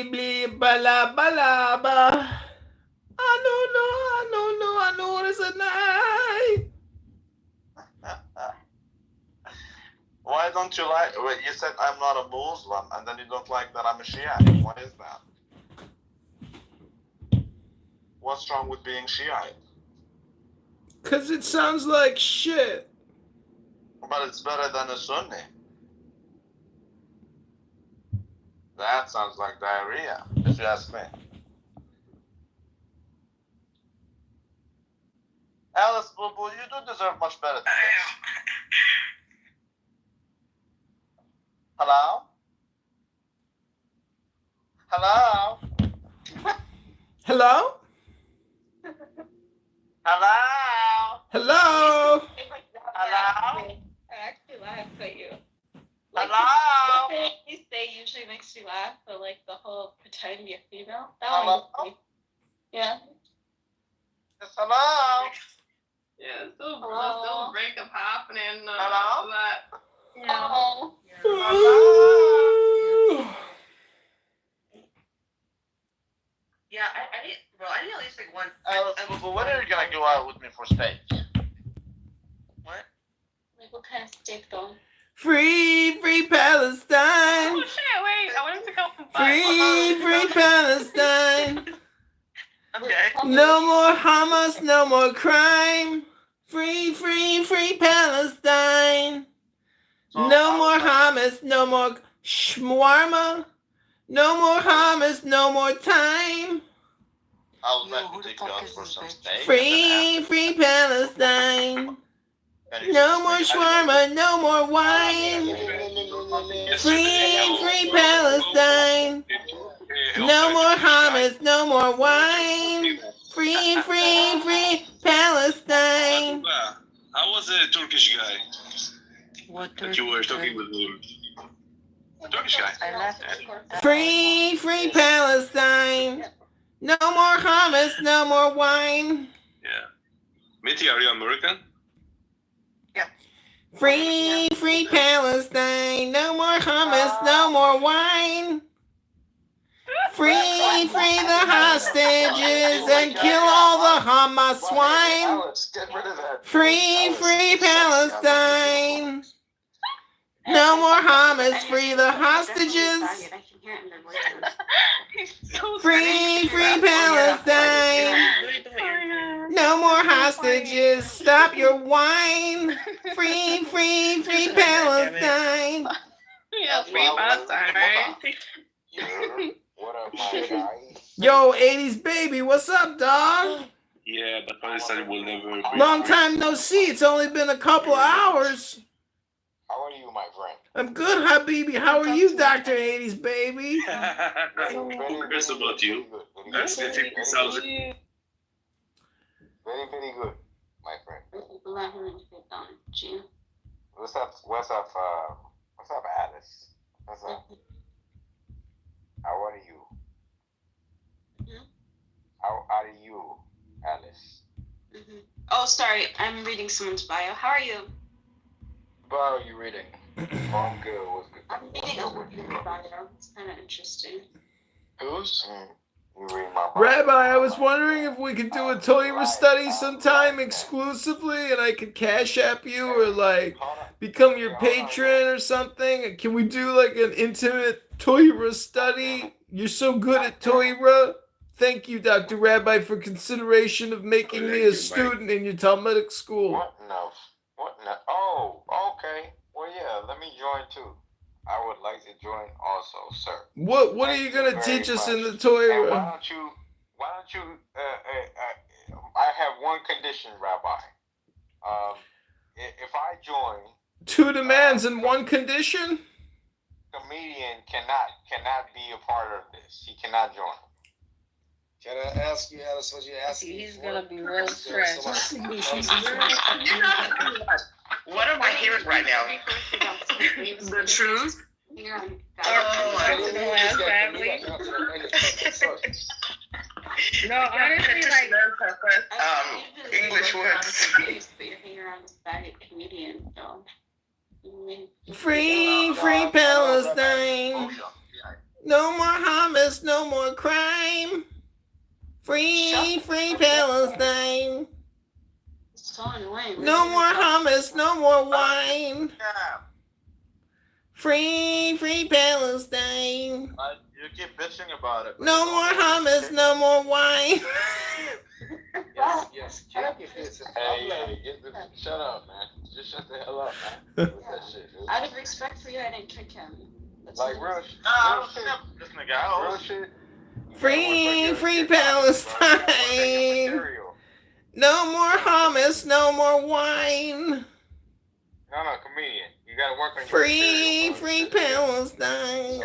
blee blee bala bala ba. I know it's a night. Why don't you like? Wait, you said I'm not a Muslim, and then you don't like that I'm a Shiite. What is that? What's wrong with being Shiite? 'Cause it sounds like shit. But it's better than a Sunni. That sounds like diarrhea, if you ask me. Alice, boo boo, you do deserve much better than this. Hello? Hello? Hello? Hello? Hello? Hello? I actually laugh at you. Hello? The thing you say usually makes you laugh, but like the whole pretend you're female. That Hello? one. Yeah. Yes, hello? Yeah, still Hello? breakup happening. Hello? That. Yeah. Oh. Yeah, I need, bro, I need at least like one. Alice, boo boo, when are you gonna go out with me for steak? What? Like what kind of steak though? Free Palestine. Oh shit! Wait, I wanted to go. Free Palestine. Okay. No more Hamas, no more crime. Free Palestine. No more Hamas, no more shawarma. No more Hamas, no more time. I'll let you take you out for some steak. Free Palestine. No more shawarma, no more wine. Free Palestine. No more Hamas, no more wine. Free Palestine. How was the Turkish guy What that you were talking with? Turkish guy. I left. Free Palestine. No more Hamas, no more wine. Yeah. Mitty, are you American? Free Palestine. No more Hamas, no more wine. Free the hostages and kill all the Hamas swine. Get rid of that. Free Palestine. No more Hamas, free the hostages. Free Palestine. No more hostages. Stop your whine. Free Palestine. Yeah, free Palestine, right? What up, my guy? Yo, 80s baby, what's up, dog? Yeah, but Palestine will never be. Long time no see. It's only been a couple hours. How are you, my friend? I'm good, Habibi. How are you, Dr. 80s baby? Congrats about you. That's the 50,000. Very, very good, my friend. What's up, Alice? What's up? How are you? How are you, Alice? Oh, sorry. I'm reading someone's bio. How are you? What are you reading? Oh, I'm good. What's good? I'm reading a woman's bio. It's kind of interesting. Who's? You reading my bio? Rabbi, I was wondering if we could do a Torah study sometime exclusively and I could cash app you or like become your patron or something. Can we do like an intimate Torah study? You're so good at Torah. Thank you, Dr. Rabbi, for consideration of making me a student in your Talmudic school. What no? What no? Oh, okay. Well, yeah. Let me join too. I would like to join also, sir. What are you gonna teach us in the And Torah? why don't you? I have one condition, Rabbi. If I join, 2 demands and 1 condition? comedian cannot be a part of this. He cannot join. Can I ask you, Alice, what you asking? He's gonna be real stressed. What am I hearing right now? The truth? No, honestly, like English words. But you're hanging around this faggot comedian, so. Free Palestine. No more Hamas, no more crime. Free Palestine. So annoying. No more Hamas, no more wine. Free Palestine. You keep bitching about it. No more Hamas, no more wine. Yes. Hey, shut up, man. Just shut the hell up, man. With that shit, dude. Out of respect for you, I didn't kick him. That's Like all. real shit. This nigga out. Real shit. Free Palestine. No more Hamas, no more wine. No, comedian. You gotta work on your Free Palestine.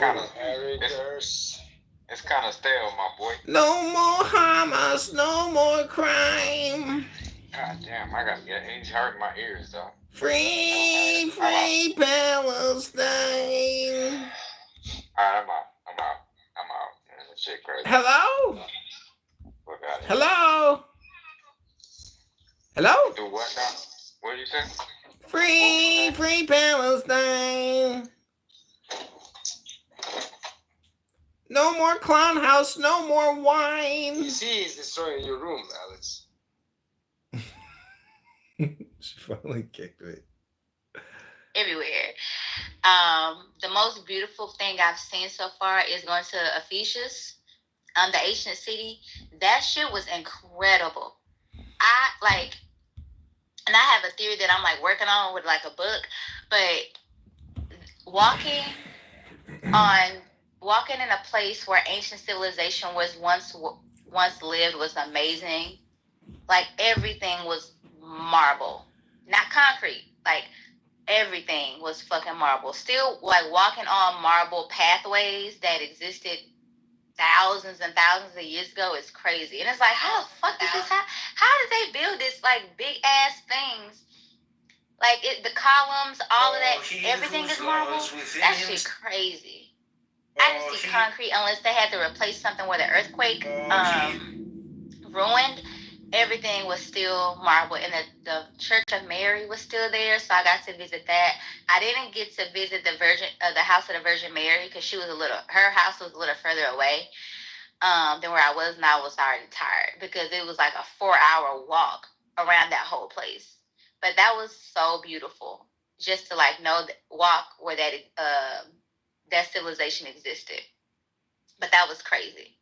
It's kind of stale, my boy. No more Hamas, no more crime. God damn, I gotta get. He's hurting my ears though. Free Palestine. Alright, I'm out. Man, this shit crazy. Hello? Look at it. Hello? Hello? Do what now? What did you say? Free Palestine. No more clown house, no more wine. You see, he's destroying your room, Alex. She finally kicked me. Everywhere. The most beautiful thing I've seen so far is going to Ephesus, the ancient city. That shit was incredible. And I have a theory that I'm like working on with like a book, but walking in a place where ancient civilization was once lived was amazing. Like everything was marble, not concrete. Like everything was fucking marble. Still like walking on marble pathways that existed thousands and thousands of years ago is crazy. And it's like, how the fuck did this happen? How did they build this like big ass things? Like the columns, all of that, everything is marble. That shit crazy. I didn't see concrete unless they had to replace something where the earthquake ruined. Everything was still marble, and the Church of Mary was still there, so I got to visit that. I didn't get to visit the house of the Virgin Mary because her house was a little further away than where I was, and I was already tired because it was like a 4-hour walk around that whole place. But that was so beautiful, just to like walk where that civilization existed. But that was crazy.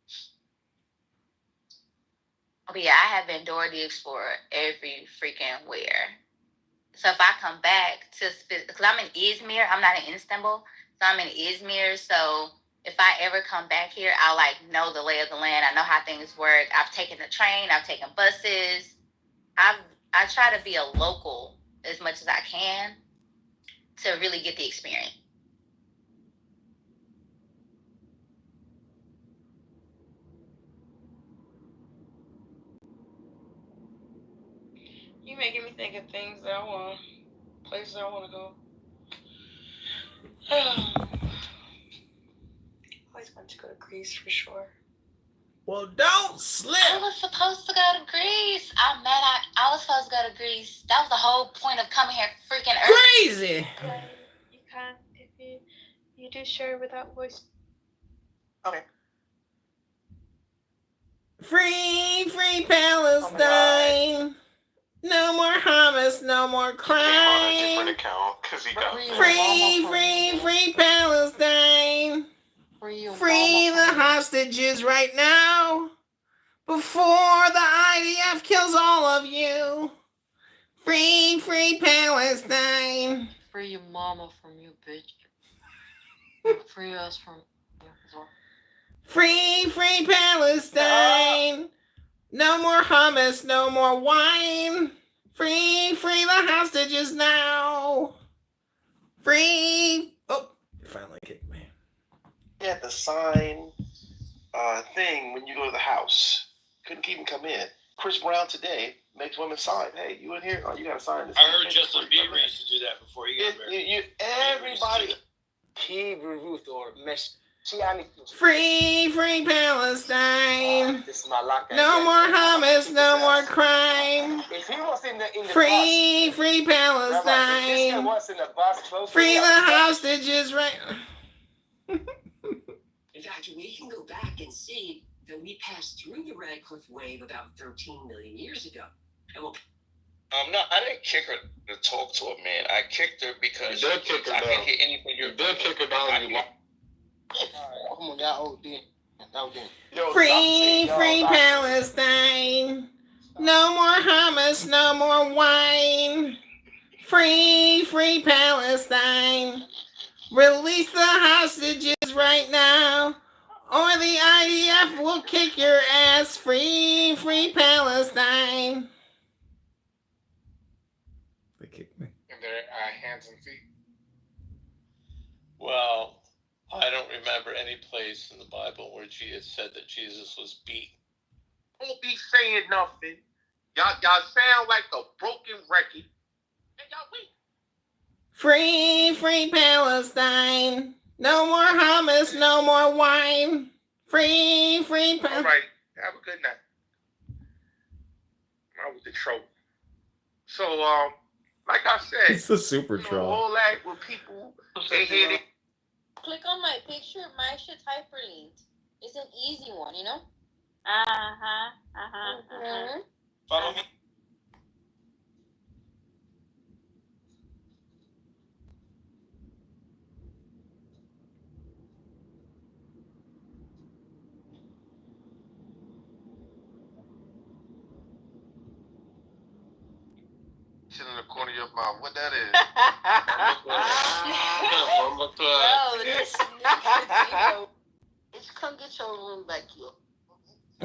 But yeah, I have been Dora the Explorer every freaking where. So if I come back because I'm in Izmir, I'm not in Istanbul, so I'm in Izmir. So if I ever come back here, I'll like know the lay of the land. I know how things work. I've taken the train. I've taken buses. I try to be a local as much as I can to really get the experience. You making me think of things that I want, places I want to go. Always wanted to go to Greece for sure. Well, don't slip. I was supposed to go to Greece. I'm mad. I was supposed to go to Greece. That was the whole point of coming here, freaking earth. Crazy. You can't if you do share without voice. Okay. Free Palestine. No more Hamas, no more crime. account because he got Free Palestine. Free the hostages right now before the IDF kills all of you. Free Palestine. Free your mama from you, bitch. And free us from you as well. Free Palestine. No more hummus, no more wine. Free the hostages now. Free. Oh, you finally kicked me. Yeah, the sign thing when you go to the house. Couldn't even come in. Chris Brown today makes women sign. Hey, you in here? Oh, you got to sign this. I heard Justin Bieber used to do that before he got married. Everybody. Hebrew Ruth or Mesh. Free Palestine. This is my lock. No more hummus, no more crime. If he was in the Free bus, Palestine. was in the bus close Free the hostages right. In fact, we can go back and see that we passed through the Radcliffe Wave about 13 million years ago. And we'll No, I didn't kick her to talk to her, man. I kicked her because I can't hear anything you're doing. Kick her down. Come on, y'all Free Palestine. No more hummus, no more wine. Free Palestine. Release the hostages right now, or the IDF will kick your ass. Free Palestine. They kicked me. And their hands and feet. Well, I don't remember any place in the Bible where Jesus said that Jesus was beat. Don't be saying nothing. Y'all sound like a broken record. And y'all weak. Free Palestine. No more hummus, no more wine. Free All Palestine. right. Have a good night. I was the troll. So, like I said, It's a super troll. all that with people, they hear it. Click on my picture. My shit's hyperlinked. It's an easy one, you know? Follow me. Shit in the corner of your mouth. What that is? Bro, this nigga, just come get your room back here.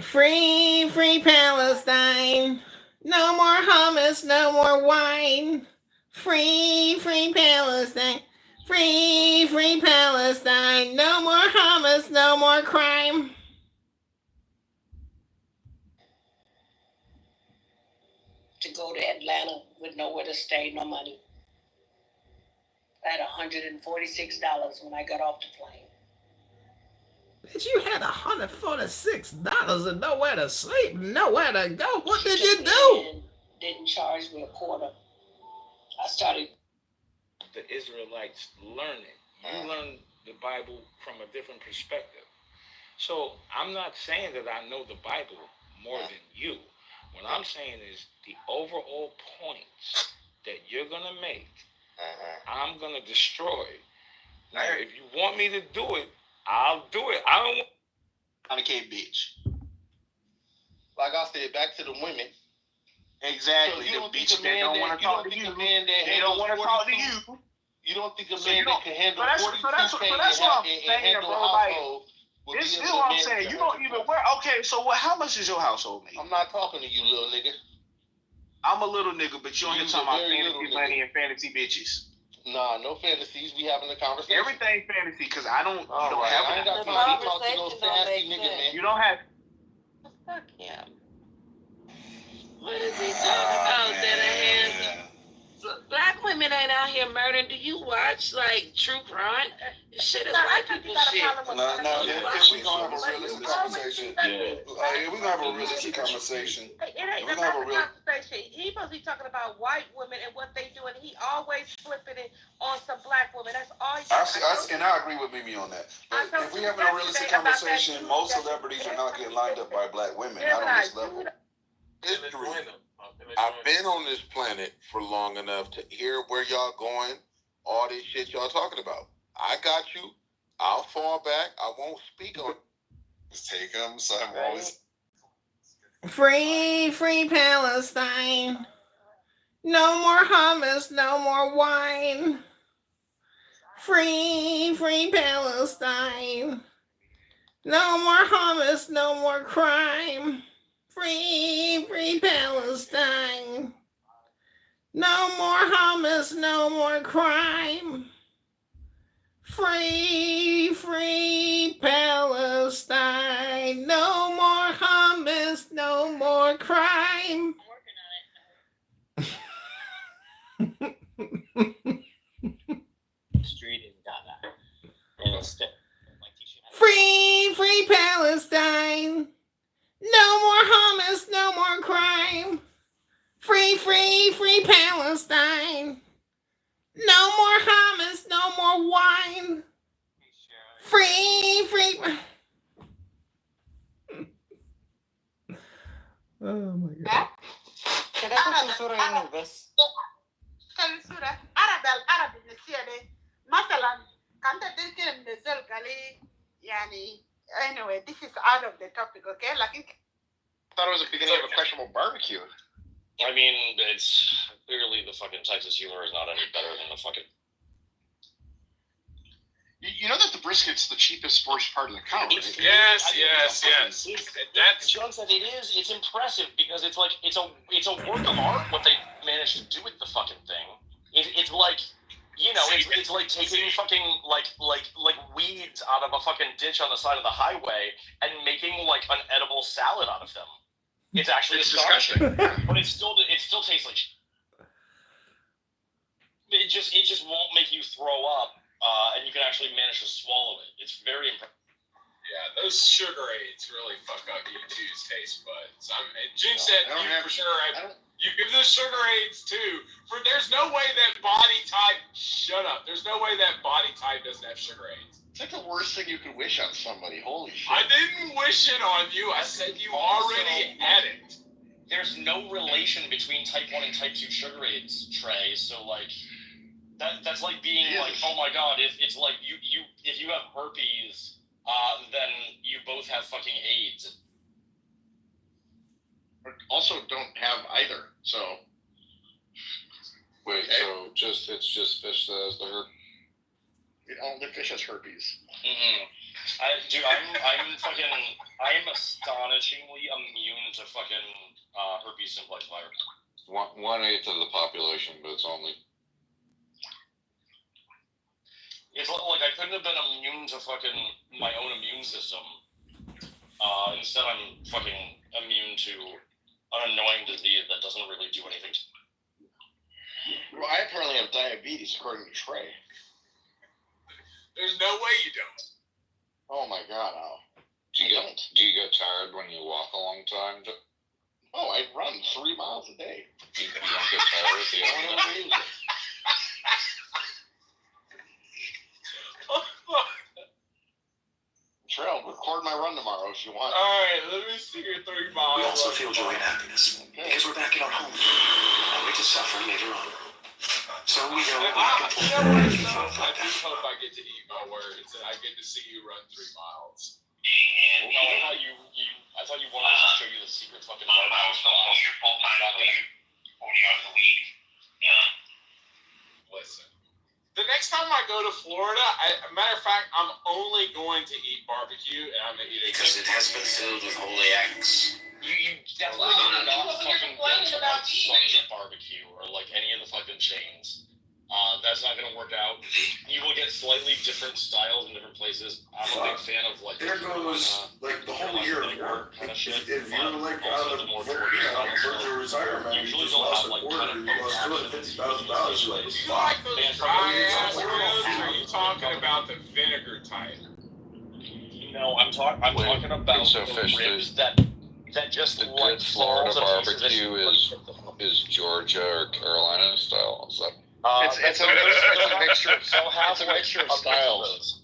Free Palestine. No more hummus, no more wine. Free Palestine. Free Palestine. No more hummus, no more crime. to go to Atlanta with nowhere to stay, no money. I had $146 when I got off the plane. Bitch, you had $146 and nowhere to sleep, nowhere to go. What did you do? Didn't charge me a quarter. I started. The Israelites learning. You learn the Bible from a different perspective. So I'm not saying that I know the Bible more than you. What I'm saying is the overall points that you're going to make, I'm going to destroy. Now, if you want me to do it, I'll do it. I don't want... I'm a kid bitch. Like I said, back to the women. Exactly. So you don't think bitch a man don't that want to talk to you. They don't want to talk to you. You don't think a man that can handle 42K what I'm saying, handle bro. household would This be is able what to I'm saying. manage You don't even wear. Okay, so what? How much is your household make? I'm not talking to you, little nigga. I'm a little nigga, but you ain't You's talking a about very fantasy little money nigga. and fantasy bitches. Nah, no fantasies. We having a conversation. Everything fantasy, because I don't. You All don't right, have I ain't got The time to talk to no conversation don't sassy make nigga, sense. man. You don't have. Fuck him. What is he talking about? That I had black women ain't out here murdering. Do you watch like true crime? This shit is white people shit. No, if we gonna have a realistic conversation, if we gonna have a realistic conversation, It ain't we're about gonna have the a real. conversation. He supposed to be talking about white women and what they do, and he always flipping it on some black women. That's all. And I agree with Mimi on that. But if we having a realistic conversation, most celebrities are not getting lined up by black women, not on this level. I've been on this planet for long enough to hear where y'all going, all this shit y'all talking about. I got you. I'll fall back. I won't speak on it. Just take them. So I'm always. Free Palestine. No more hummus, no more wine. Free Palestine. No more hummus, no more crime. Free Palestine. No more hummus, no more crime. Free Palestine. No more hummus, no more crime. Street in Ghana. And instead, Free Palestine. No more hummus, no more crime. Free Palestine. No more hummus, no more wine. Free. Oh my god. كده صورة إنه بس. كان صورة عربي نسياني مثلا كانت تذكر النزول قالي يعني anyway this is out of the topic okay لكن I thought it was the beginning of a questionable barbecue. I mean, it's clearly the fucking Texas humor is not any better than the fucking. You know that the brisket's the cheapest sports part of the cow, right? Yes. That's John said it is. It's impressive because it's like it's a work of art what they managed to do with the fucking thing. It's like, you know, it's like taking fucking like weeds out of a fucking ditch on the side of the highway and making like an edible salad out of them. It's actually disgusting, but it still tastes like. It just won't make you throw up, and you can actually manage to swallow it. It's very impressive. Yeah, those sugar aids really fuck up U2's taste buds. June said for sure. You give those sugar aids too. There's no way that body type. Shut up. There's no way that body type doesn't have sugar aids. It's like the worst thing you could wish on somebody. Holy shit. I didn't wish it on you. I said you already had it. There's no relation between type 1 and type 2 sugar aids, Trey. So like that's like being like, oh my god, it's like you if you have herpes, then you both have fucking AIDS. But also don't have either. So wait, so it's just fish that has the herpes. The fish has herpes. I'm astonishingly immune to fucking herpes simplex virus. 1/8 of the population, but it's only. It's like I couldn't have been immune to fucking my own immune system. Instead, I'm fucking immune to an annoying disease that doesn't really do anything. Well, I apparently have diabetes, according to Trey. There's no way you don't. Oh my god, Al. Do you get tired when you walk a long time? Oh, I run 3 miles a day. You don't get tired at the end of the day? Trey, I'll record my run tomorrow if you want. Alright, let me see your 3 miles. We also feel joy and happiness because we're back in our home, only to suffer later on. So we know we can I do hope I get to eat my words and I get to see you run 3 miles. I thought you wanted to show you the secret fucking Listen. The next time I go to Florida, matter of fact, I'm only going to eat barbecue and I'm going to eat it. Because it has been filled with holy acts. You definitely do not fucking go to like Sun's barbecue or like any of the fucking chains. That's not gonna work out. You will get slightly different styles in different places. I'm a big fan of like. There goes like the whole year of work. Kind of shit. If you're like on the verge of retirement, you just lost a quarter, you lost $250,000. You're like, fuck. Are you talking about the vinegar type? No, I'm talking about the ribs that just the like good Florida barbecue is Georgia or Carolina style. Is that? It's a mixture of styles.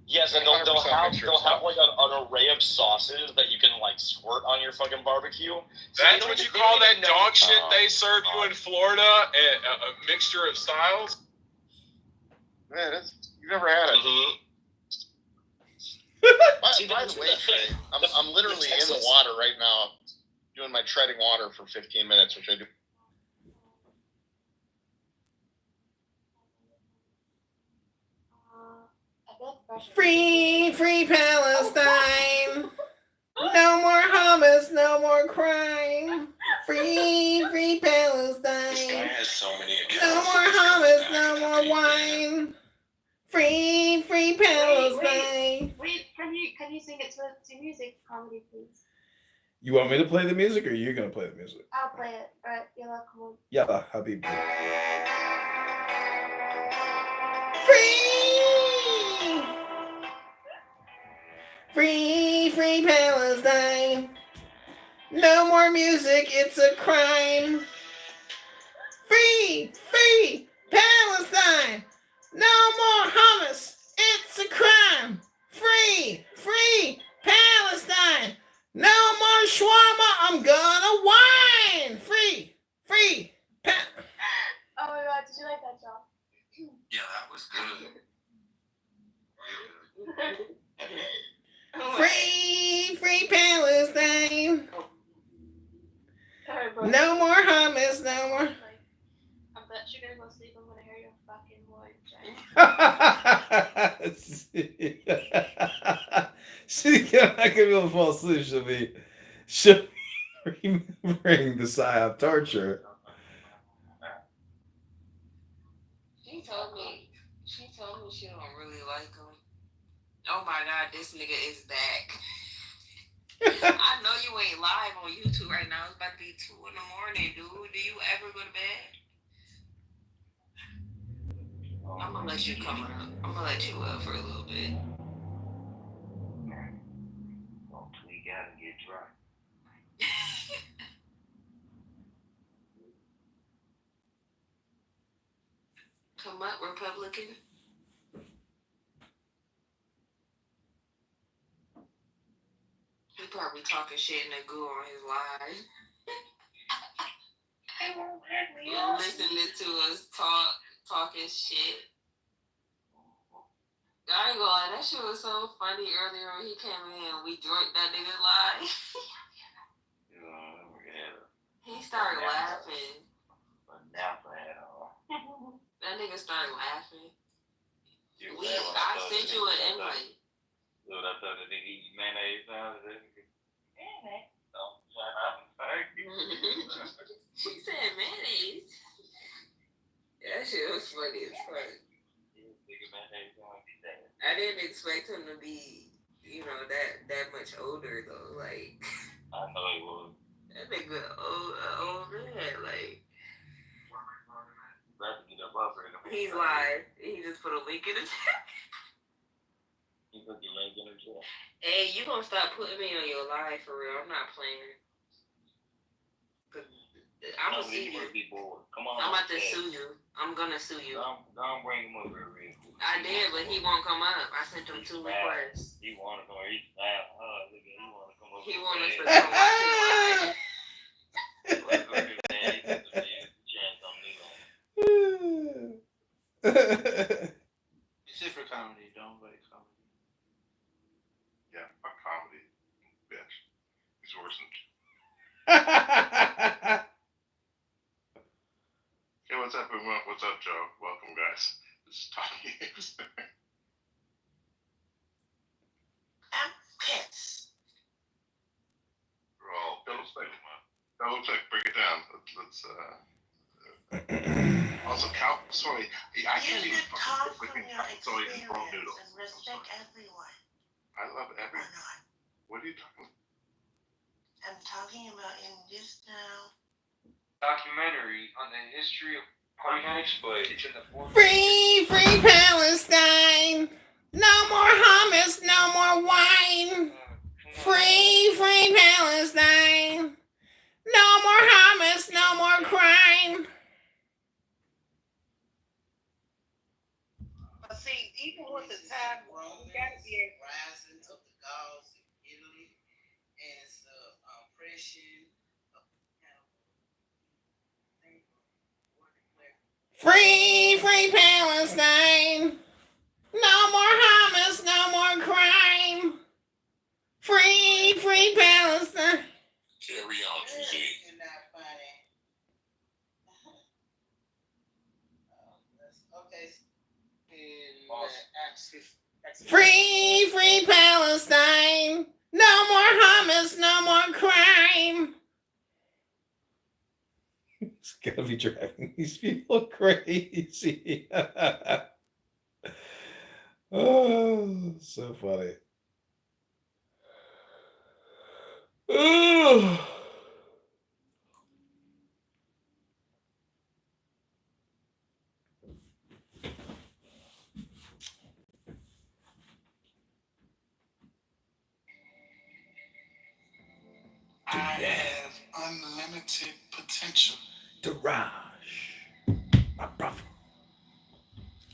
Yes, and they'll have like an array of sauces that you can like squirt on your fucking barbecue. That's what you call that dog shit they serve you in Florida? A mixture of styles? Man, you've never had it. By the way, Trey, I'm literally in the water right now, doing my treading water for 15 minutes, which I do. Free Palestine. No more hummus, no more crime. Free Palestine. This guy has so many accounts. No more hummus, no more wine. Free Palestine. Wait, can you sing it to music comedy, please? You want me to play the music, or you're gonna play the music? I'll play it. Alright, Yalla, come on. Yalla, Habibi. Free Palestine. No more music, it's a crime. Free Palestine. No more hummus, it's a crime. Free! Free! Palestine! No more shawarma! I'm gonna whine! Free! Free! Oh my god, did you like that, John? Yeah, that was good. Free! Free Palestine! Alright, bro. No more hummus, no more. I bet you're gonna go sleep. I'm gonna hear your fucking voice, Giant. She's not gonna be able to fall asleep. She'll be remembering the psyop torture. She told me she don't really like him. Oh my god, this nigga is back. I know you ain't live on YouTube right now. It's about to be 2 a.m, dude. Do you ever go to bed? I'm gonna let you come up. I'm gonna let you up for a little bit. Don't tweak out and get dry. Come up, Republican. He probably talking shit in the goo on his live. Listening to us talking shit. I ain't gonna lie, that shit was so funny earlier when he came in and we joined that nigga live. He started laughing. That nigga started laughing. I sent you an invite. Dude, I thought the nigga eat mayonnaise now. She said mayonnaise. That shit was funny as fuck. I didn't expect him to be, that much older though. Like, I know he was. That nigga old man. Like, he's live. He just put a link in the chat. You put the link in the chat. Hey, you gonna stop putting me on your live for real? I'm not playing. I'm gonna sue you. Come on. I'm about to sue you. I'm gonna sue you. Don't bring him up here real quick. I did, but he won't come up. I sent him 2 requests. He wanna come here. He's loud. Look at him. He wanna come up. He want us to come watch his live. It's it for comedy. Don't like comedy. Yeah, a comedy, bitch. It's worse than. Hey, what's up, everyone? What's up, Joe? Welcome, guys. This is Tommy. I'm pissed. Roll. Double check. Break it down. Let's also, sorry, I can't even talk from fucking your soy and prawn experience noodles. and respect everyone. I love everyone. Or not. What are you talking about? I'm talking about in this now. Documentary on the history of Party but it's in the 40s. Free Palestine! No more hummus, no more wine! Free Palestine! No more hummus, no more crime! But see, even with the time, we gotta be a rising of the Gauls in Italy and the oppression of Free Palestine! No more hummus, no more crime! Free Palestine! Carry on, G. Okay. Free Palestine! No more hummus, no more crime! It's gotta be driving these people crazy. Oh, so funny. Oh. I have unlimited potential. Daraj, my brother.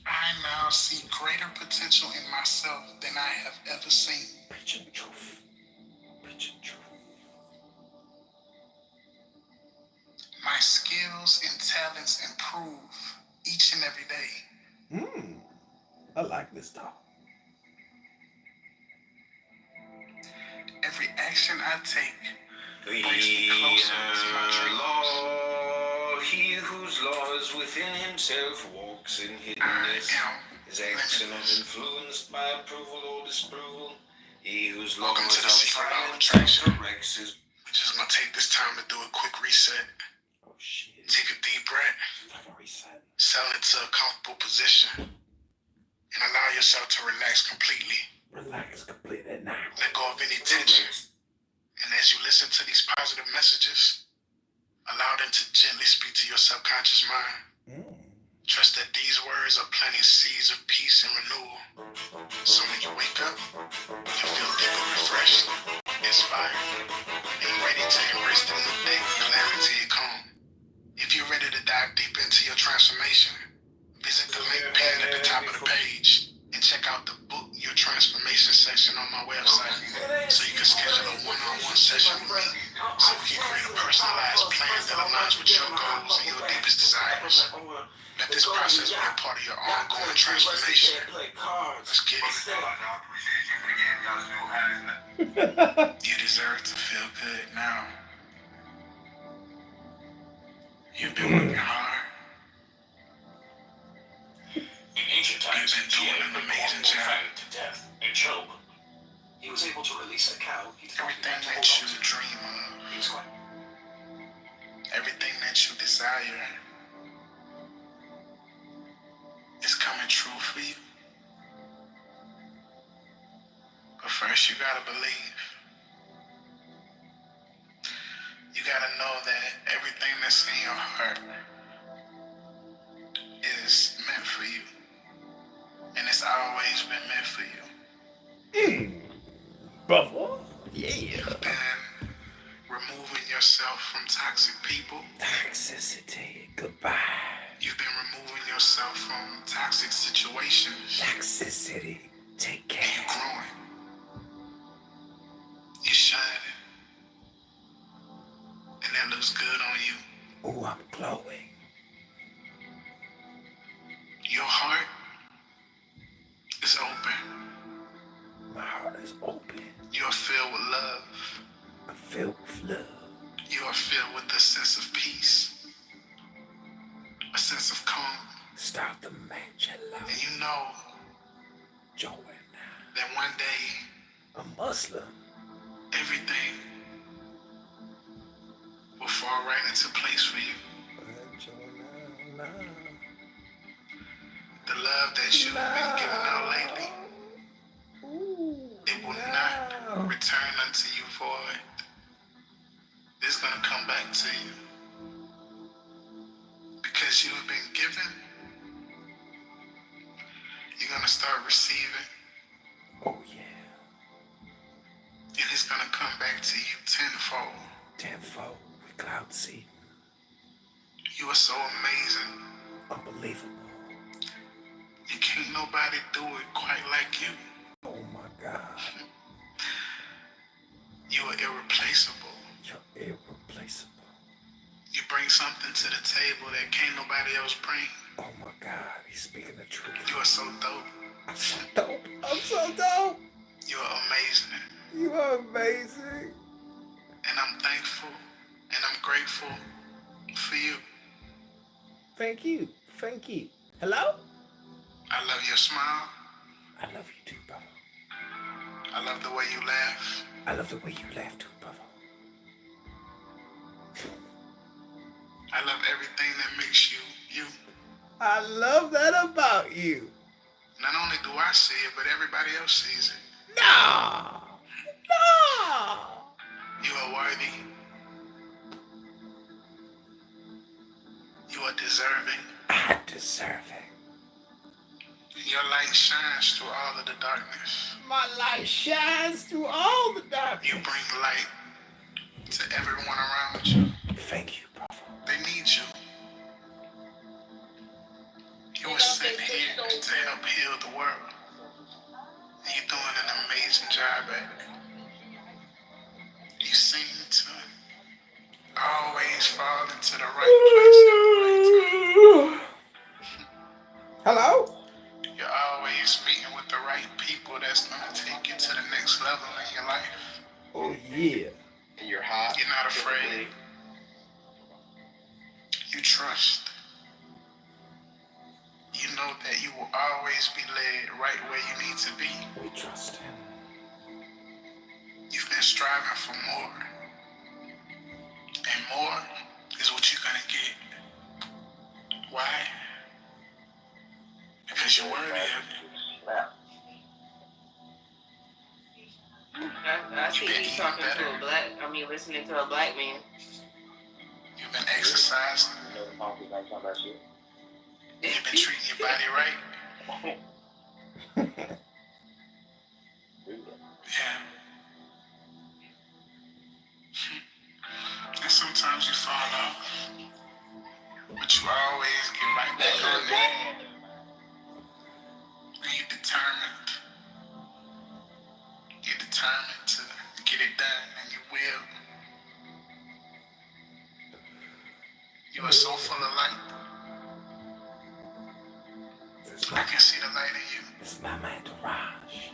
I now see greater potential in myself than I have ever seen. Preaching truth. Preaching truth. My skills and talents improve each and every day. I like this talk. Every action I take brings me closer to my dreams. He whose law is within himself walks in hiddenness. His action is influenced by approval or disapproval. He whose law Welcome to is the Secret Law of outside Attraction. directs his. We're just gonna take this time to do a quick reset. Oh shit. Take a deep breath. Fucking reset. Settle into a comfortable position. And allow yourself to relax completely. Relax completely now. Let go of any tension. And as you listen to these positive messages, allow them to gently speak to your subconscious mind. Trust that these words are planting seeds of peace and renewal. So when you wake up, you feel deeply refreshed, inspired, and ready to embrace the new day with clarity and calm. If you're ready to dive deep into your transformation, visit the link pinned at the top of the page and check out the book Your Transformation section on my website so you can schedule a one-on-one session with me so we can create a personalized plan that aligns with your goals and your deepest desires. Let this process be a part of your ongoing transformation. Let's get it. You deserve to feel good now. You've been working hard. In ancient times, You've been doing an amazing job. to death, and Job, he was able to release a cow. Everything that you dream of, everything that you desire is coming true for you. But first you gotta believe. You gotta know that everything that's in your heart is meant for you. And it's always been meant for you. Brother. Yeah. You've been removing yourself from toxic people. Toxicity. Goodbye. You've been removing yourself from toxic situations. Toxicity. Take care. You're growing. You're shining. And that looks good on you. Oh, I'm glowing. Your heart is open. My heart is open. You are filled with love. I'm filled with love. You are filled with a sense of peace. A sense of calm. Start the mansion love. And you know that one day a Muslim, everything will fall right into place for you. The love that you've been giving out lately, it will not return unto you void. It's gonna come back to you. Because you've been given, you're gonna start receiving. Oh yeah. And it's gonna come back to you tenfold. Tenfold with cloud seed. You are so amazing. Unbelievable. You can't nobody do it quite like you. Oh my God. You are irreplaceable. You're irreplaceable. You bring something to the table that can't nobody else bring. Oh my God, he's speaking the truth. You are so dope. I'm so dope. I'm so dope. You are amazing. You are amazing. And I'm thankful and I'm grateful for you. Thank you. Thank you. Hello? I love your smile. I love you too, brother. I love the way you laugh. I love the way you laugh too, brother. I love everything that makes you, you. I love that about you. Not only do I see it, but everybody else sees it. No! No! You are worthy. You are deserving. I deserve it. Your light shines through all of the darkness. My light shines through all the darkness. You bring light to everyone around you. Thank you, brother. They need you. You are sent here to help heal the world. And you're doing an amazing job at it. You seem to always fall into the right place at the right time. Hello? You're always meeting with the right people that's going to take you to the next level in your life. Oh, yeah. And you're hot. You're not afraid. You trust. You know that you will always be led right where you need to be. We trust him. You've been striving for more. And more is what you're going to get. Why? Because you're worthy of it. I see you talking to a listening to a black man. You've been exercising. You've been treating your body right. Yeah. And sometimes you fall off. But you always get right back on there. And you're determined. You're determined to get it done, and you will. You are so full of light. I can see the light in you. This is my man, Raj,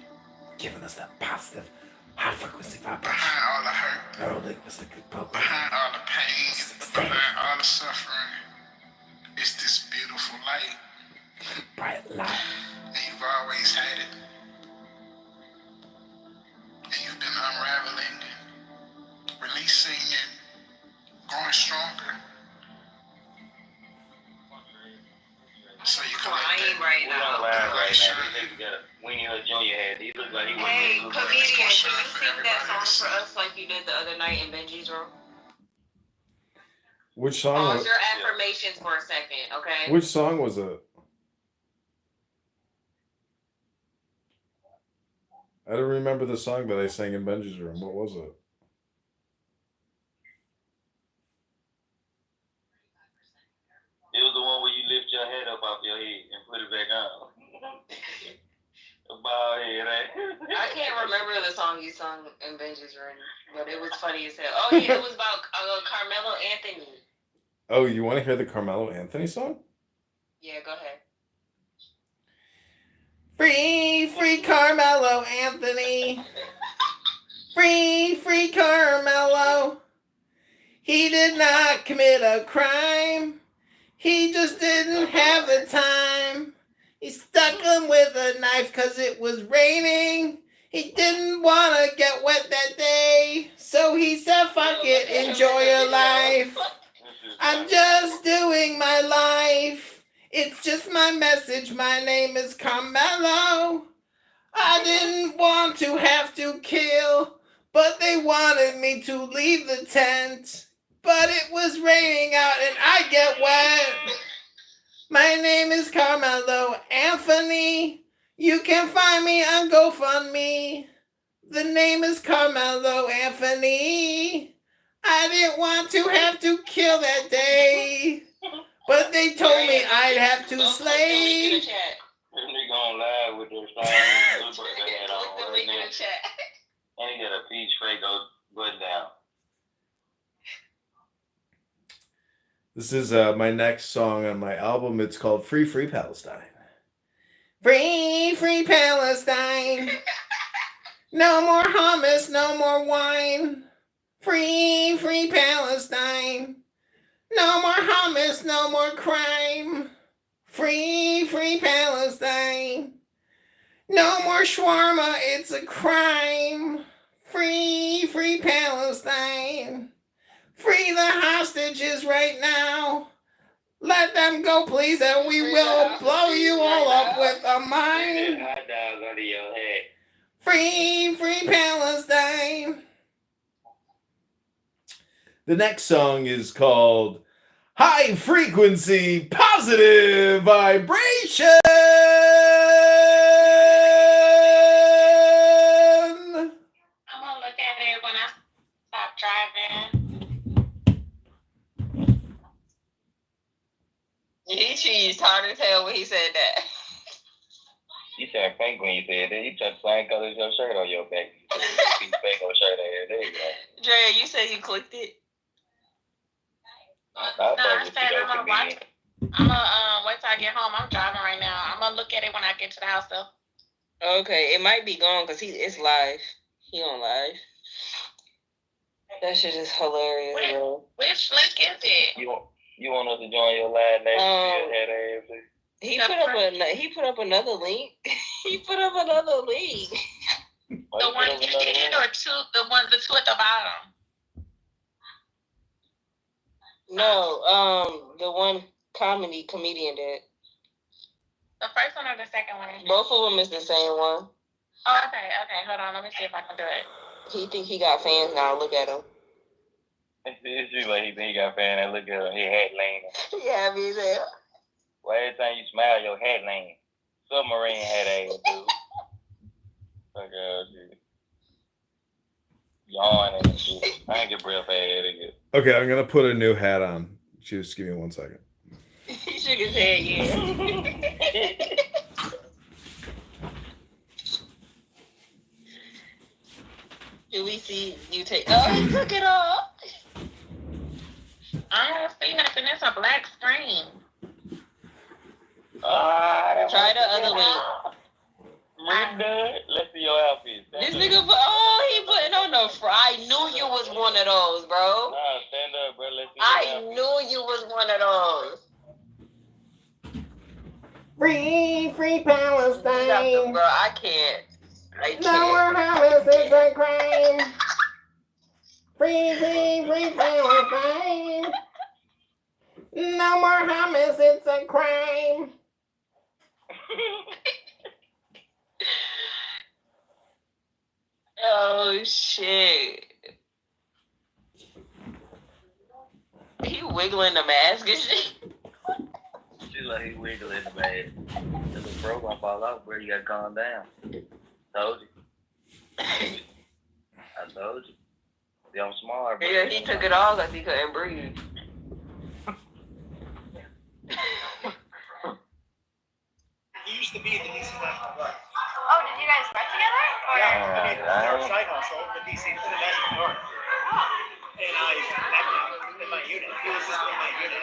giving us that positive, high-frequency vibration. Behind all the hurt. Neurolinguistic program. Behind all the pain. Behind all the suffering. It's this beautiful light. Bright light. And you've always had it. And you've been unraveling, releasing, and growing stronger. So you can crying right now. When you're a junior head, he looked like he was. Hey, comedian, can you sing that song for us like you did the other night in Benji's room? Which song? Pause your affirmations for a second, okay? Which song was it? I don't remember the song that I sang in Benji's room. What was it? It was the one where you lift your head up off your head and put it back on. Bald head, right? I can't remember the song you sung in Benji's room, but it was funny as hell. Oh yeah, it was about Carmelo Anthony. Oh, you want to hear the Carmelo Anthony song? Yeah, go ahead. Free, free Carmelo Anthony. Free, free Carmelo. He did not commit a crime. He just didn't have the time. He stuck him with a knife because it was raining. He didn't want to get wet that day. So he said, fuck it, enjoy your life. I'm just doing my life. It's just my message. My name is Carmelo. I didn't want to have to kill, but they wanted me to leave the tent. But it was raining out and I get wet. My name is Carmelo Anthony. You can find me on GoFundMe. The name is Carmelo Anthony. I didn't want to have to kill that day, but they told me I'd have to slay. They gonna lie with their song. And he got a peach Fago button down. This is my next song on my album. It's called Free, Free Palestine. Free, free Palestine. No more hummus, no more wine. Free, free Palestine. No more hummus, no more crime. Free, free Palestine. No more shawarma, it's a crime. Free, free Palestine. Free the hostages right now. Let them go, please, and we will blow you all up with a mine. Hot dog under your head. Free, free Palestine. The next song is called High Frequency Positive Vibration. I'm gonna look at it when I stop driving. He cheesed hard as hell when he said that. You said pink when you said that. You took the same color as your shirt on your back. You see pink on shirt there. There you go. Dre, you said you clicked it? I I said I'm gonna watch it. I'm gonna wait till I get home. I'm driving right now. I'm gonna look at it when I get to the house though. Okay, it might be gone because it's live. He on live. That shit is hilarious, bro. Which link is it? You want us to join your live next? He put up another link. He put up another link. The one you did or two? The two at the bottom. No, the one comedian did. The first one or the second one? Both of them is the same one. Oh, okay. Hold on, let me see if I can do it. He think he got fans now. Look at him. It's just like he think he got fans. And look at him. He hat leaning. Yeah, me too. Well, every time you smile, your hat leaning. Submarine hat ass, dude. Fuck out, dude. Yawning and shit. I ain't get breath ahead again. Okay, I'm gonna put a new hat on. Just give me 1 second. He shook his head, yeah. Do we see you take? Oh, he took it off. I don't see nothing. It's a black screen. Try the other link. Let's see your outfit. This nigga, he putting on the fry. I knew you was one of those, bro. Nah, stand up, bro. Let's see. I knew you was one of those. Free Palestine. Bro, I can't. No more Hamas, it's a crime. Free Palestine. No more Hamas, it's a crime. Oh shit. He wiggling the mask and shit. She's like he wiggling the mask. If the bro gonna fall off, bro, you gotta calm down. Told you. I told you. I'm smart, bro. Yeah, he took it all because he couldn't breathe. He used to be in the DC National Guard. Oh, did you guys run together? Or? Yeah, our side hustle, the DC National Guard. And I met him in my unit. He was just in my unit.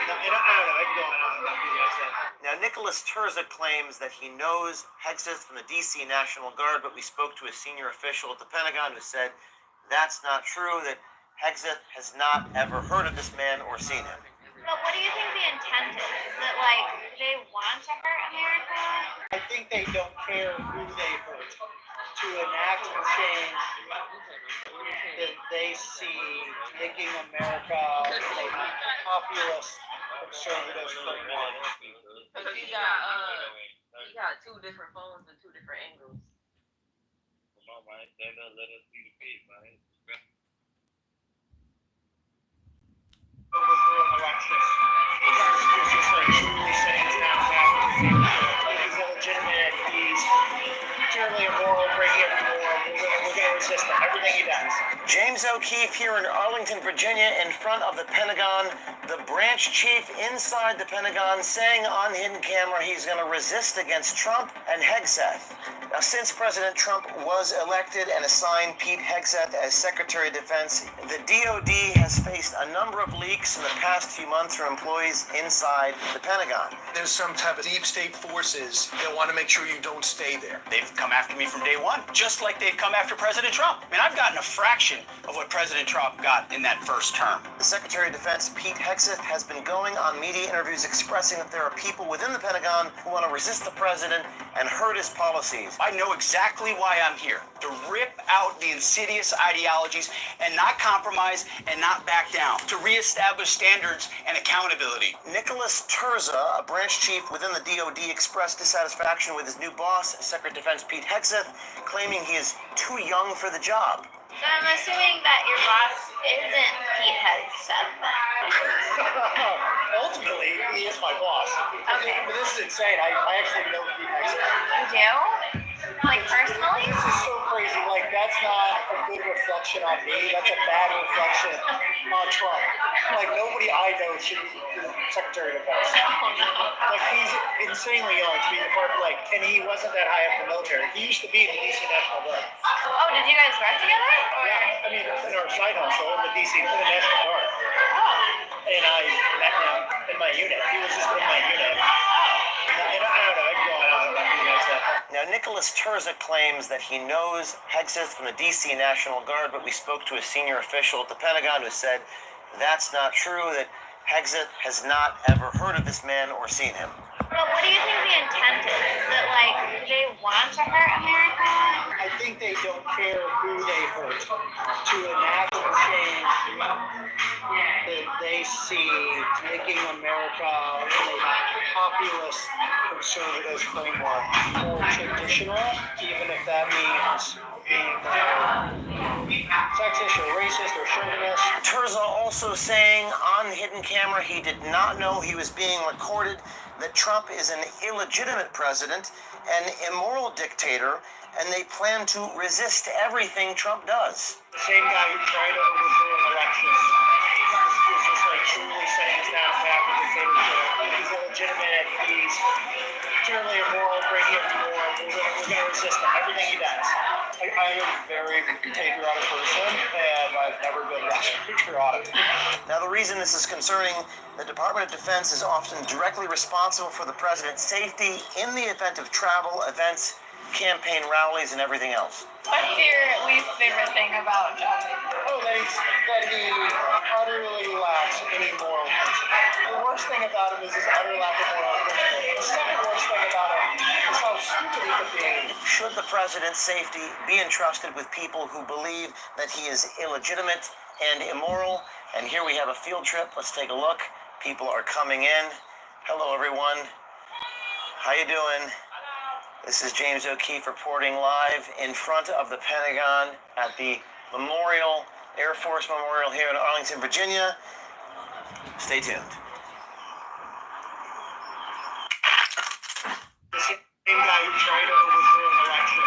And I don't know, I can go on about you guys that. Now, Nicholas Terza claims that he knows Hegseth from the DC National Guard, but we spoke to a senior official at the Pentagon who said that's not true, that Hegseth has not ever heard of this man or seen him. But what do you think the intent is? Is it like they want to hurt America? I think they don't care who they hurt. To enact a change that they see making America a populist conservative framework. Because he got two different phones and two different angles. Come on, man. Stand up, let us see the pig, man. Overthrowing elections. It's just like truly saying it's not happening. He's illegitimate. He's purely immoral, breaking every law. We're going to resist him. Everything he does. James O'Keefe here in Arlington, Virginia, in front of the Pentagon. The branch chief inside the Pentagon saying on hidden camera he's going to resist against Trump and Hegseth. Now, since President Trump was elected and assigned Pete Hegseth as Secretary of Defense, the DOD has faced a number of leaks in the past few months from employees inside the Pentagon. There's some type of deep state forces that want to make sure you don't stay there. They've come after me from day one, just like they've come after President Trump. I mean, I've gotten a fraction of what President Trump got in that first term. The Secretary of Defense, Pete Hegseth, has been going on media interviews expressing that there are people within the Pentagon who want to resist the president and hurt his policies. I know exactly why I'm here, to rip out the insidious ideologies and not compromise and not back down, to reestablish standards and accountability. Nicholas Terza, a branch chief within the DOD, expressed dissatisfaction with his new boss, Secretary of Defense Pete Hegseth, claiming he is too young for the job. So I'm assuming that your boss isn't Pete Hegseth. Ultimately, he is my boss. Okay. But this is insane. I actually know Pete Hegseth. You do? like personally? This is so crazy. Like, that's not a good reflection on me. That's a bad reflection on Trump. Like, nobody I know should be the Secretary of Defense. Like, he's insanely young to be the part, like, and he wasn't that high up in the military. He used to be in the DC National Guard. Oh, did you guys work together? Or? Yeah, I mean, in our side hustle in the DC, in the National Guard. And I met him in my unit. He was just in my unit. And I don't know, I can go on about you guys that. Now, Nicholas Terza claims that he knows Hegseth from the DC National Guard, but we spoke to a senior official at the Pentagon who said that's not true, that Hegseth has not ever heard of this man or seen him. Well, what do you think the intent is? Is it like, do they want to hurt America? I think they don't care who they hurt to enact a change that they see making America a populist conservative framework more traditional, even if that means being sexist or racist or chauvinist. Terza also saying on hidden camera he did not know he was being recorded, that Trump is an illegitimate president, an immoral dictator, and they plan to resist everything Trump does. The same guy who tried to overthrow an election is just like truly setting us down a path of dictatorship. He's illegitimate, he's purely immoral, breaking every norm. We're going to resist everything he does. I'm a very patriotic person, and I've never been less patriotic. Now, the reason this is concerning, the Department of Defense is often directly responsible for the president's safety in the event of travel, events, campaign rallies, and everything else. What's your least favorite thing about Trump? Oh, that he utterly lacks any moral principle. The worst thing about him is his utter lack of moral principle. The second worst thing about him is how stupid he could be. Should the president's safety be entrusted with people who believe that he is illegitimate and immoral? And here we have a field trip. Let's take a look. People are coming in. Hello, everyone. How you doing? This is James O'Keefe reporting live in front of the Pentagon at the Air Force Memorial here in Arlington, Virginia. Stay tuned. The same guy who tried to overthrow an election.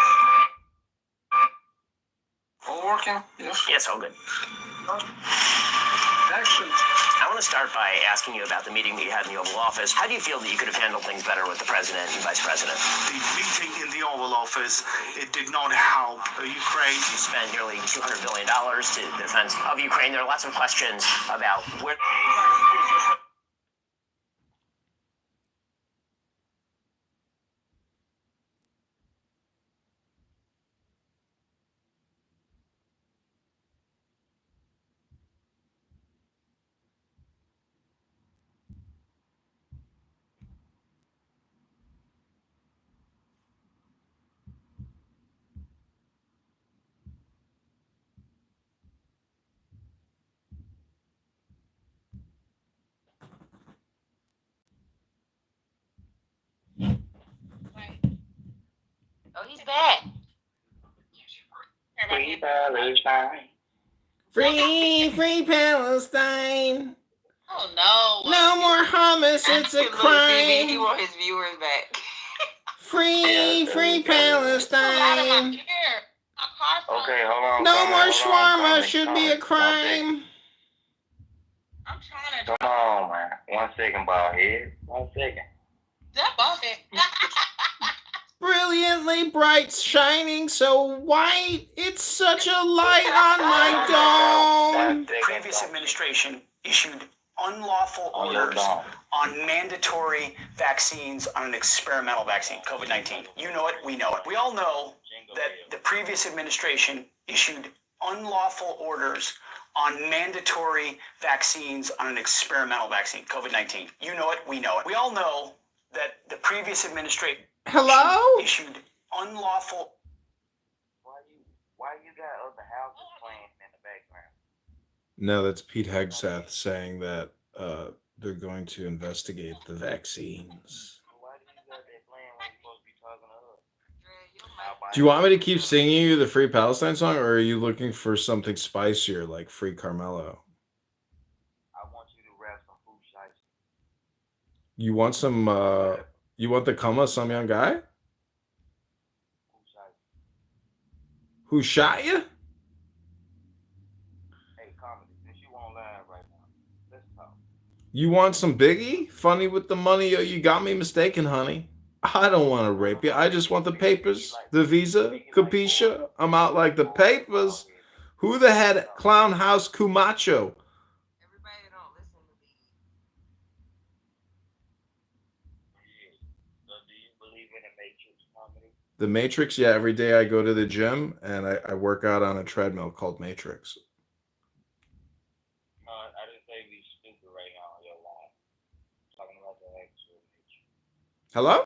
All working? Yes. Yes, all good. Excellent. I want to start by asking you about the meeting that you had in the Oval Office. How do you feel that you could have handled things better with the president and vice president? The meeting in the Oval Office, it did not help Ukraine. You spent nearly $200 billion to the defense of Ukraine. There are lots of questions about where... Oh, he's back. Free Palestine. Free Palestine. Oh no. No more hummus, it's a crime. He want his viewers back. Free Palestine. Okay, hold on. No more shawarma should be a crime. I'm trying to. Come on, man. 1 second, bald head. 1 second. That buffet. Brilliantly bright, shining so white. It's such a light on my dome. The previous administration issued unlawful orders on mandatory vaccines on an experimental vaccine, COVID-19. You know it, we know it. We all know that the previous administration issued unlawful orders on mandatory vaccines on an experimental vaccine, COVID-19. You know it, we know it. We all know that the previous administration issued unlawful... Why you got other houses playing in the background? No, that's Pete Hegseth saying that they're going to investigate the vaccines. Do you want me to keep singing you the Free Palestine song, or are you looking for something spicier like Free Carmelo? I want you to rap some food shites. You want some, you want the Kuma, some young guy? Who shot you? Hey, comedy, since you on live right now, let's talk. You want some Biggie? Funny with the money, or you got me mistaken, honey. I don't want to rape you. I just want the papers, the visa, capisha. I'm out like the papers. Who the head clown house Cumacho? Everybody don't listen to me. So do you believe in the Matrix comedy? The Matrix, yeah, every day I go to the gym and I work out on a treadmill called Matrix. I didn't say be stupid right now on your live. I'm talking about the actual Matrix. Hello?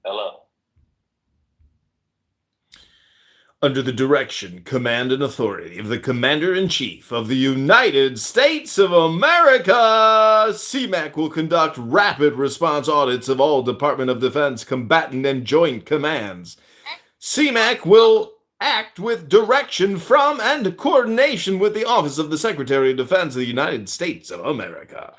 Hello. Under the direction, command, and authority of the Commander-in-Chief of the United States of America, CMAC will conduct rapid response audits of all Department of Defense combatant and joint commands. CMAC will act with direction from and coordination with the Office of the Secretary of Defense of the United States of America.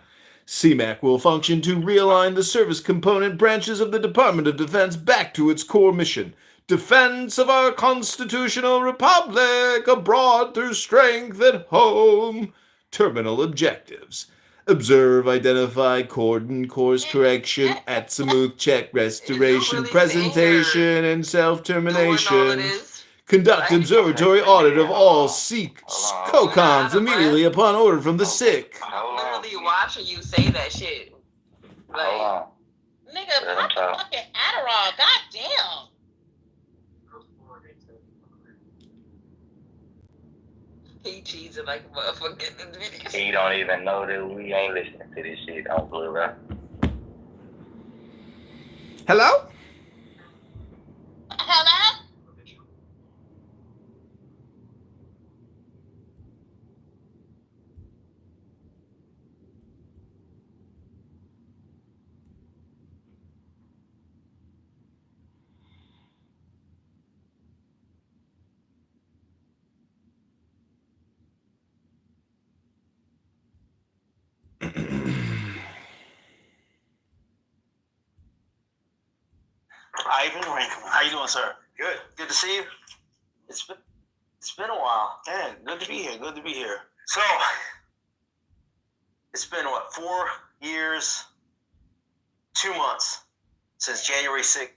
CMAC will function to realign the service component branches of the Department of Defense back to its core mission: defense of our constitutional republic abroad through strength at home. Terminal objectives: observe, identify, coordinate, course correction, azimuth check, restoration, presentation, and self-termination. Conduct observatory audit of all SEEK COCOMs immediately upon order from the SIC. Literally watching you say that shit. Like, Nigga, pop the fucking Adderall. Goddamn. he cheesing like a motherfucker in the video. He don't even know that we ain't listening to this shit on Blue Rock. Hello? Hello? Ivan Rankin, how you doing, sir? Good. Good to see you. It's been a while. Yeah, good to be here. Good to be here. So, it's been what, 4 years, 2 months since January 6th.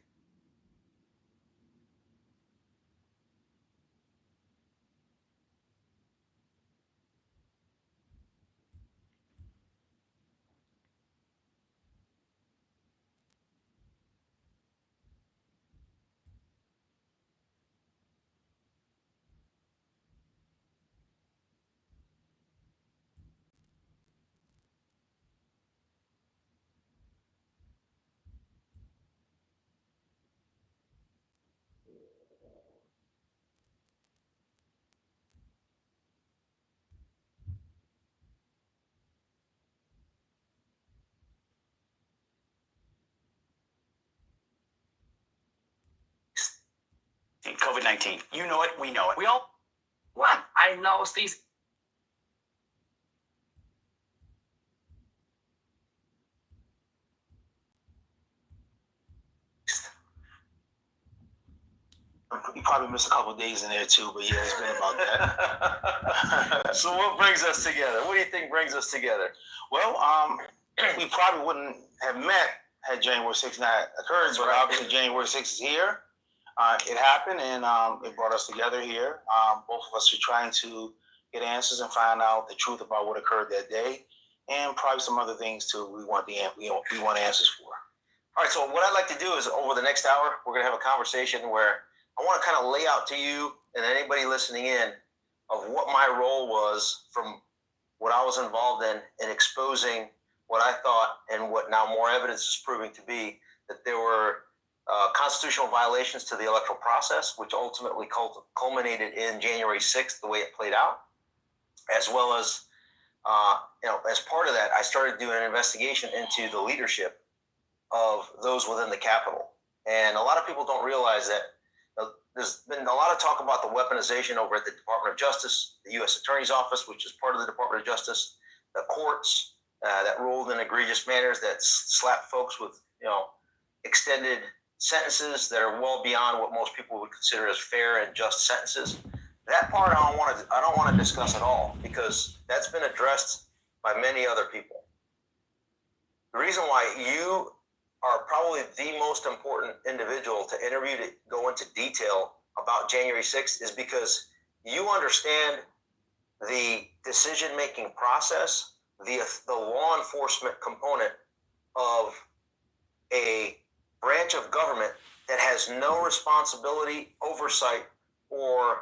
COVID-19. You know it, we know it. We all... What? I know, Steve. You probably missed a couple of days in there too, but yeah, it's been about that. So what brings us together? What do you think brings us together? Well, we probably wouldn't have met had January 6th not occurred, but obviously January 6th is here. It happened, and it brought us together here. Both of us are trying to get answers and find out the truth about what occurred that day, and probably some other things too. We want answers for. All right. So what I'd like to do is over the next hour, we're gonna have a conversation where I want to kind of lay out to you and anybody listening in of what my role was from what I was involved in exposing what I thought and what now more evidence is proving to be that there were constitutional violations to the electoral process, which ultimately culminated in January 6th, the way it played out, as well as, as part of that, I started doing an investigation into the leadership of those within the Capitol. And a lot of people don't realize that there's been a lot of talk about the weaponization over at the Department of Justice, the U.S. Attorney's Office, which is part of the Department of Justice, the courts that ruled in egregious manners that slapped folks with, extended sentences that are well beyond what most people would consider as fair and just sentences. That part I don't want to discuss at all, because that's been addressed by many other people. The reason why you are probably the most important individual to interview to go into detail about January 6th is because you understand the decision-making process, the law enforcement component of a branch of government that has no responsibility, oversight, or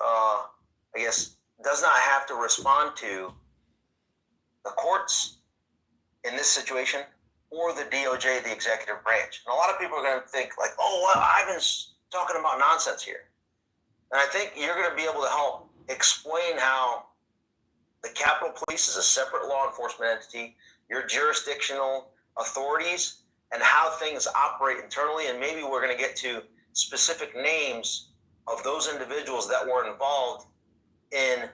I guess does not have to respond to the courts in this situation or the DOJ, the executive branch. And a lot of people are going to think like, oh, well, Ivan's talking about nonsense here. And I think you're going to be able to help explain how the Capitol Police is a separate law enforcement entity, your jurisdictional authorities, and how things operate internally. And maybe we're going to get to specific names of those individuals that were involved in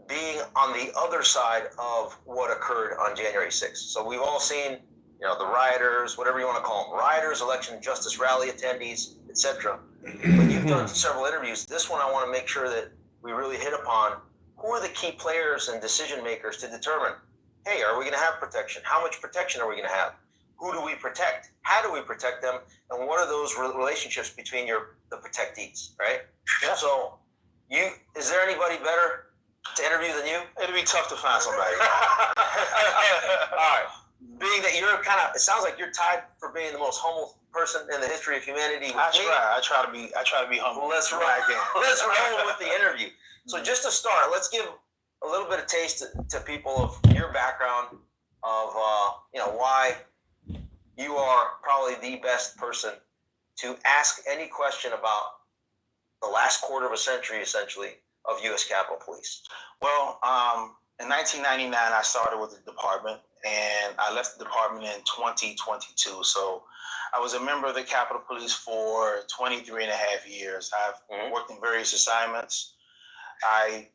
being on the other side of what occurred on January 6th. So we've all seen, the rioters, whatever you want to call them, rioters, election justice rally attendees, etc. But you've done several interviews. This one I want to make sure that we really hit upon who are the key players and decision makers to determine, hey, are we going to have protection? How much protection are we going to have? Who do we protect? How do we protect them? And what are those relationships between the protectees, right? Yeah. So is there anybody better to interview than you? It'd be tough to find somebody. All right. Being that you're it sounds like you're tied for being the most humble person in the history of humanity. I try to be humble. Let's roll with the interview. So just to start, let's give a little bit of taste to people of your background, of why you are probably the best person to ask any question about the last quarter of a century, essentially, of U.S. Capitol Police. Well, in 1999, I started with the department, and I left the department in 2022. So I was a member of the Capitol Police for 23 and a half years. I've worked in various assignments. I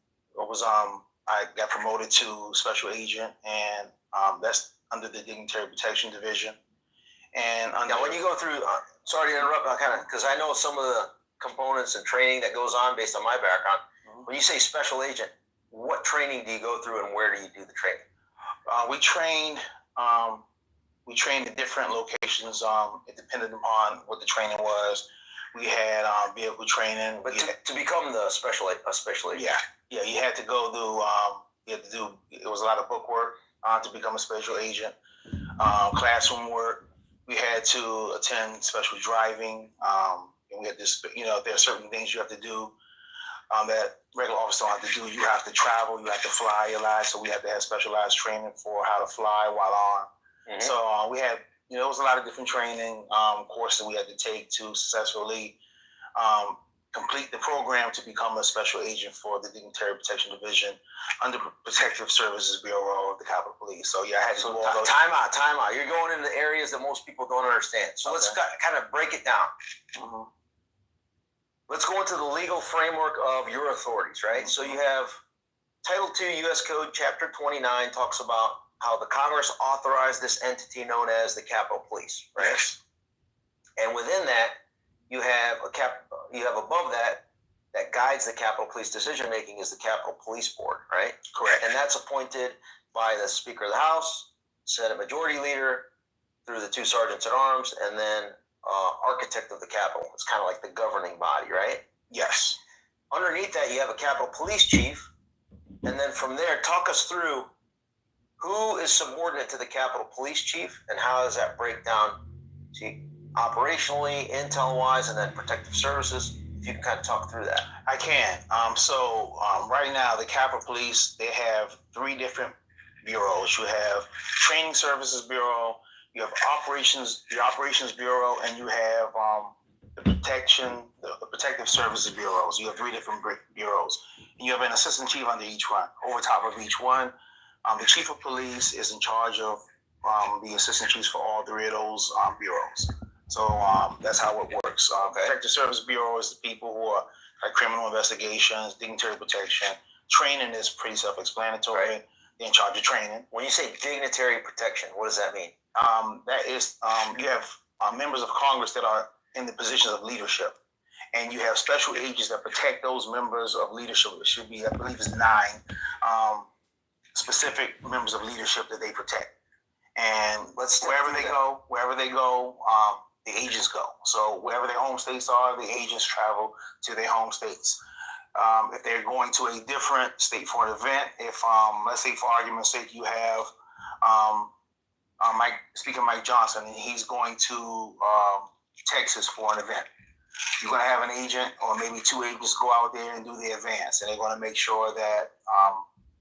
got promoted to special agent, and that's under the Dignitary Protection Division. And now, when you go through, sorry to interrupt, because I know some of the components and training that goes on based on my background. When you say special agent, what training do you go through, and where do you do the training? We trained at different locations. It depended upon what the training was. We had vehicle training. But to become a special agent. Yeah, you had to go through. It was a lot of book work to become a special agent. Classroom work. We had to attend special driving. And we had this. There are certain things you have to do that regular officers don't have to do. You have to travel. You have to fly a lot. So we had to have specialized training for how to fly while on. Mm-hmm. So we had. There was a lot of different training courses we had to take to successfully complete the program to become a special agent for the Dignitary Protection Division under Protective Services Bureau of the Capitol Police. So I had to do all those. Time out. You're going into areas that most people don't understand. So let's kind of break it down. Mm-hmm. Let's go into the legal framework of your authorities, right? Mm-hmm. So you have Title II U.S. Code, Chapter 29 talks about how the Congress authorized this entity known as the Capitol Police, right? Yes. And within that, you have above that guides the Capitol Police decision making is the Capitol Police Board, right? Correct. And that's appointed by the Speaker of the House, Senate Majority Leader, through the two sergeants at arms, and then architect of the Capitol. It's kind of like the governing body, right? Yes. Underneath that, you have a Capitol Police Chief, and then from there, talk us through who is subordinate to the Capitol Police Chief, and how does that break down operationally, intel-wise, and then protective services? If you can kind of talk through that. I can. Right now, the Capitol Police, they have three different bureaus. You have Training Services Bureau, you have the Operations Bureau, and you have the Protective Services Bureaus. You have three different bureaus. And you have an assistant chief under each one. Over top of each one, the chief of police is in charge of the assistant chiefs for all three of those bureaus. So that's how it works. Protective Service Bureau is the people who are like criminal investigations, dignitary protection. Training is pretty self-explanatory. Right. They're in charge of training. When you say dignitary protection, what does that mean? that is, you have members of Congress that are in the positions of leadership, and you have special agents that protect those members of leadership. It should be, I believe, it's 9 specific members of leadership that they protect. And wherever they go, the agents go. So wherever their home states are, the agents travel to their home states. If they're going to a different state for an event, if let's say for argument's sake you have Mike Johnson, and he's going to Texas for an event, you're going to have an agent or maybe 2 agents go out there and do the advance, and they're going to make sure that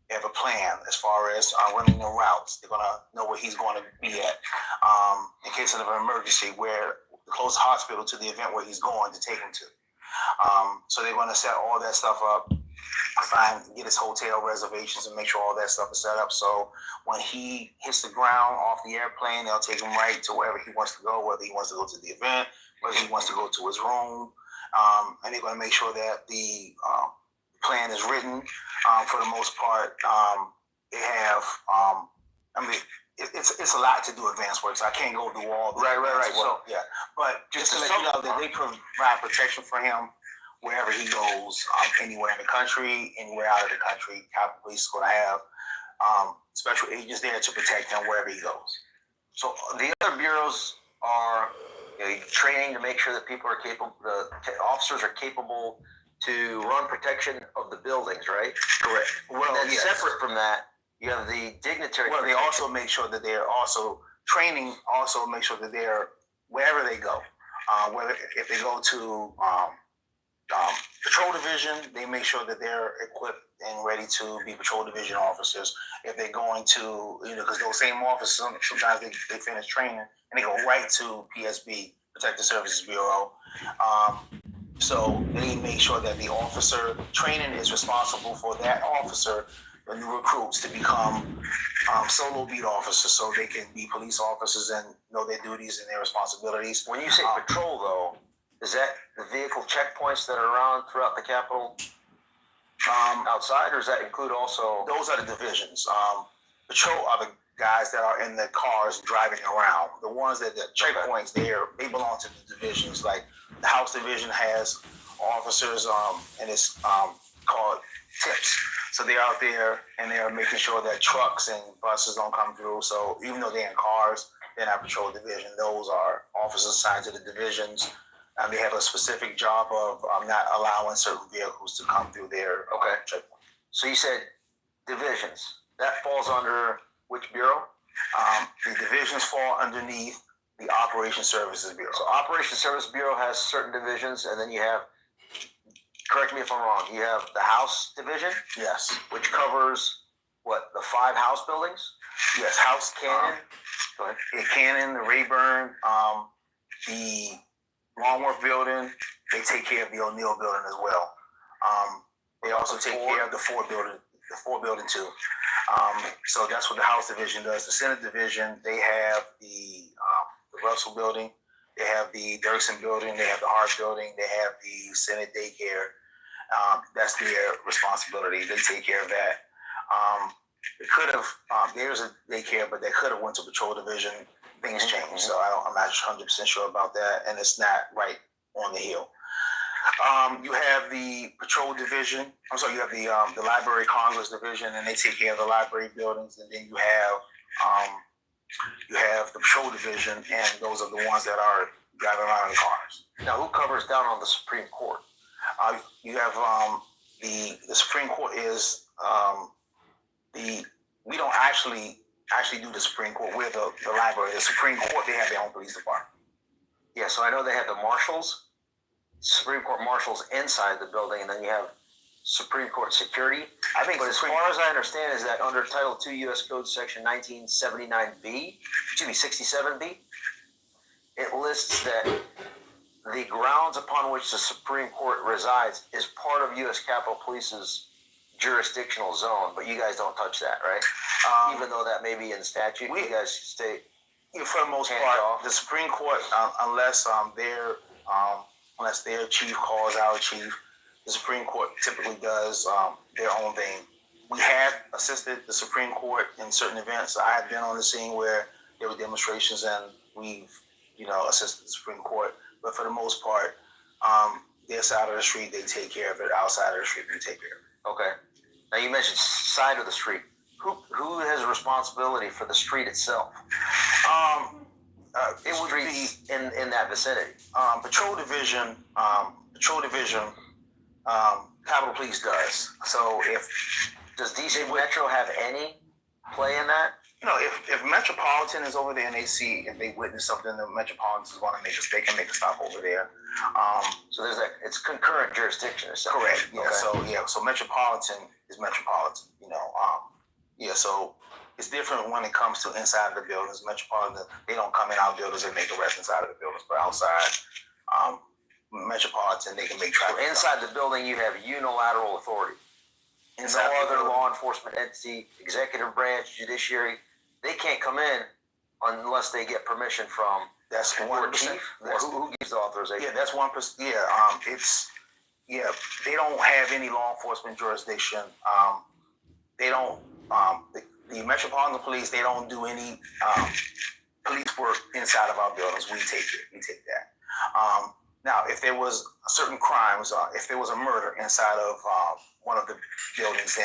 they have a plan as far as running the routes. They're going to know where he's going to be at in case of an emergency, where the closest hospital to the event where he's going to take him to. So they're going to set all that stuff up, get his hotel reservations, and make sure all that stuff is set up. So when he hits the ground off the airplane, they'll take him right to wherever he wants to go, whether he wants to go to the event, whether he wants to go to his room. And they're going to make sure that the plan is written. For the most part, they have, it's a lot to do advance work, so I can't go through all the right. So yeah, but just to let you know that they provide protection for him wherever he goes, anywhere in the country, anywhere out of the country. Capitol Police is going to have special agents there to protect him wherever he goes. So the other bureaus are training to make sure that people are capable, the officers are capable to run protection of the buildings, right? Correct. Well, then separate from that, you have the dignitary. Well, they also make sure that they're also training. Also, make sure that they're wherever they go. Whether if they go to patrol division, they make sure that they're equipped and ready to be patrol division officers. If they're going to, because those same officers sometimes they finish training and they go right to PSB, Protective Services Bureau. So they make sure that the officer training is responsible for that officer, the new recruits, to become solo beat officers, so they can be police officers and know their duties and their responsibilities. When you say patrol, though, is that the vehicle checkpoints that are around throughout the Capitol outside, or does that include also? Those are the divisions. Patrol are the guys that are in the cars driving around. The ones that the checkpoints they belong to the divisions. Like the House Division has officers, and it's called tips. So they're out there and they're making sure that trucks and buses don't come through. So even though they're in cars, they're not patrol division. Those are officers assigned to the divisions. They have a specific job of not allowing certain vehicles to come through their checkpoint. So you said divisions. That falls under which bureau? The divisions fall underneath the Operations Services Bureau. So Operations Service Bureau has certain divisions, and then you have, correct me if I'm wrong, you have the House Division? Yes. Which covers, what, the 5 House buildings? Yes, House, Cannon. Go ahead. The Cannon, the Rayburn, the Longworth building. They take care of the O'Neill building as well. They also take care of the Ford building too. So that's what the House Division does. The Senate Division, they have the Russell building, they have the Dirksen building, they have the Hart building, they have the Senate daycare. That's their responsibility. They take care of that. They could have, there's a daycare, but they could have went to Patrol Division. Things changed, so I'm not 100% sure about that, and it's not right on the hill. You have the Patrol Division. I'm sorry, you have the Library Congress Division, and they take care of the library buildings, and then you have the Patrol Division, and those are the ones that are driving around in cars. Now, who covers down on the Supreme Court? You have the Supreme Court is we don't actually do the Supreme Court. We're the library. The Supreme Court, they have their own police department. Yeah, so I know they have the marshals, Supreme Court marshals inside the building, and then you have Supreme Court security. I think, but as far as I understand, is that under Title II U.S. Code Section 67B, it lists that the grounds upon which the Supreme Court resides is part of U.S. Capitol Police's jurisdictional zone, but you guys don't touch that, right? Even though that may be in statute, you guys stay. For the most part, the Supreme Court, unless their chief calls our chief, the Supreme Court typically does their own thing. We have assisted the Supreme Court in certain events. I have been on the scene where there were demonstrations, and we've, assisted the Supreme Court. But for the most part, their side of the street, they take care of it. Outside of the street, we take care of it. Okay. Now you mentioned side of the street. Who has a responsibility for the street itself? It would be in that vicinity. Patrol Division, Capitol Police does. So does DC Metro have any play in that? If Metropolitan is over there and if they witness something, the Metropolitan is going to they can make a stop over there. So it's concurrent jurisdiction. Correct. Yeah. Okay. So Metropolitan is Metropolitan. So it's different when it comes to inside the buildings. Metropolitan, they don't come in our buildings and make arrests inside of the buildings, but outside, Metropolitan, they can make traffic. So inside the building, you have unilateral authority. Inside no other law enforcement entity, executive branch, judiciary, they can't come in unless they get permission from that's one chief. Who gives the authorization? Yeah, that's 1%. Yeah, they don't have any law enforcement jurisdiction. They don't. The Metropolitan Police, they don't do any police work inside of our buildings. We take it. We take that. Now, if there was certain crimes, if there was a murder inside of one of the buildings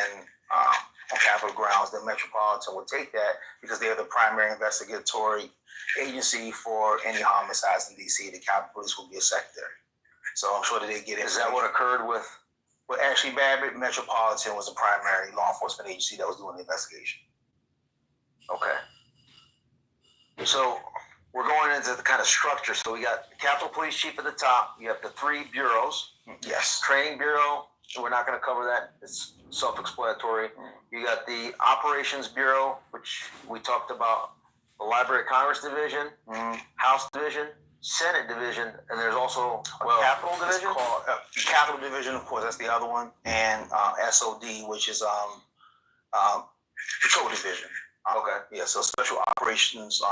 on Capitol grounds, then Metropolitan would take that because they're the primary investigatory agency for any homicides in DC. The Capitol Police will be a secondary. So I'm sure that they get it. Is that what occurred with? Well, actually, Babbitt Metropolitan was the primary law enforcement agency that was doing the investigation. Okay. So we're going into the kind of structure. So we got the Capitol Police Chief at the top. You have the 3 bureaus. Yes. Training Bureau. We're not going to cover that. It's self-explanatory. You got the Operations Bureau, which we talked about. The Library of Congress Division, House Division, Senate Division, and there's also a Capitol Division? It's called Capitol Division, of course, that's the other one, and SOD, which is Patrol Division. Okay. Yeah, so Special Operations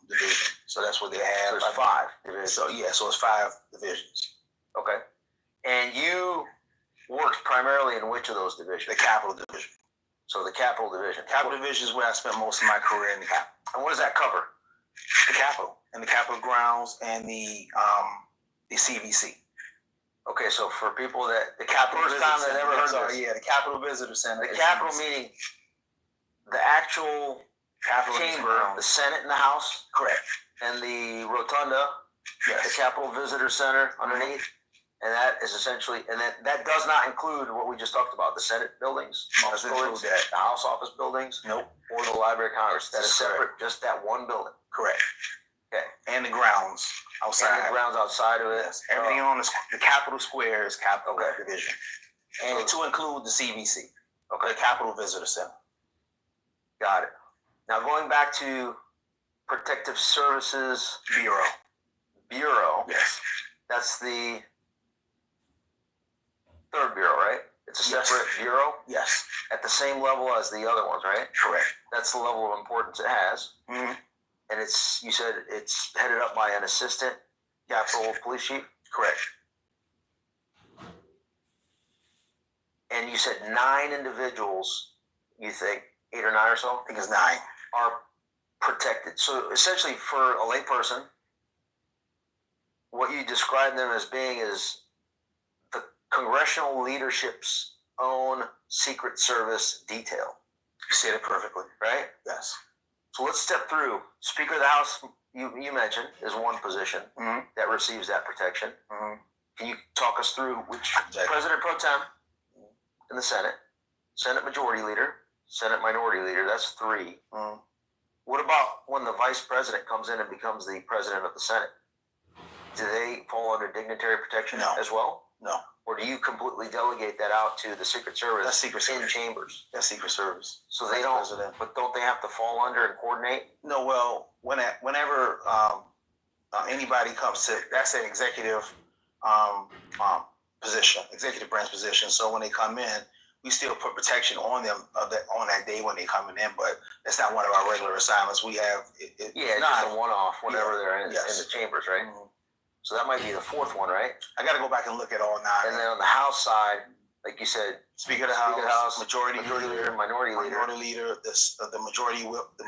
Division. So that's what they have. So there's 5 divisions. So it's 5 divisions. Okay. And you worked primarily in which of those divisions? The Capitol Division. So the Capitol Division. Capitol Division is where I spent most of my career in the Capitol. And what does that cover? The Capitol and the Capitol grounds and the CVC. Okay, so for people that the Capitol first time they never heard of this. Yeah, the Capitol Visitor Center. The Capitol meaning the actual Capitol chamber, the Senate and the House. Correct. And the rotunda. Yes. The Capitol Visitor Center underneath. And that is essentially, and that does not include what we just talked about, the Senate buildings, Doesn't include that. the House office buildings, Nope. or the Library of Congress. That is separate, Correct. just that one building. Correct. Okay. And the grounds outside. And the grounds outside of it. Yes. Everything on the Capitol Square is Capitol Okay. Division. And to include the CVC. Okay. The Capitol Visitor Center. Got it. Now going back to Protective Services Bureau. Yes. That's the 3rd bureau, right? It's a separate bureau? Yes. At the same level as the other ones, right? Correct. That's the level of importance it has. Mm-hmm. And you said it's headed up by an assistant Capitol Police Chief? Correct. And you said 9 individuals, you think, 8 or 9 or so? I think it's 9. Are protected. So essentially for a layperson, what you describe them as being is the congressional leadership's own Secret Service detail. You said it perfectly. Right? Yes. So let's step through. Speaker of the House, you mentioned, is one position that receives that protection. Can you talk us through which President Pro Tem in the Senate, Senate Majority Leader, Senate Minority Leader, that's 3. What about when the Vice President comes in and becomes the President of the Senate? Do they fall under dignitary protection as well? No. Or do you completely delegate that out to the Secret Service? That's Secret Service. In chambers? That's Secret Service. So they don't, but don't they have to fall under and coordinate? No, well, whenever anybody comes to, that's an executive position, executive branch position. So when they come in, we still put protection on them on that day when they're coming in, but that's not one of our regular assignments. We have it's just a one-off whenever they're in the chambers, right? So that might be the 4th one, right? I got to go back and look at all 9. And then on the House side, like you said, Speaker of the House, Majority Leader, Minority Leader, the Majority Whip, the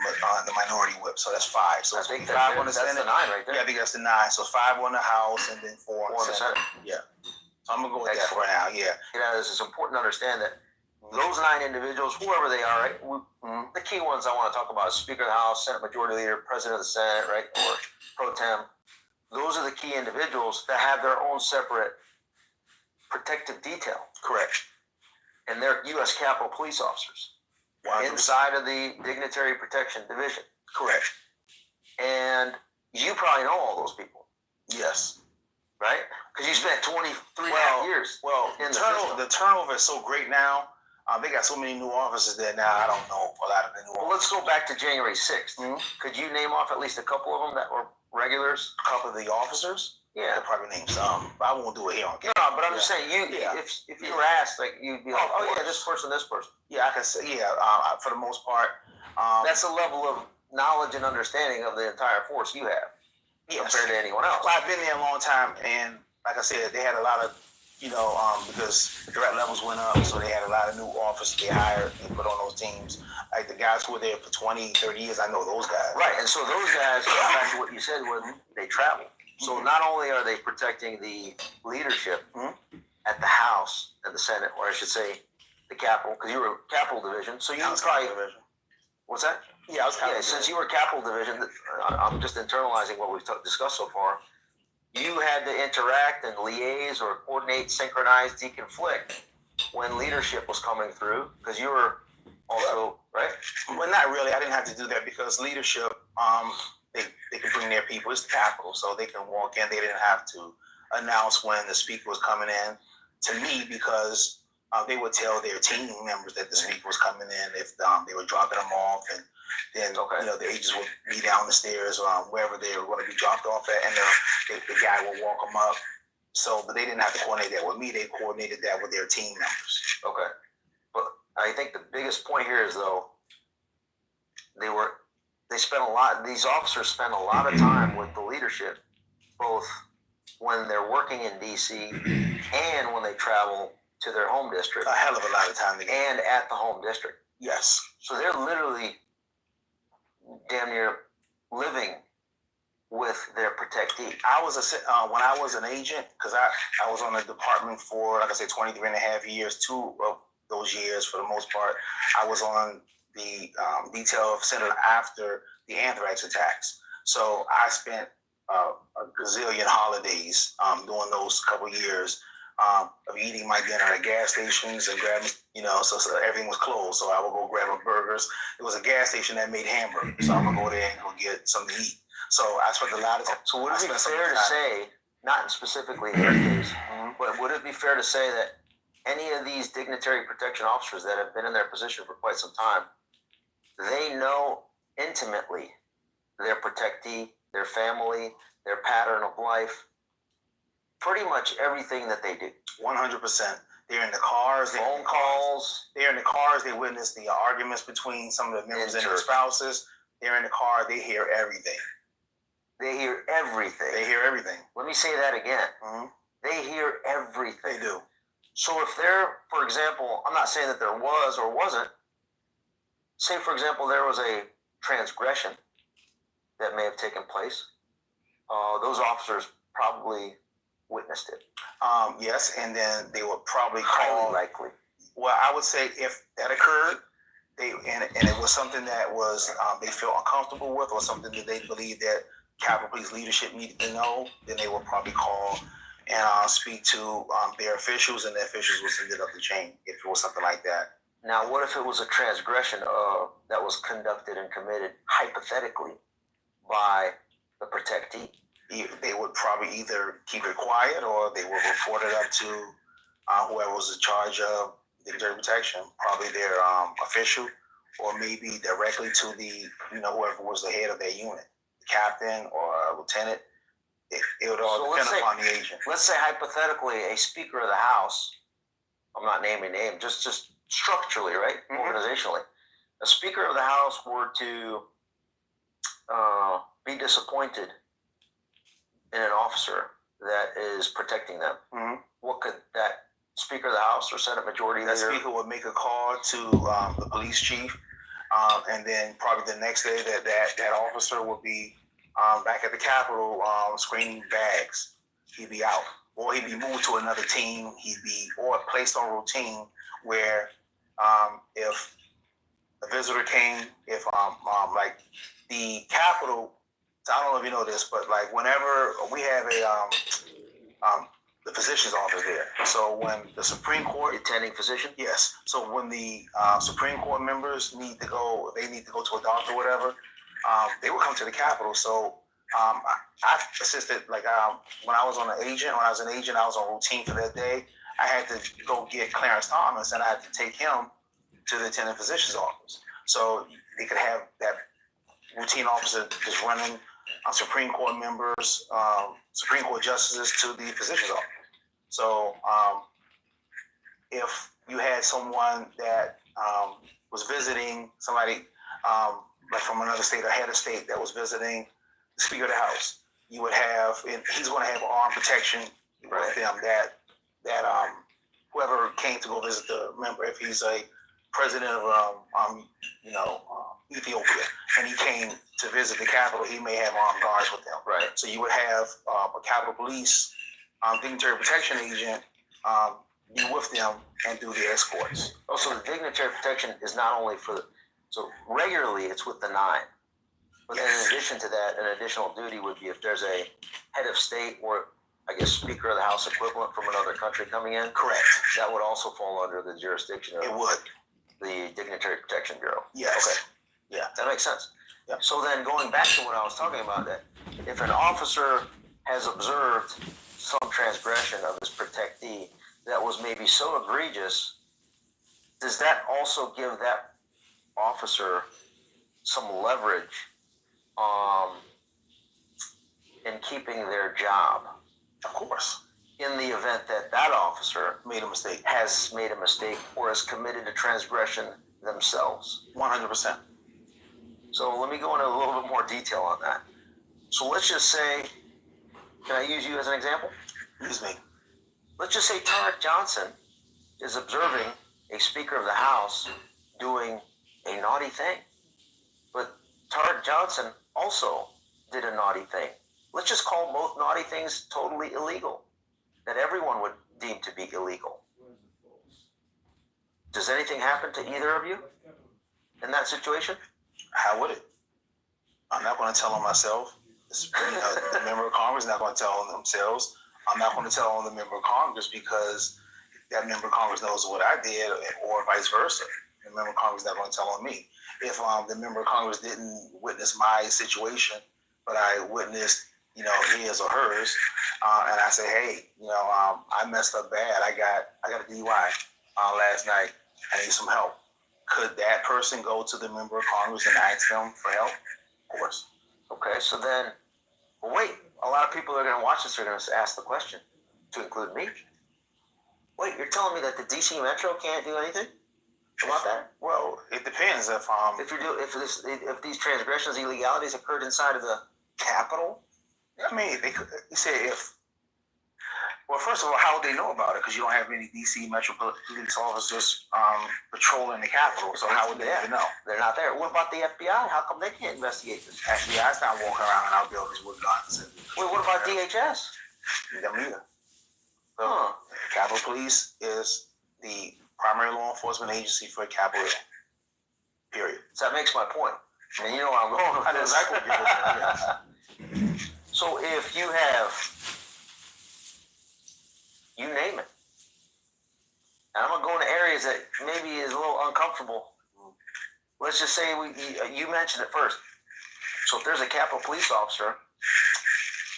Minority Whip. So that's 5. So I think 5 on the that's Senate. the 9 right there. Yeah, I think that's the 9. So 5 on the House and then 4 on the Senate. Yeah. So I'm gonna go with that for now. Yeah. You know, it's important to understand that those 9 individuals, whoever they are, right? The key ones I want to talk about is Speaker of the House, Senate Majority Leader, President of the Senate, right, or pro tem. Those are the key individuals that have their own separate protective detail. Correct. And they're U.S. Capitol Police officers inside of the Dignitary Protection Division. Correct. And you probably know all those people. Yes. Right? Because you spent 23.5 years. Well, the turnover is so great now. They got so many new officers there now. I don't know a lot of the new officers. Well, let's go back to January 6th. Could you name off at least a couple of them that were regulars? A couple of the officers? Yeah. I could probably name some. But I won't do it here on camera. No, but I'm just saying, if you were asked, like, you'd be like, oh yeah, this person. Yeah, I can say, for the most part. That's a level of knowledge and understanding of the entire force you have compared to anyone else. Well, I've been there a long time, and like I said, they had a lot of, because threat levels went up, so they had a lot of new officers they hired and put on those teams. Like the guys who were there for 20, 30 years, I know those guys. Right, and so those guys, going back to what you said, was they travel. So not only are they protecting the leadership at the House and the Senate, or I should say the Capitol, because you were Capitol Division, so you was probably... Division. What's that? Yeah, I was Capitol Division. Since you were Capitol Division, I'm just internalizing what we've discussed so far. You had to interact and liaise or coordinate, synchronize, deconflict when leadership was coming through, because you were also, right? Well, not really. I didn't have to do that because leadership, they can bring their people. It's the Capitol, so they can walk in. They didn't have to announce when the speaker was coming in to me because they would tell their team members that the speaker was coming in if they were dropping them off, and then the agents would be down the stairs wherever they were going to be dropped off at, and the guy would walk them up. So, but they didn't have to coordinate that with me. They coordinated that with their team members. Okay, but I think the biggest point here is though these officers spend a lot of time with the leadership, both when they're working in DC and when they travel to their home district. A hell of a lot of time together. And at the home district. Yes. So they're literally damn near living with their protectee. I was when I was an agent, because I was on the department for, like I said, 23 and a half years. 2 of those years, for the most part, I was on the detail of center after the anthrax attacks. So I spent a gazillion holidays during those couple years of eating my dinner at gas stations and grabbing, so everything was closed. So I would go grab a burgers. It was a gas station that made hamburgers. So I would go there and go get something to eat. So I spent a lot of time. So would it be fair to say, not specifically in your case, but would it be fair to say that any of these dignitary protection officers that have been in their position for quite some time, they know intimately their protectee, their family, their pattern of life, pretty much everything that they do? 100%. They're in the cars. Phone calls. They're in the cars. They witness the arguments between some of the members and their spouses. They're in the car. They hear everything. They hear everything. They hear everything. Let me say that again. They hear everything. They do. So if there, for example, I'm not saying that there was or wasn't, say, for example, there was a transgression that may have taken place, those officers probably witnessed it. Yes, and then they would probably highly likely. Well, I would say if that occurred, and it was something that was they felt uncomfortable with, or something that they believed that Capitol Police leadership needed to know, then they would probably call and speak to their officials, and the officials would send it up the chain if it was something like that. Now, what if it was a transgression that was conducted and committed hypothetically by the protectee? They would probably either keep it quiet, or they would report it up to whoever was in charge of dignitary protection, probably their official, or maybe directly to the whoever was the head of their unit, the captain or a lieutenant. It would all depend upon the agent. Let's say hypothetically a Speaker of the House, I'm not naming names, just structurally, right? Organizationally. A Speaker of the House were to be disappointed in an officer that is protecting them. What could that Speaker of the House or Senate Majority That Leader? speaker would make a call to the police chief, and then probably the next day that officer would be back at the Capitol screening bags. He'd be out, or he'd be moved to another team. He'd be or placed on routine where if a visitor came, if like the Capitol, I don't know if you know this, but like whenever we have the physician's office there. So when the Supreme Court attending physician? Yes. So when the Supreme Court members need to go to a doctor or whatever, they would come to the Capitol. So I assisted, like when I was an agent, I was on routine for that day. I had to go get Clarence Thomas, and I had to take him to the attending physician's office. So they could have that routine officer just running Supreme Court members, Supreme Court justices to the physician's office. So if you had someone that was visiting somebody like from another state or head of state that was visiting the Speaker of the House, you would have, and he's going to have armed protection with them that whoever came to go visit the member, if he's a president of Ethiopia, and he came to visit the Capitol, he may have armed guards with him. Right. So you would have a Capitol Police dignitary protection agent be with them and do the escorts. Also, the dignitary protection is not only so regularly it's with the 9. But then in addition to that, an additional duty would be if there's a head of state or, I guess, Speaker of the House equivalent from another country coming in. Correct. That would also fall under the jurisdiction of the Dignitary Protection Bureau. Yes. Okay. Yeah. That makes sense. Yep. So then going back to what I was talking about, that if an officer has observed some transgression of his protectee that was maybe so egregious, does that also give that officer some leverage in keeping their job? Of course. In the event that that officer has made a mistake or has committed a transgression themselves. 100%. So let me go into a little bit more detail on that. So let's just say, can I use you as an example? Use me. Let's just say Tarek Johnson is observing a Speaker of the House doing a naughty thing. But Tarek Johnson also did a naughty thing. Let's just call both naughty things totally illegal, that everyone would deem to be illegal. Does anything happen to either of you in that situation? How would it? I'm not going to tell on myself. The member of Congress is not going to tell on themselves. I'm not going to tell on the member of Congress because that member of Congress knows what I did, or vice versa. The member of Congress is not going to tell on me. If the member of Congress didn't witness my situation, but I witnessed, his or hers, and I say, hey, I messed up bad. I got a DUI last night. I need some help. Could that person go to the member of Congress and ask them for help? Of course. Okay, so then, wait, a lot of people that are going to watch this are going to ask the question, to include me. Wait, you're telling me that the DC Metro can't do anything about that? Well, it depends if these transgressions, illegalities occurred inside of the Capitol. I mean, you say well, first of all, how would they know about it? Because you don't have any DC Metro Police officers patrolling the Capitol, so how would they even know? They're not there. What about the FBI? How come they can't investigate this? FBI's not walking around in our buildings with guns. Wait, what about DHS? Them neither. So, Capitol Police is the primary law enforcement agency for Capitol Hill. Period. So that makes my point. And you know where I'm going with I know this. exactly what you're doing. Yes. So if you have, you name it, and I'm going to go into areas that maybe is a little uncomfortable. Let's just say you mentioned it first. So if there's a Capitol Police officer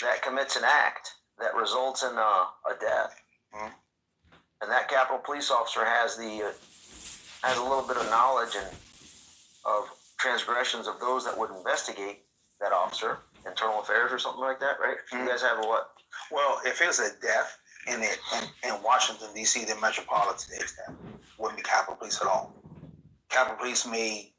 that commits an act that results in a death, and that Capitol Police officer has a little bit of knowledge of transgressions of those that would investigate that officer, internal affairs or something like that, right? You guys have a what? Well, if it's a death in Washington, D.C., the metropolitan staff wouldn't be Capitol Police at all. Capitol Police may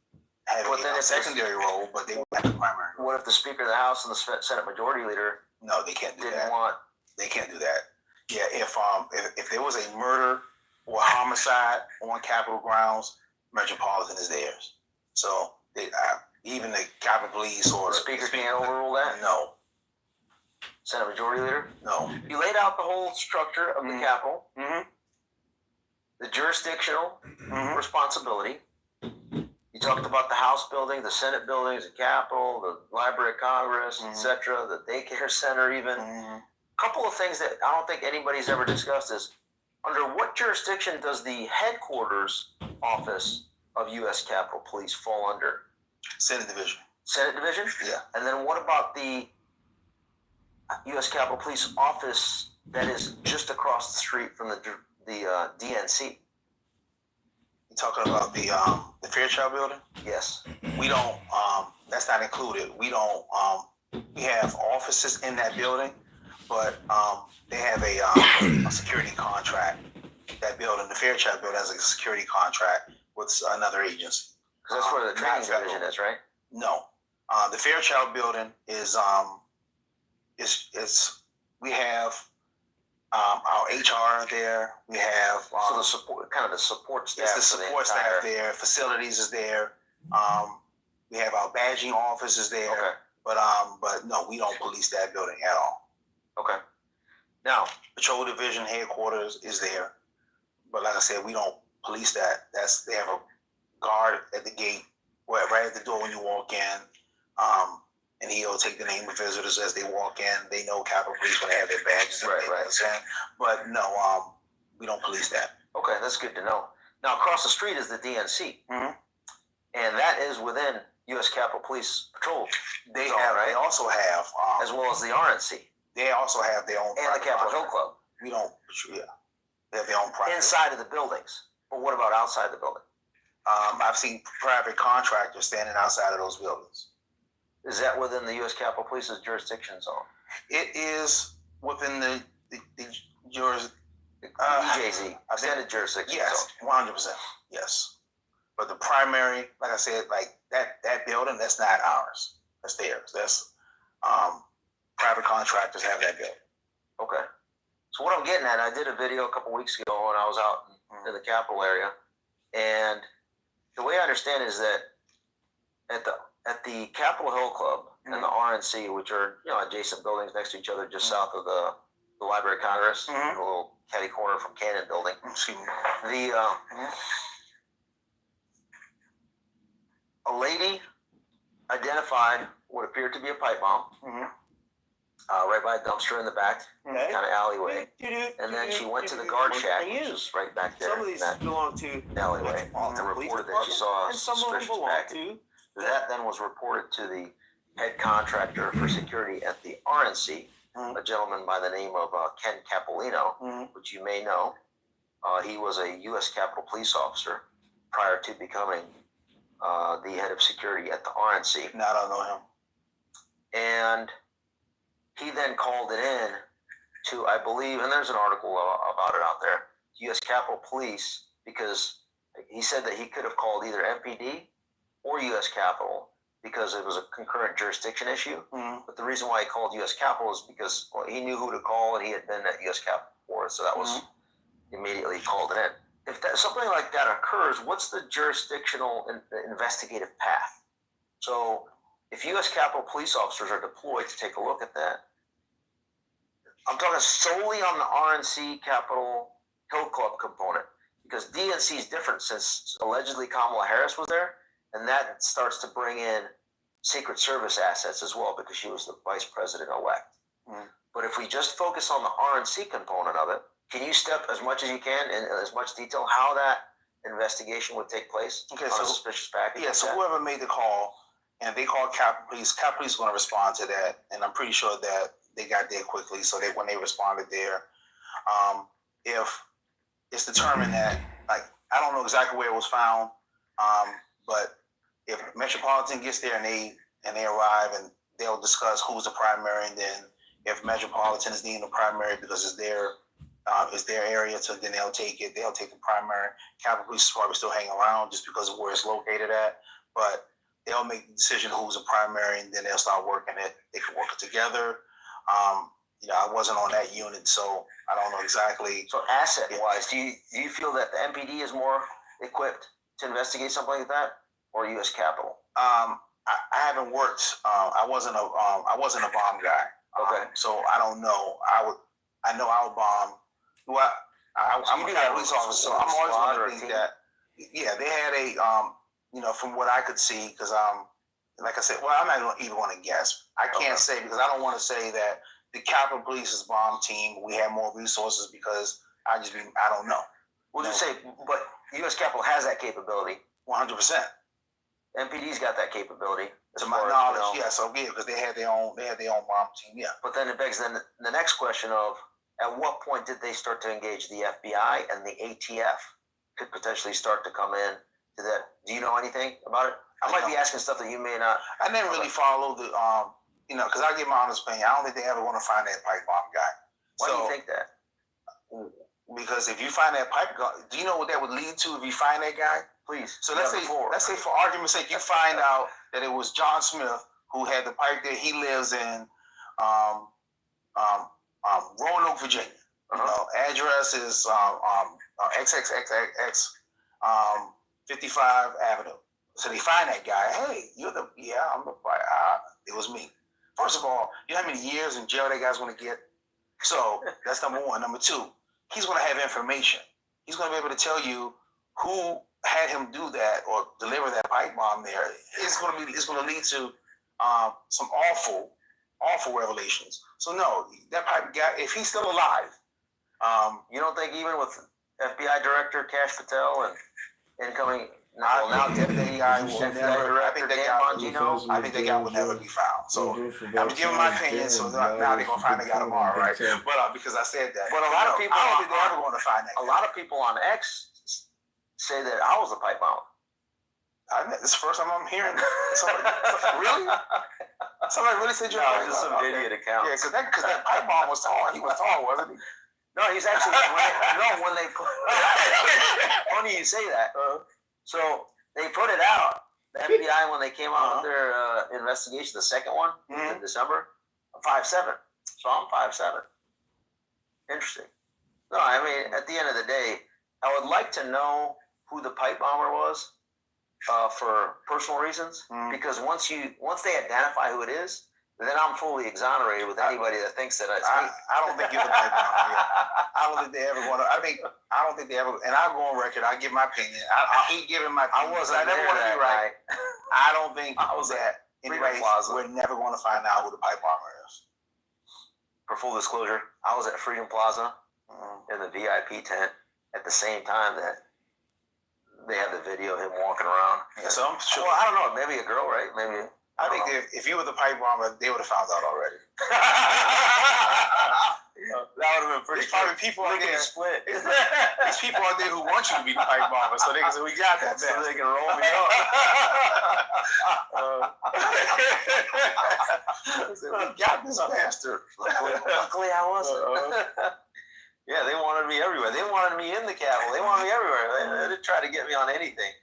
have a secondary role, but they wouldn't have the primary role. What if the Speaker of the House and the Senate Majority Leader No, they can't do didn't that. want? They can't do that. Yeah, if there was a murder or homicide on Capitol grounds, Metropolitan is theirs. So even the Capitol Police or the Speaker can't overrule that? No. Senate Majority Leader? No. You laid out the whole structure of the Capitol, the jurisdictional responsibility. You talked about the House building, the Senate buildings, the Capitol, the Library of Congress, etc., the daycare center even. A couple of things that I don't think anybody's ever discussed is, under what jurisdiction does the headquarters office of U.S. Capitol Police fall under? Senate Division. Senate Division? Yeah. And then what about the U.S. Capitol Police office that is just across the street from the DNC? You talking about the Fairchild building? Yes. We don't. That's not included. We don't. We have offices in that building, but they have a security contract. That building, the Fairchild building, has a security contract with another agency. Because that's where the training division is, right? No. The Fairchild building is we have our HR there. We have so the support, kind of the support staff. It's the support staff there. Facilities is there. We have our badging office is there. Okay. But no, we don't police that building at all. Okay. Now, Patrol Division headquarters is there, but like I said, we don't police that. They have a guard at the gate, right at the door when you walk in. And he'll take the name of visitors as they walk in. They know Capitol Police when they have their badges. Right. But no, we don't police that. Okay, that's good to know. Now, across the street is the DNC, and that is within U.S. Capitol Police Patrol. They They also have, as well as the RNC. They also have their own. And the Capitol Hill Club. We don't. Yeah, they have their own private. Inside of the buildings. But what about outside the building? I've seen private contractors standing outside of those buildings. Is that within the U.S. Capitol Police's jurisdiction zone? It is within the jurisdiction. EJZ, extended jurisdiction yes, zone. 100%. Yes. But the primary, like I said, like that building, that's not ours. That's theirs. That's private contractors have that building. Okay. So what I'm getting at, I did a video a couple weeks ago when I was out in the Capitol area, and the way I understand is that at the Capitol Hill Club and the RNC, which are adjacent buildings next to each other, just south of the Library of Congress, a little catty corner from Cannon Building. A lady identified what appeared to be a pipe bomb, right by a dumpster in the back, kind of alleyway, and then she went to the guard shack, which is right back there. Some of these belong to alleyway, and reported that she saw a suspicious package. That then was reported to the head contractor for security at the RNC, a gentleman by the name of Ken Capolino, which you may know. He was a U.S. Capitol Police officer prior to becoming the head of security at the RNC. No, I don't know him. And he then called it in to, I believe, and there's an article about it out there, U.S. Capitol Police, because he said that he could have called either MPD or U.S. Capitol because it was a concurrent jurisdiction issue. But the reason why he called U.S. Capitol is because he knew who to call and he had been at U.S. Capitol before, so that was immediately called it in. If something like that occurs, what's the jurisdictional investigative path? So if U.S. Capitol Police officers are deployed to take a look at that, I'm talking solely on the RNC Capitol Hill Club component, because DNC is different since allegedly Kamala Harris was there, and that starts to bring in Secret Service assets as well because she was the vice president-elect. But if we just focus on the RNC component of it, can you step as much as you can in as much detail how that investigation would take place on a suspicious package? Yeah, so whoever made the call, and they called Capitol Police is going to respond to that, and I'm pretty sure that they got there quickly, so when they responded there, if it's determined that, like, I don't know exactly where it was found, but if Metropolitan gets there and they arrive and they'll discuss who's the primary, and then if Metropolitan is deemed the primary because it's their area, so then they'll take the primary. Capitol Police is probably still hanging around just because of where it's located at, but they'll make the decision who's a primary, and then they'll start working it. They can work it together. I wasn't on that unit, so I don't know exactly. So asset-wise, do you feel that the MPD is more equipped to investigate something like that, or U.S. Capitol? I haven't worked. I wasn't a bomb guy. Okay. So I don't know. I know our bomb. Well, I'm a police officer, so I'm always going to think that. Yeah, they had a from what I could see, because like I said, well, I'm not even want to guess. I can't say, because I don't want to say that the Capitol Police's bomb team, we have more resources, because I don't know. We'll just say, but U.S. Capitol has that capability. 100%. MPD's got that capability. To my knowledge, yeah. So yeah, because they had their own bomb team, yeah. But then it begs the next question of, at what point did they start to engage the FBI and the ATF could potentially start to come in to that? Do you know anything about it? I might be asking stuff that you may not. I never really follow the because I give my honest opinion. I don't think they ever want to find that pipe bomb guy. Why do you think that? Because if you find that pipe bomb, do you know what that would lead to if you find that guy? Please. So let's say for argument's sake, you find out that it was John Smith who had the pipe there. He lives in Roanoke, Virginia. Address is XXXX 55 Avenue. So they find that guy. Hey, I'm the it was me. First of all, you know how many years in jail that guy's going to get? So that's number one. Number two, he's going to have information. He's going to be able to tell you who had him do that or deliver that pipe bomb there. It's going to lead to some awful revelations. So no, that pipe guy, if he's still alive, you don't think even with FBI Director Kash Patel and incoming now Deputy I think that guy will never be found. So I'm giving my opinion. So now they're gonna find the guy tomorrow, right? But because I said that. But a lot of people, I don't think they're ever gonna find that guy. A lot of people on X say that I was the pipe bomber. This is the first time I'm hearing somebody. Really? Somebody really said you're no, just some idiot account. Yeah, because that pipe bomb was tall. He was tall, wasn't he? No, he's actually when they funny you say that. So they put it out. The FBI when they came out with their investigation, the second one in December, 5'7". So I'm 5'7". Interesting. No, I mean at the end of the day, I would like to know who the pipe bomber was for personal reasons, because once they identify who it is, then I'm fully exonerated with anybody that thinks that it's me. I don't think you're the pipe bomber. I don't think they ever want to. I don't think they ever. And I'll go on record. I give my opinion. I hate giving my opinion. I never want to be right. I don't think that anybody. We're never going to find out who the pipe bomber is. For full disclosure, I was at Freedom Plaza in the VIP tent at the same time that they had the video of him walking around. Yeah, so I'm sure. Well, I don't know. Maybe a girl, right? Maybe. I think if you were the pipe bomber, they would have found out already. That would have been pretty. There's probably people out there. Split. There's people out there who want you to be the pipe bomber, so they can say, "We got that." So they can roll me up. We got this bastard. Luckily, I wasn't. Yeah, they wanted me everywhere. They wanted me in the Capitol. They wanted me everywhere. They didn't try to get me on anything.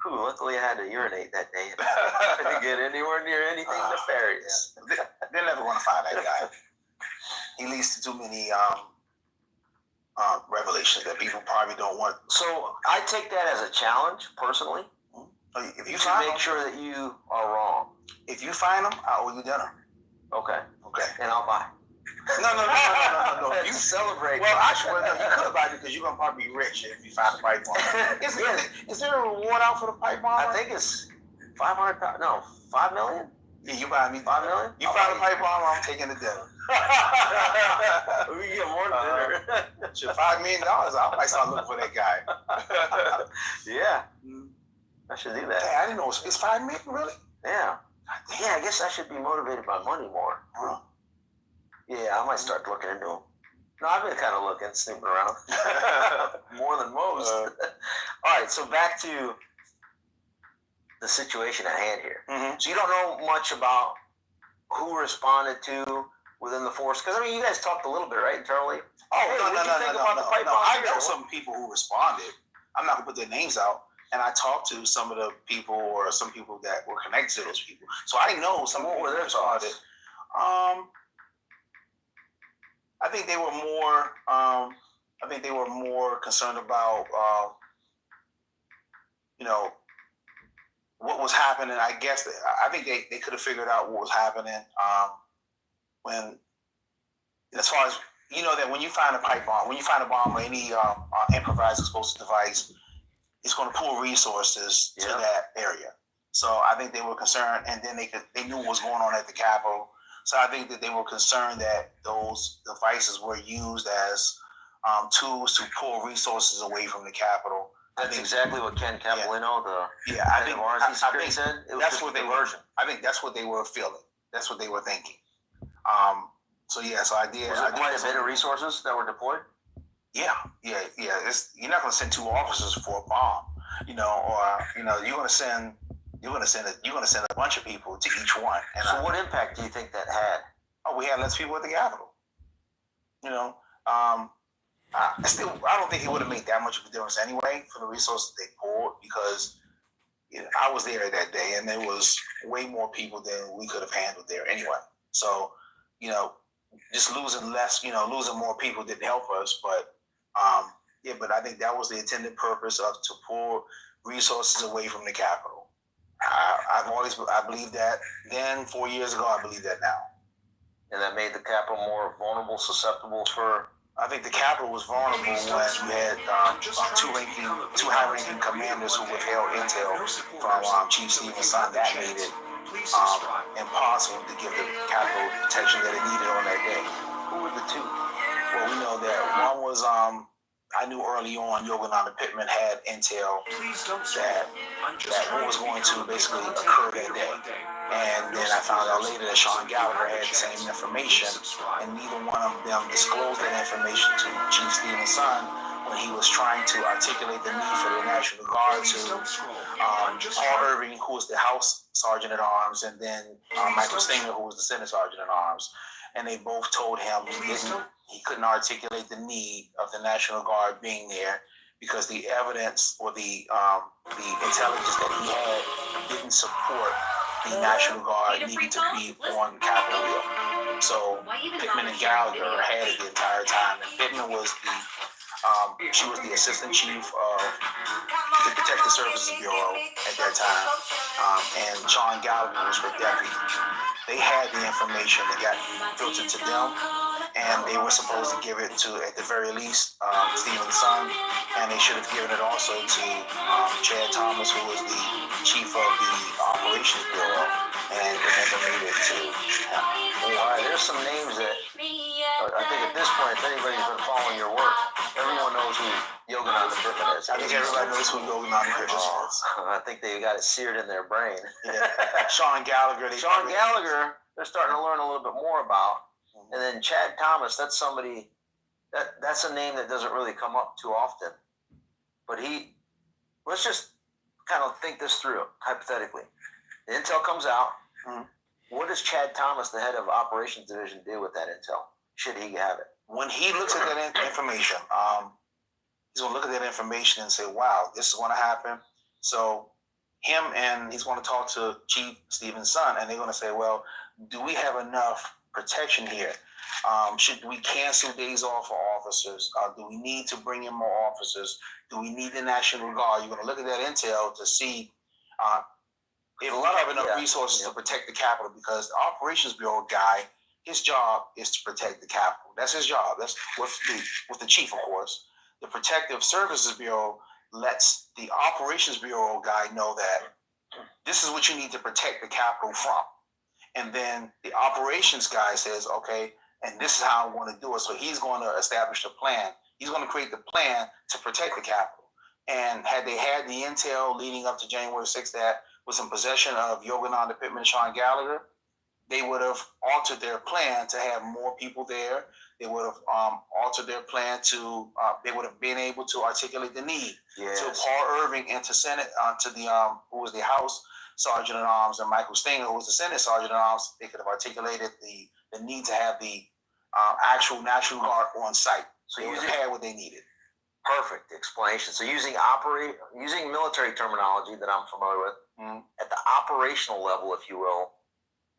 Luckily, I had to urinate that day. I didn't get anywhere near anything nefarious. They're never going to find that guy. He leads to too many revelations that people probably don't want. So I take that as a challenge, personally. If you make sure that you are wrong. If you find them, I owe you dinner. Okay. Okay. And I'll buy. No. You celebrate. Well, actually, no, you could buy it because you're gonna probably be rich if you find the pipe bomber. Is there a reward out for the pipe bomber? I think it's $500,000. No, $5 million. Yeah, you buy me $5 million. You find the pipe bomber, I'm taking the dinner. We get more than dinner. $5 million. I might start looking for that guy. Yeah, I should do that. Hey, I didn't know it's $5 million, really. Yeah. Yeah, I guess I should be motivated by money more. Huh? Yeah, I might start looking into them. No, I've been kind of looking, snooping around. More than most. All right, so back to the situation at hand here. So you don't know much about who responded to within the force? Because, I mean, you guys talked a little bit, right, internally? Oh, no. I know some people who responded. I'm not going to put their names out. And I talked to some of the people or some people that were connected to those people. So I know some people who responded. I think they were more. I think they were more concerned about, what was happening. I guess I think they could have figured out what was happening when, as far as that when you find a pipe bomb, when you find a bomb or any improvised explosive device, it's going to pull resources to that area. So I think they were concerned, and then they knew what was going on at the Capitol. So I think that they were concerned that those devices were used as tools to pull resources away from the Capitol. That's exactly what Ken Capolino, I think security said. It was that's what they were. I think that's what they were feeling. That's what they were thinking. So I did. Was there quite a bit of resources that were deployed? Yeah. You're not going to send 2 officers for a bomb, you're going to send a bunch of people to each one. And so, what impact do you think that had? Oh, we had less people at the Capitol. I don't think it would have made that much of a difference anyway for the resources they pulled, because I was there that day and there was way more people than we could have handled there anyway. So, just losing losing more people didn't help us, but but I think that was the intended purpose of to pull resources away from the Capitol. I believe that then 4 years ago. I believe that now. And that made the Capitol more vulnerable, susceptible for. I think the Capitol was vulnerable when you had two high-ranking commanders who withheld intel from Chief Stephen's son. That made it impossible to give the Capitol protection that it needed on that day. Who were the two? Well, we know that one was I knew early on Yogananda Pittman had intel that what was going to basically occur that day. And then I found out later that Sean Gallagher had the same information, and neither one of them disclosed that information to Chief Stephen's son when he was trying to articulate the need for the National Guard to Paul Irving, who was the House Sergeant at Arms, and then Michael Stenger, who was the Senate Sergeant at Arms. And they both told him he couldn't articulate the need of the National Guard being there because the evidence or the intelligence that he had didn't support the National Guard needing to be on Capitol Hill. So Pittman and Gallagher had it the entire time. And Pittman was she was the assistant chief of the Protective Services Bureau at that time, and Sean Gallagher was her deputy. They had the information that got filtered to them, and they were supposed to give it to, at the very least, Stephen's son, and they should have given it also to Chad Thomas, who was the chief of the Operations Bureau, and they never made it to him. All right, there's some names that I think at this point, if anybody's been following your work, everyone knows who Yogananda Pittman is. I think everybody knows who Yogananda Pittman is. I think they got it seared in their brain. Yeah. Sean Gallagher. Sean Gallagher, they're starting to learn a little bit more about. And then Chad Thomas, that's somebody, that's a name that doesn't really come up too often. But let's just kind of think this through, hypothetically. The intel comes out. Mm-hmm. What does Chad Thomas, the head of Operations Division, do with that intel? Should he have it? When he looks at that information, he's going to look at that information and say, wow, this is going to happen. So he's going to talk to Chief Stephen's son, and they're going to say, well, do we have enough protection here? Should we cancel days off for officers? Do we need to bring in more officers? Do we need the National Guard? You're going to look at that intel to see if a lot of enough resources to protect the Capitol, because the Operations Bureau guy, his job is to protect the Capitol. That's his job. That's with the chief, of course. The Protective Services Bureau lets the Operations Bureau guy know that this is what you need to protect the Capitol from. And then the operations guy says, okay, and this is how I want to do it. So he's going to establish a plan. He's going to create the plan to protect the Capitol. And had they had the intel leading up to January 6th that was in possession of Yogananda Pittman and Sean Gallagher, they would have altered their plan to have more people there. They would have altered their plan to, they would have been able to articulate the need. Yes. To Paul Irving and to Senate, to the, who was the House Sergeant at Arms, and Michael Stenger, who was the Senate Sergeant at Arms, they could have articulated the need to have the actual National Guard on site. So they would have had what they needed. Perfect explanation. So using military terminology that I'm familiar with, at the operational level, if you will,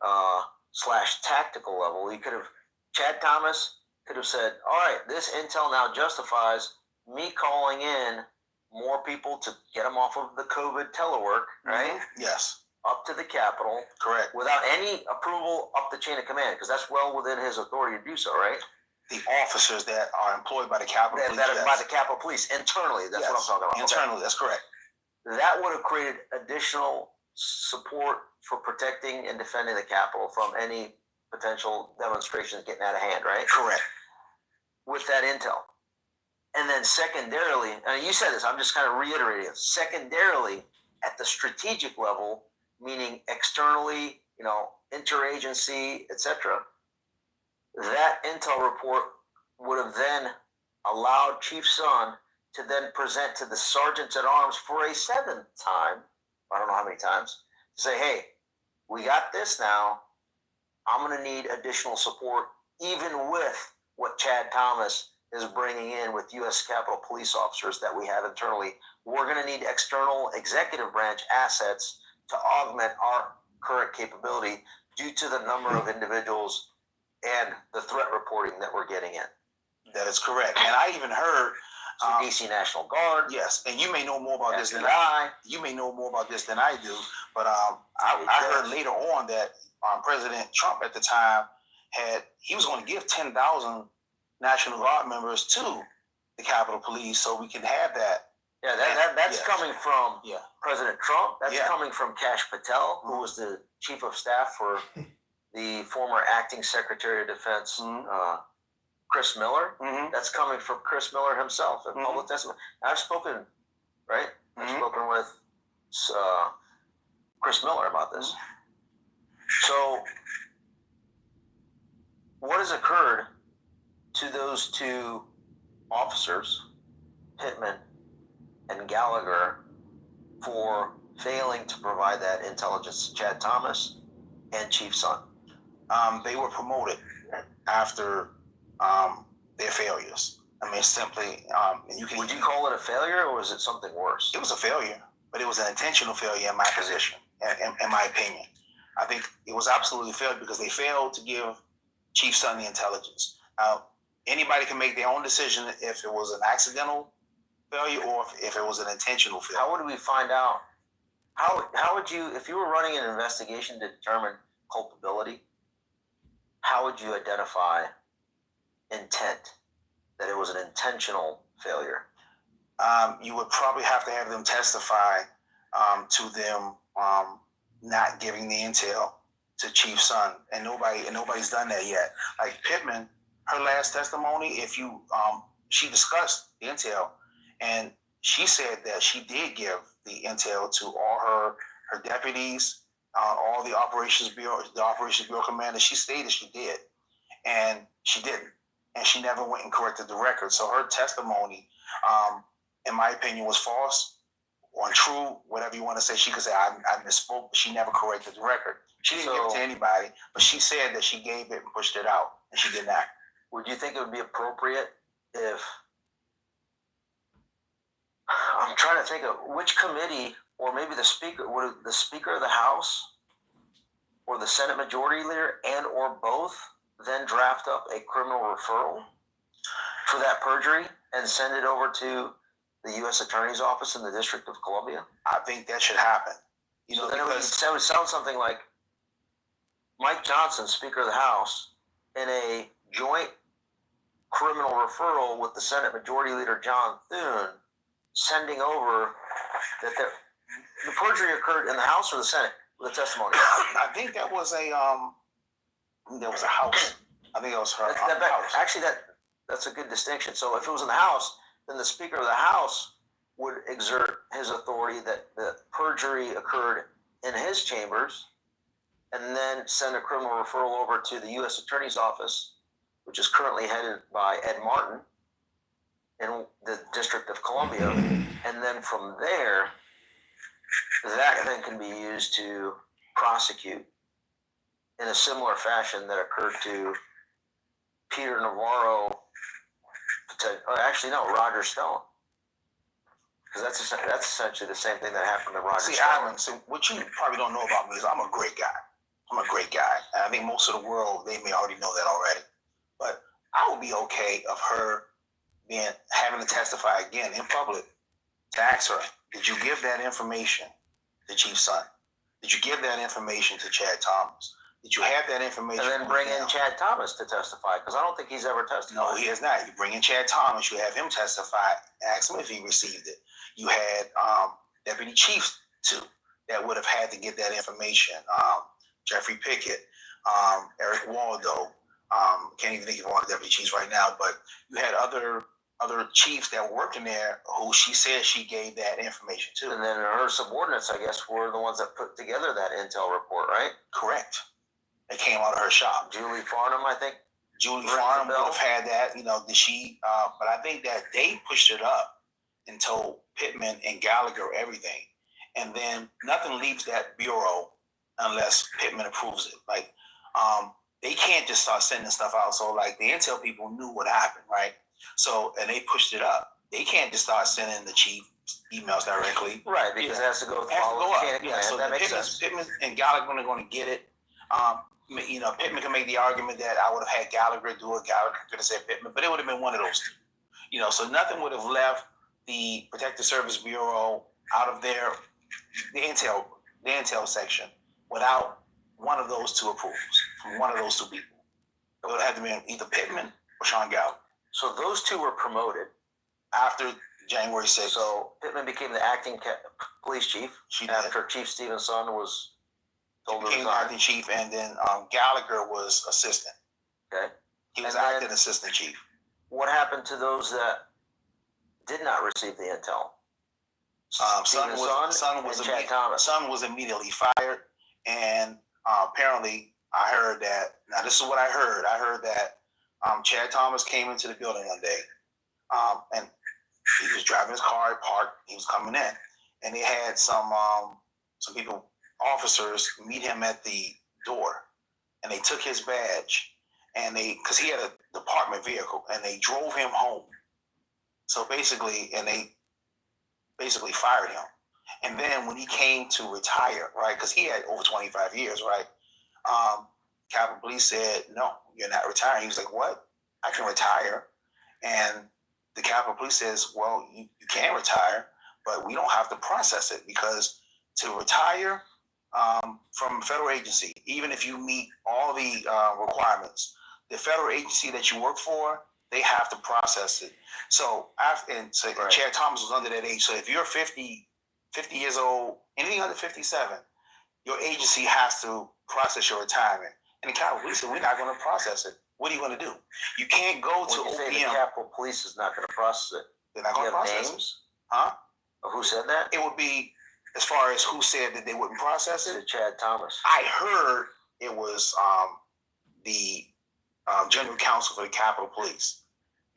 / tactical level, you could have, Chad Thomas could have said, all right, this intel now justifies me calling in more people to get them off of the COVID telework, right? Mm-hmm. Yes. Up to the Capitol. Correct. Without any approval up the chain of command, because that's well within his authority to do so, right? The officers that are employed by the Capitol Police. That are by the Capitol Police internally. That's what I'm talking about. Internally, okay. That's correct. That would have created additional support for protecting and defending the Capitol from any potential demonstrations getting out of hand, right? Correct. With that intel. And then secondarily, and you said this, I'm just kind of reiterating it. Secondarily, at the strategic level, meaning externally, interagency, etc., that intel report would have then allowed Chief Son to then present to the sergeants at arms for a seventh time, I don't know how many times, to say, hey, we got this now. I'm going to need additional support, even with what Chad Thomas is bringing in with U.S. Capitol Police officers that we have internally. We're going to need external executive branch assets to augment our current capability due to the number of individuals and the threat reporting that we're getting in. That is correct. And I even heard DC National Guard. Yes, and you may know more about this than You may know more about this than I do, but I heard later on that President Trump at the time he was going to give 10,000 National Guard members to the Capitol Police so we can have that. Yeah, that's coming from President Trump. That's coming from Kash Patel, who was the chief of staff for the former acting Secretary of Defense, Chris Miller. That's coming from Chris Miller himself in public testimony. I've spoken, right? I've spoken with Chris Miller about this. So, what has occurred to those two officers, Pittman and Gallagher, for failing to provide that intelligence to Chad Thomas and Chief Son? They were promoted after their failures. I mean, simply, would you call it a failure, or was it something worse? It was a failure, but it was an intentional failure in my position, in my opinion. I think it was absolutely a failure because they failed to give Chief Son the intelligence. Now, anybody can make their own decision if it was an accidental failure or if it was an intentional failure. How would we find out? How would you, if you were running an investigation to determine culpability, how would you identify intent, that it was an intentional failure? You would probably have to have them testify to them not giving the intel to Chief Son, and nobody's done that yet. Like Pittman, her last testimony, she discussed the intel, and she said that she did give the intel to all her deputies, all the Operations Bureau commander. She stated she did, and she didn't, and she never went and corrected the record. So her testimony, in my opinion, was false or untrue, whatever you want to say. She could say I misspoke, but she never corrected the record. She didn't give it to anybody, but she said that she gave it and pushed it out, and she did not. Would you think it would be appropriate if, I'm trying to think of which committee, or maybe the Speaker, would the Speaker of the House or the Senate Majority Leader and or both then draft up a criminal referral for that perjury and send it over to the U.S. Attorney's Office in the District of Columbia? I think that should happen. Then it would sound something like Mike Johnson, Speaker of the House, in a joint criminal referral with the Senate Majority Leader John Thune, sending over that the perjury occurred in the House or the Senate with the testimony. I think that was a House. I think it was her House. Actually, that's a good distinction. So if it was in the House, then the Speaker of the House would exert his authority that the perjury occurred in his chambers, and then send a criminal referral over to the U.S. Attorney's Office, which is currently headed by Ed Martin in the District of Columbia. And then from there, that then can be used to prosecute in a similar fashion that occurred to Peter Navarro, Roger Stone. Because that's essentially the same thing that happened to Roger Stone. So what you probably don't know about me is I'm a great guy. I'm a great guy. And I think most of the world, they may already know that already. But I would be okay of her having to testify again in public to ask her, did you give that information to Chief's son? Did you give that information to Chad Thomas? Did you have that information? And then bring in Chad Thomas to testify, because I don't think he's ever testified. No, he has not. You bring in Chad Thomas, you have him testify, ask him if he received it. You had deputy chiefs too that would have had to get that information. Jeffrey Pickett, Eric Waldo. Can't even think of all the deputy chiefs right now, but you had other chiefs that were working there who she said she gave that information to. And then her subordinates, I guess, were the ones that put together that intel report, right? Correct. It came out of her shop. Julie Farnham, I think. Julie Farnham would have had that, but I think that they pushed it up and told Pittman and Gallagher everything. And then nothing leaves that bureau unless Pittman approves it. Like, they can't just start sending stuff out. So, like, the intel people knew what happened, right? So, and they pushed it up. They can't just start sending the chief emails directly. Right, because it has to go through so that makes sense. Pittman and Gallagher are going to get it. Pittman can make the argument that I would have had Gallagher do it. Gallagher could have said Pittman, but it would have been one of those two. So nothing would have left the Protective Service Bureau out of the intel section without one of those two approvals from one of those two people. It would have to be either Pittman or Sean Gallagher. So those two were promoted after January 6th. So Pittman became the acting police chief after Chief Stevenson was told to resign. He became acting chief, and then Gallagher was assistant. Okay. He was acting assistant chief. What happened to those that did not receive the intel? Son was immediately fired, and apparently I heard that. Now this is what I heard. I heard that Chad Thomas came into the building one day, and he was driving his car, parked. He was coming in, and they had some people, officers, meet him at the door, and they took his badge, and because he had a department vehicle, and they drove him home. So basically, they fired him. And then when he came to retire, right, because he had over 25 years, right, Capitol Police said, no, you're not retiring. He was like, what? I can retire. And the Capitol Police says, well, you can retire, but we don't have to process it, because to retire from a federal agency, even if you meet all the requirements, the federal agency that you work for, they have to process it. So Chad Thomas was under that age. So if you're 50 years old, anything under 57, your agency has to process your retirement. And the Capitol Police said, we're not going to process it. What are you going to do? You can't go to OPM. Say the Capitol Police is not going to process it. They're not going to process names? it. Huh? Of who said that? It would be, as far as who said that they wouldn't process it. Chad Thomas. I heard it was the general counsel for the Capitol Police,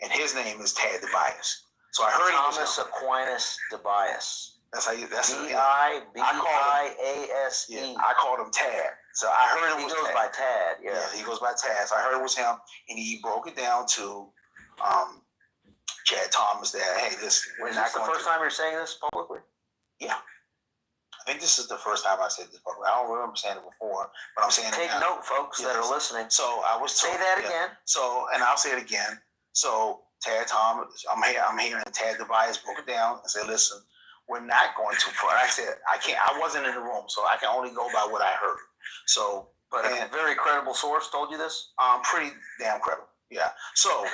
and his name is Tad DeBias. So I heard Thomas Aquinas DeBias. That's how you. That's DIBIASE. Yeah, I called him Tad. So I heard it was. He goes by Tad. Yeah, he goes by Tad. So I heard it was him, and he broke it down to Chad Thomas. That hey, listen, is this the first time you're saying this publicly? Yeah. I think this is the first time I said this publicly. I don't remember saying it before, but I'm saying Take it now. note, folks that are listening. So I was told, say that again. So, and I'll say it again. So Tad Thomas, I'm hearing Tad DeBias broke it down and said, listen, we're not going to. I said I wasn't in the room, so I can only go by what I heard. So, but a very credible source told you this. Pretty damn credible. Yeah. So, and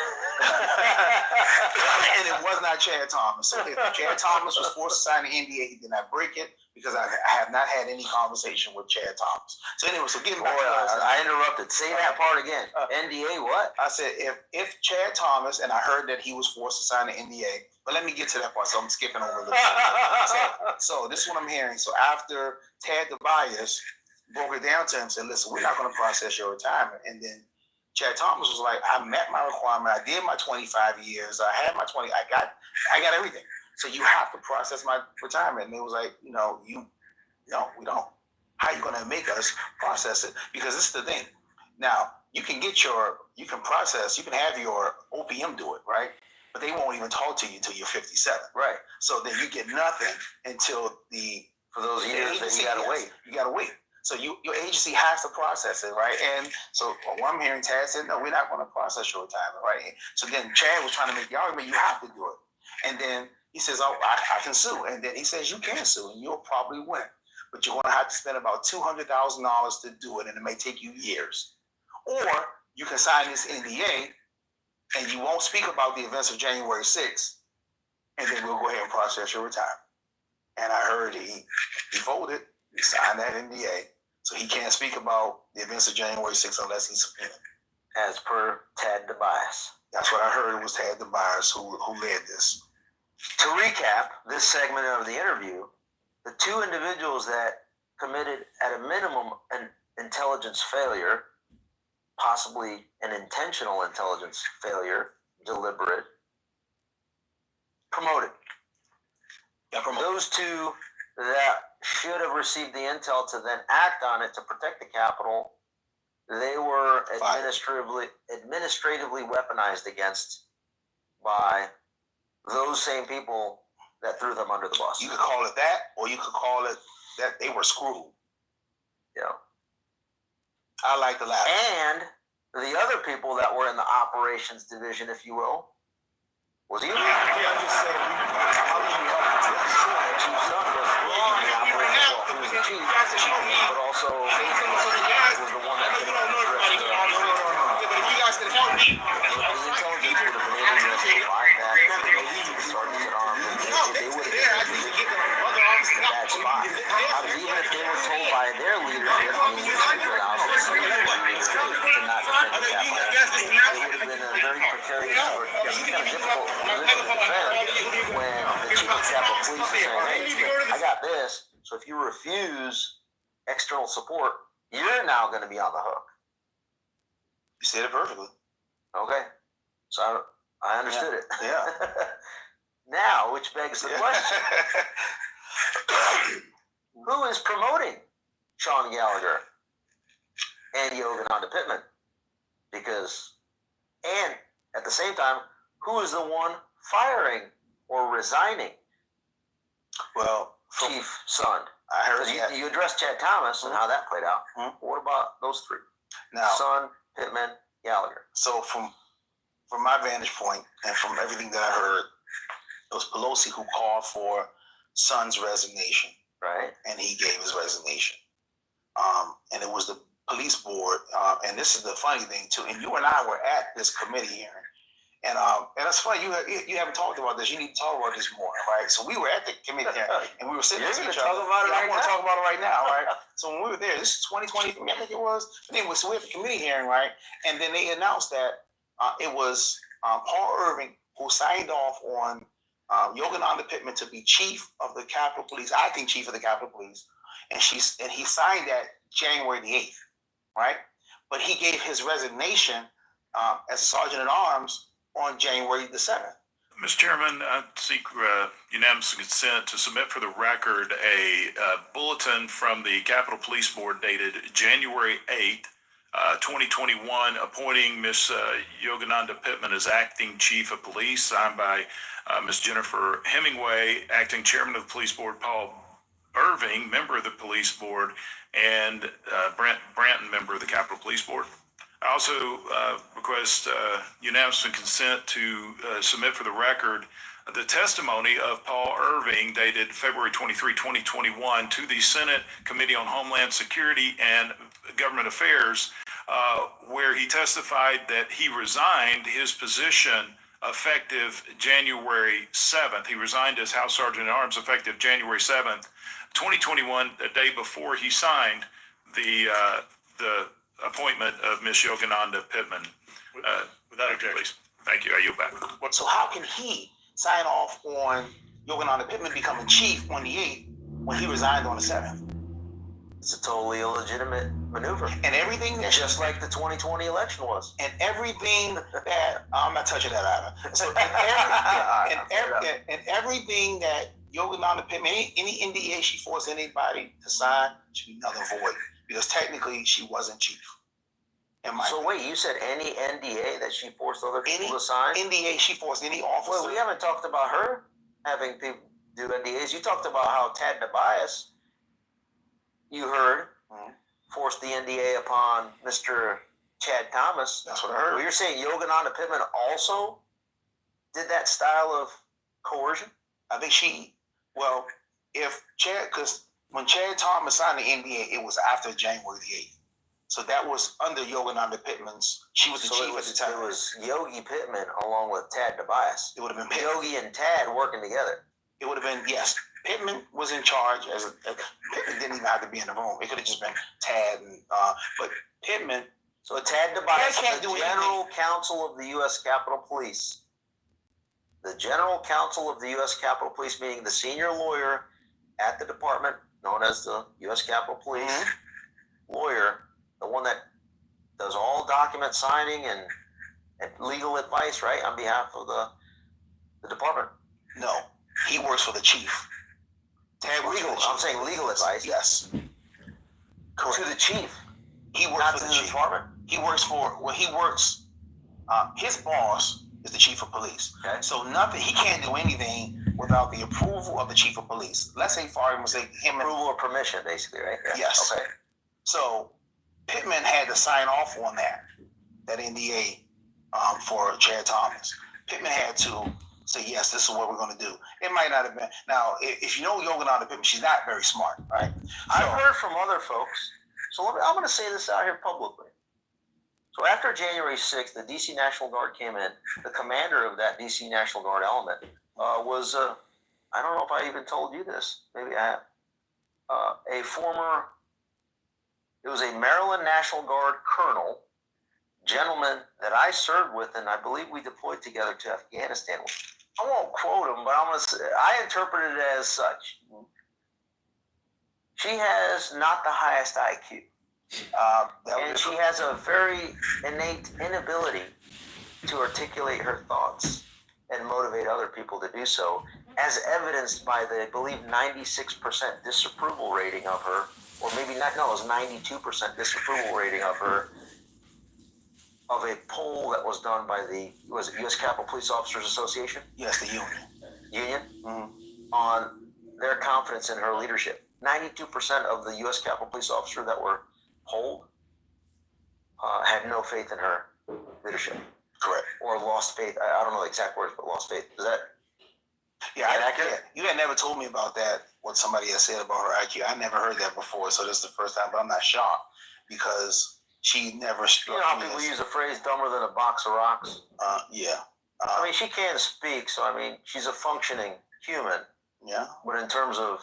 it was not Chad Thomas. So if Chad Thomas was forced to sign the NDA, he did not break it, because I have not had any conversation with Chad Thomas. So anyway, so getting back to I interrupted. Say that part again. NDA what? I said if Chad Thomas, and I heard that he was forced to sign the NDA, but let me get to that part, so I'm skipping over a little bit. So this is what I'm hearing. So after Tad DeBias broke it down to him, said, listen, we're not going to process your retirement. And then Chad Thomas was like, I met my requirement. I did my 25 years. I had my 20. I got everything. So you have to process my retirement. And they was like, we don't. How are you going to make us process it? Because this is the thing. Now, you can have your OPM do it, right? But they won't even talk to you until you're 57. Right. So then you get nothing until for those years that you got to wait. You got to wait. So your agency has to process it, right? And so what I'm hearing, Tad said, no, we're not going to process your retirement, right? So then Chad was trying to make the argument, you have to do it. And then he says, oh, I can sue. And then he says, you can sue, and you'll probably win. But you're going to have to spend about $200,000 to do it, and it may take you years. Or you can sign this NDA, and you won't speak about the events of January 6th, and then we'll go ahead and process your retirement. And I heard he folded, he signed that NDA, so he can't speak about the events of January 6th unless he's subpoenaed. As per Tad DeBias. That's what I heard. It was Tad DeBias who led this. To recap this segment of the interview, the two individuals that committed at a minimum an intelligence failure, possibly an intentional intelligence failure, deliberate, promoted. Those two that should have received the intel to then act on it to protect the Capitol, they were administratively weaponized against by those same people that threw them under the bus. You could call it that, or you could call it that they were screwed. Yeah. I like the latter. And the other people that were in the operations division, if you will, was you. But also was the one that could have if you guys could help me. The intelligence would have been able to provide that to the sergeants at arms, and they would have been in a bad spot. Even if they were told by their leadership, being the Speaker of the House, to not defend the Capitol, they would have been in a very precarious or kind of difficult position to defend when the Chief of Capitol Police is saying, hey, I got this, so if you refuse external support, you're now going to be on the hook. You said it perfectly. Okay. So I understood it. Yeah. Now, which begs the question, who is promoting Sean Gallagher and Yogananda Pittman? Because, and at the same time, who is the one firing or resigning? Well, Chief Sund. I heard you addressed Chad Thomas and how that played out. What about those three? Now, Sund, Pittman, Gallagher. So from my vantage point and from everything that I heard, it was Pelosi who called for Sund's resignation. Right. And he gave his resignation. And it was the police board, and this is the funny thing too, and you and I were at this committee hearing. And it's funny, you haven't talked about this. You need to talk about this more, right? So we were at the committee hearing, and we were sitting next to each other. I want to talk about it right now, right? So when we were there, this is 2023, I think it was. Anyway, so we were at the committee hearing, right? And then they announced that it was Paul Irving who signed off on Yogananda Pittman to be chief of the Capitol Police, acting chief of the Capitol Police, and he signed that January the 8th, right? But he gave his resignation as a sergeant at arms on January the 7th. Mr. Chairman, I seek unanimous consent to submit for the record a bulletin from the Capitol Police Board dated January 8th, 2021, appointing Ms. Yogananda Pittman as acting chief of police, signed by Ms. Jennifer Hemingway, acting chairman of the police board, Paul Irving, member of the police board, and Brent Branton, member of the Capitol Police Board. I also request unanimous consent to submit for the record the testimony of Paul Irving dated February 23, 2021 to the Senate Committee on Homeland Security and Government Affairs, where he testified that he resigned his position effective January 7th. He resigned as House Sergeant at Arms effective January 7th, 2021, a day before he signed the appointment of Ms. Yogananda Pittman. Without objection. Thank you. I yield back. So how can he sign off on Yogananda Pittman becoming chief on the 8th when he resigned on the 7th? It's a totally illegitimate maneuver. And everything that... Just like the 2020 election was. And everything that... I'm not touching that either. So, and everything that Yogananda Pittman, any NDA she forced anybody to sign should be null and void. Because technically she wasn't chief. So wait, you said any NDA that she forced other people to sign? NDA she forced any officer. Well, we haven't talked about her having people do NDAs. You talked about how Tad DeBias, you heard, forced the NDA upon Mr. Chad Thomas. That's what I heard. Well, you're saying Yogananda Pittman also did that style of coercion? I think if Chad, because when Chad Thomas signed the NDA, it was after January the 8th. So that was under Yogananda Pittman's, she was the chief at the time. It was Yogi Pittman along with Tad Tobias. It would have been Pittman. Yogi and Tad working together. It would have been, yes. Pittman was in charge. Pittman didn't even have to be in the room. It could have just been Tad, but Pittman. So Tad Tobias, the General Counsel of the U.S. Capitol Police. The General Counsel of the U.S. Capitol Police, meaning the senior lawyer at the department, known as the U.S. Capitol Police lawyer, the one that does all document signing and legal advice, right, on behalf of the department. No, he works for the chief. I'm saying legal advice. Yes. Correct. To the chief. He works for the chief. Department. He works, his boss is the chief of police. Okay. So he can't do anything without the approval of the chief of police. Let's say, for argument's sake, approval or permission, basically, right? Yeah. Yes. Okay. So Pittman had to sign off on that NDA for Chad Thomas. Pittman had to say, yes, this is what we're going to do. It might not have been. Now, if you know Yogananda Pittman, she's not very smart, right? I've heard from other folks. So I'm going to say this out here publicly. So after January 6th, the D.C. National Guard came in. The commander of that D.C. National Guard element was, I don't know if I even told you this. Maybe I have. It was a Maryland National Guard colonel, gentleman that I served with, and I believe we deployed together to Afghanistan. I won't quote him, but I interpret it as such. She has not the highest IQ. And she has a very innate inability to articulate her thoughts and motivate other people to do so, as evidenced by the, I believe, 96% disapproval rating of her, or maybe not, no, it was 92% disapproval rating of her, of a poll that was done by the, was it U.S. Capitol Police Officers Association? Yes, the union. Union? On their confidence in her leadership. 92% of the U.S. Capitol Police officers that were polled had no faith in her leadership. Correct. Or lost faith. I don't know the exact words, but lost faith. Is that? Yeah, you had never told me about that, what somebody had said about her IQ. I never heard that before, so this is the first time, but I'm not shocked because she never struck me. You know how people use the phrase dumber than a box of rocks? Yeah. I mean, she can speak, so I mean, she's a functioning human. Yeah. But in terms of...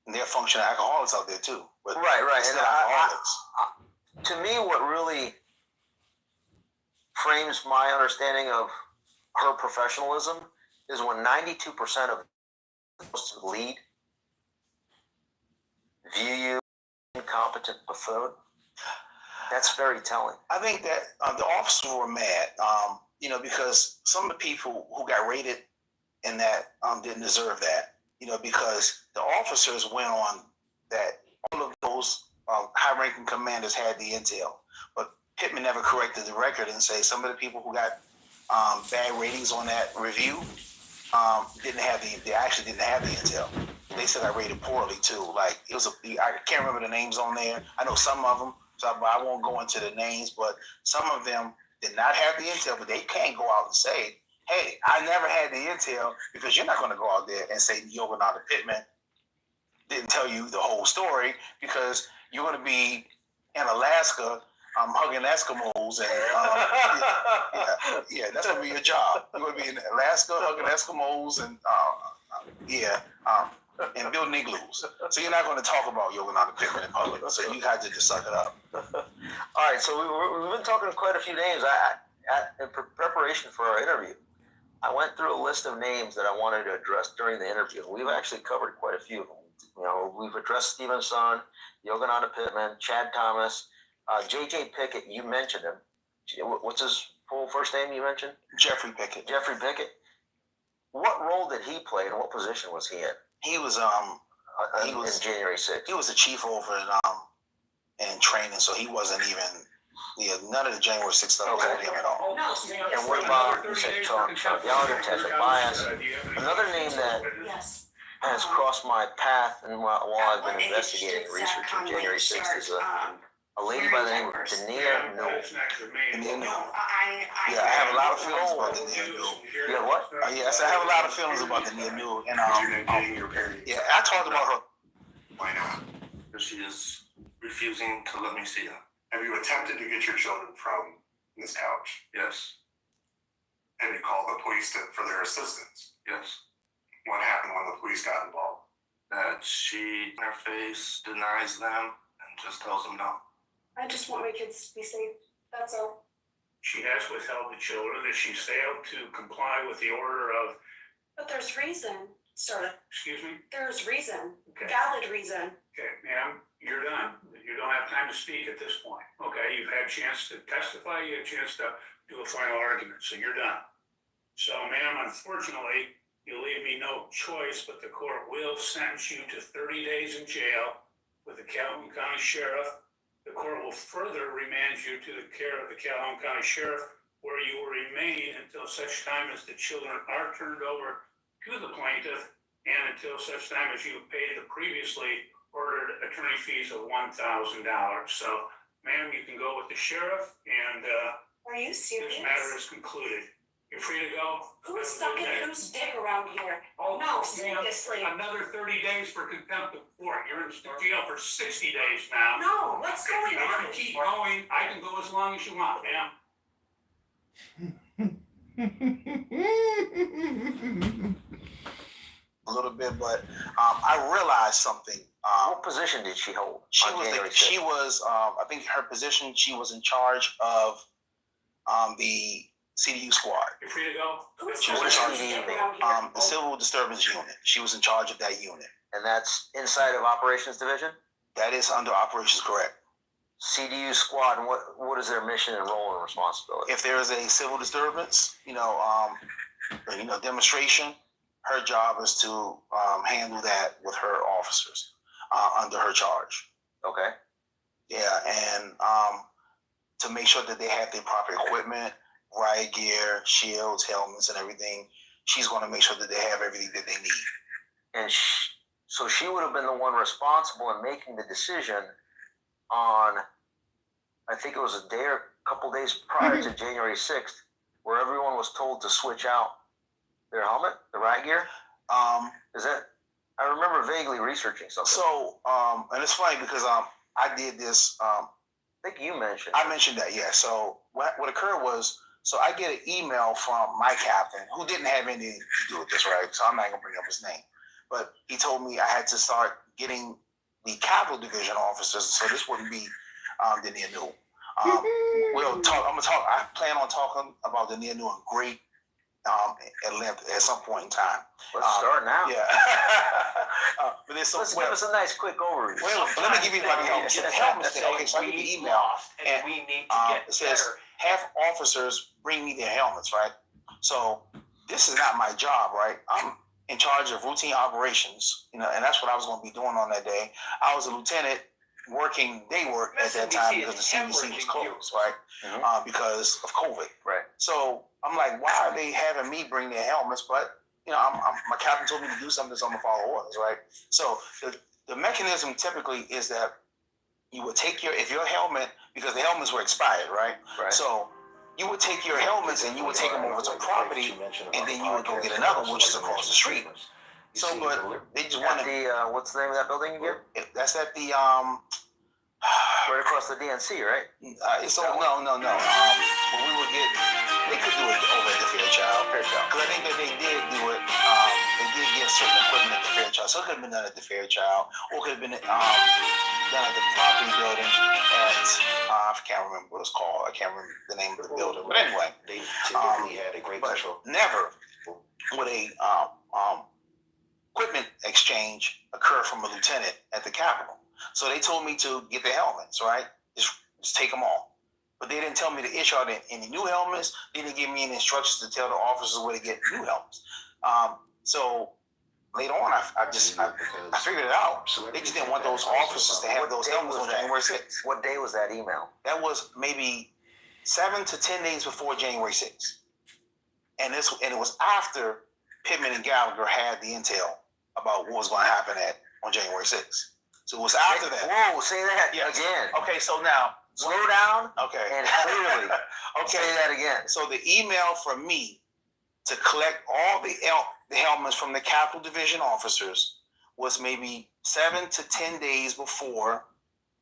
And they're functioning alcoholics out there too. But right. And alcoholics. To me, what really frames my understanding of her professionalism is when 92% of those who lead view you incompetent buffoon. That's very telling. I think that the officers were mad, because some of the people who got raided in that didn't deserve that, because the officers went on that all of those high-ranking commanders had the intel, but Pittman never corrected the record and say some of the people who got bad ratings on that review they actually didn't have the intel. They said I rated poorly too. Like I can't remember the names on there. I know some of them, so I won't go into the names, but some of them did not have the intel, but they can't go out and say, hey, I never had the intel, because you're not going to go out there and say Yogananda Pittman didn't tell you the whole story, because you're going to be in Alaska hugging Eskimos and that's going to be your job. You're going to be in Alaska hugging Eskimos and and building igloos. So you're not going to talk about Yogananda Pittman in public. So you had to just suck it up. All right, so we've been talking to quite a few names. In preparation for our interview, I went through a list of names that I wanted to address during the interview. We've actually covered quite a few of them. We've addressed Stephen Son, Yogananda Pittman, Chad Thomas, J.J. Pickett. You mentioned him. What's his full first name you mentioned? Jeffrey Pickett. Jeffrey Pickett. What role did he play and what position was he in? He was in January 6th. He was the chief over in training, so he wasn't even none of the January 6th stuff was with him at all. And what about, you said Chuck Gallagher, Ted Tobias. Another name that has crossed my path, and while I've been investigating and researching January 6th is a lady by the name of Dania Newell. Dania Newell. Yeah, I have a lot of feelings about Dania Newell. You have what? Yes, I have a lot of feelings about Dania Newell. And yeah, I talked about her. Why not? Because she is refusing to let me see her. Have you attempted to get your children from this couch? Yes. Have you called the police for their assistance? Yes. What happened when the police got involved? That she, in her face, denies them and just tells them no. I just want my kids to be safe. That's all. She has withheld the children as she failed to comply with the order of. But there's reason, sir. Excuse me? There's reason. Okay. Valid reason. Okay, ma'am, you're done. You don't have time to speak at this point. Okay, you've had a chance to testify, you had a chance to do a final argument, so you're done. So, ma'am, unfortunately, you leave me no choice, but the court will sentence you to 30 days in jail with the Calhoun County Sheriff. The court will further remand you to the care of the Calhoun County Sheriff, where you will remain until such time as the children are turned over to the plaintiff and until such time as you have paid the previously ordered attorney fees of $1,000. So, ma'am, you can go with the sheriff, and Are you serious? this matter is concluded. You're free to go. Who's sucking whose dick around here? Oh, No, ma'am, seriously. another 30 days for contempt of court. You're in jail for 60 days now. No, what's going If you want on? to keep going, I can go as long as you want, ma'am. A little bit, but I realized something. What position did she hold? She on was, January she 6th? was, I think her position, she was in charge of the CDU squad. You're free to go. Who's She was in sucking charge whose of dick around here? the civil disturbance unit. She was in charge of that unit. And that's inside of Operations Division? That is under operations, correct. CDU squad, and what is their mission and role and responsibility? If there is a civil disturbance, demonstration, her job is to handle that with her officers under her charge. Okay. Yeah, and to make sure that they have the proper equipment, riot gear, shields, helmets, and everything. She's going to make sure that they have everything that they need. And so she would have been the one responsible in making the decision on, I think it was a day or a couple days prior to January 6th, where everyone was told to switch out their helmet, the riot gear. Is that? I remember vaguely researching something. So, and it's funny because I did this. I think you mentioned. I mentioned that, yeah. So what occurred was, so I get an email from my captain who didn't have anything to do with this, right? So I'm not gonna bring up his name, but he told me I had to start getting the Capital Division officers, so this wouldn't be Dania Newell. We'll talk. I plan on talking about Dania Newell in great at length at some point in time. Let's start now. Yeah. But there's Let's give us a nice quick overview. Well, let me give you like a helmet. So the helmet thing. Okay, so I get the email and we need to get it says better. have officers bring me their helmets, right? So this is not my job, right? I'm in charge of routine operations, and that's what I was going to be doing on that day. I was a lieutenant working day work at that time because the CDC was closed, right? Because of COVID. Right. So I'm like, why are they having me bring their helmets? But my captain told me to do something, so I'm gonna follow orders, right? So the mechanism typically is that you would take if your helmet, because the helmets were expired, right? Right. So you would take your helmets and you would take them over to property, and then you would go get another one, which is across the street. So, but they just wanted what's the name of that building again? That's at the right across the DNC, right? It's no. But we would they could do it over at the Fairchild. Because I think that they did do it. They did get certain equipment at the Fairchild, so it could have been done at the Fairchild, or it could have been done at the property building at I can't remember what it's called. I can't remember the name of the building. But anyway, They typically had a great control. never would a equipment exchange occur from a lieutenant at the Capitol. So they told me to get the helmets, right? Just take them all. But they didn't tell me to issue out any new helmets. They didn't give me any instructions to tell the officers where to get new helmets. So later on, I figured it out. They just didn't want those officers to have those helmets on January 6th. What day was that email? That was maybe 7 to 10 days before January 6th. And it was after Pittman and Gallagher had the intel about what was going to happen on January 6th. So it was after that. Whoa, say that again. Okay, so now slow down. Okay, and clearly. Okay, say that again. So the email from me to collect all the helmets from the Capitol Division officers was maybe 7 to 10 days before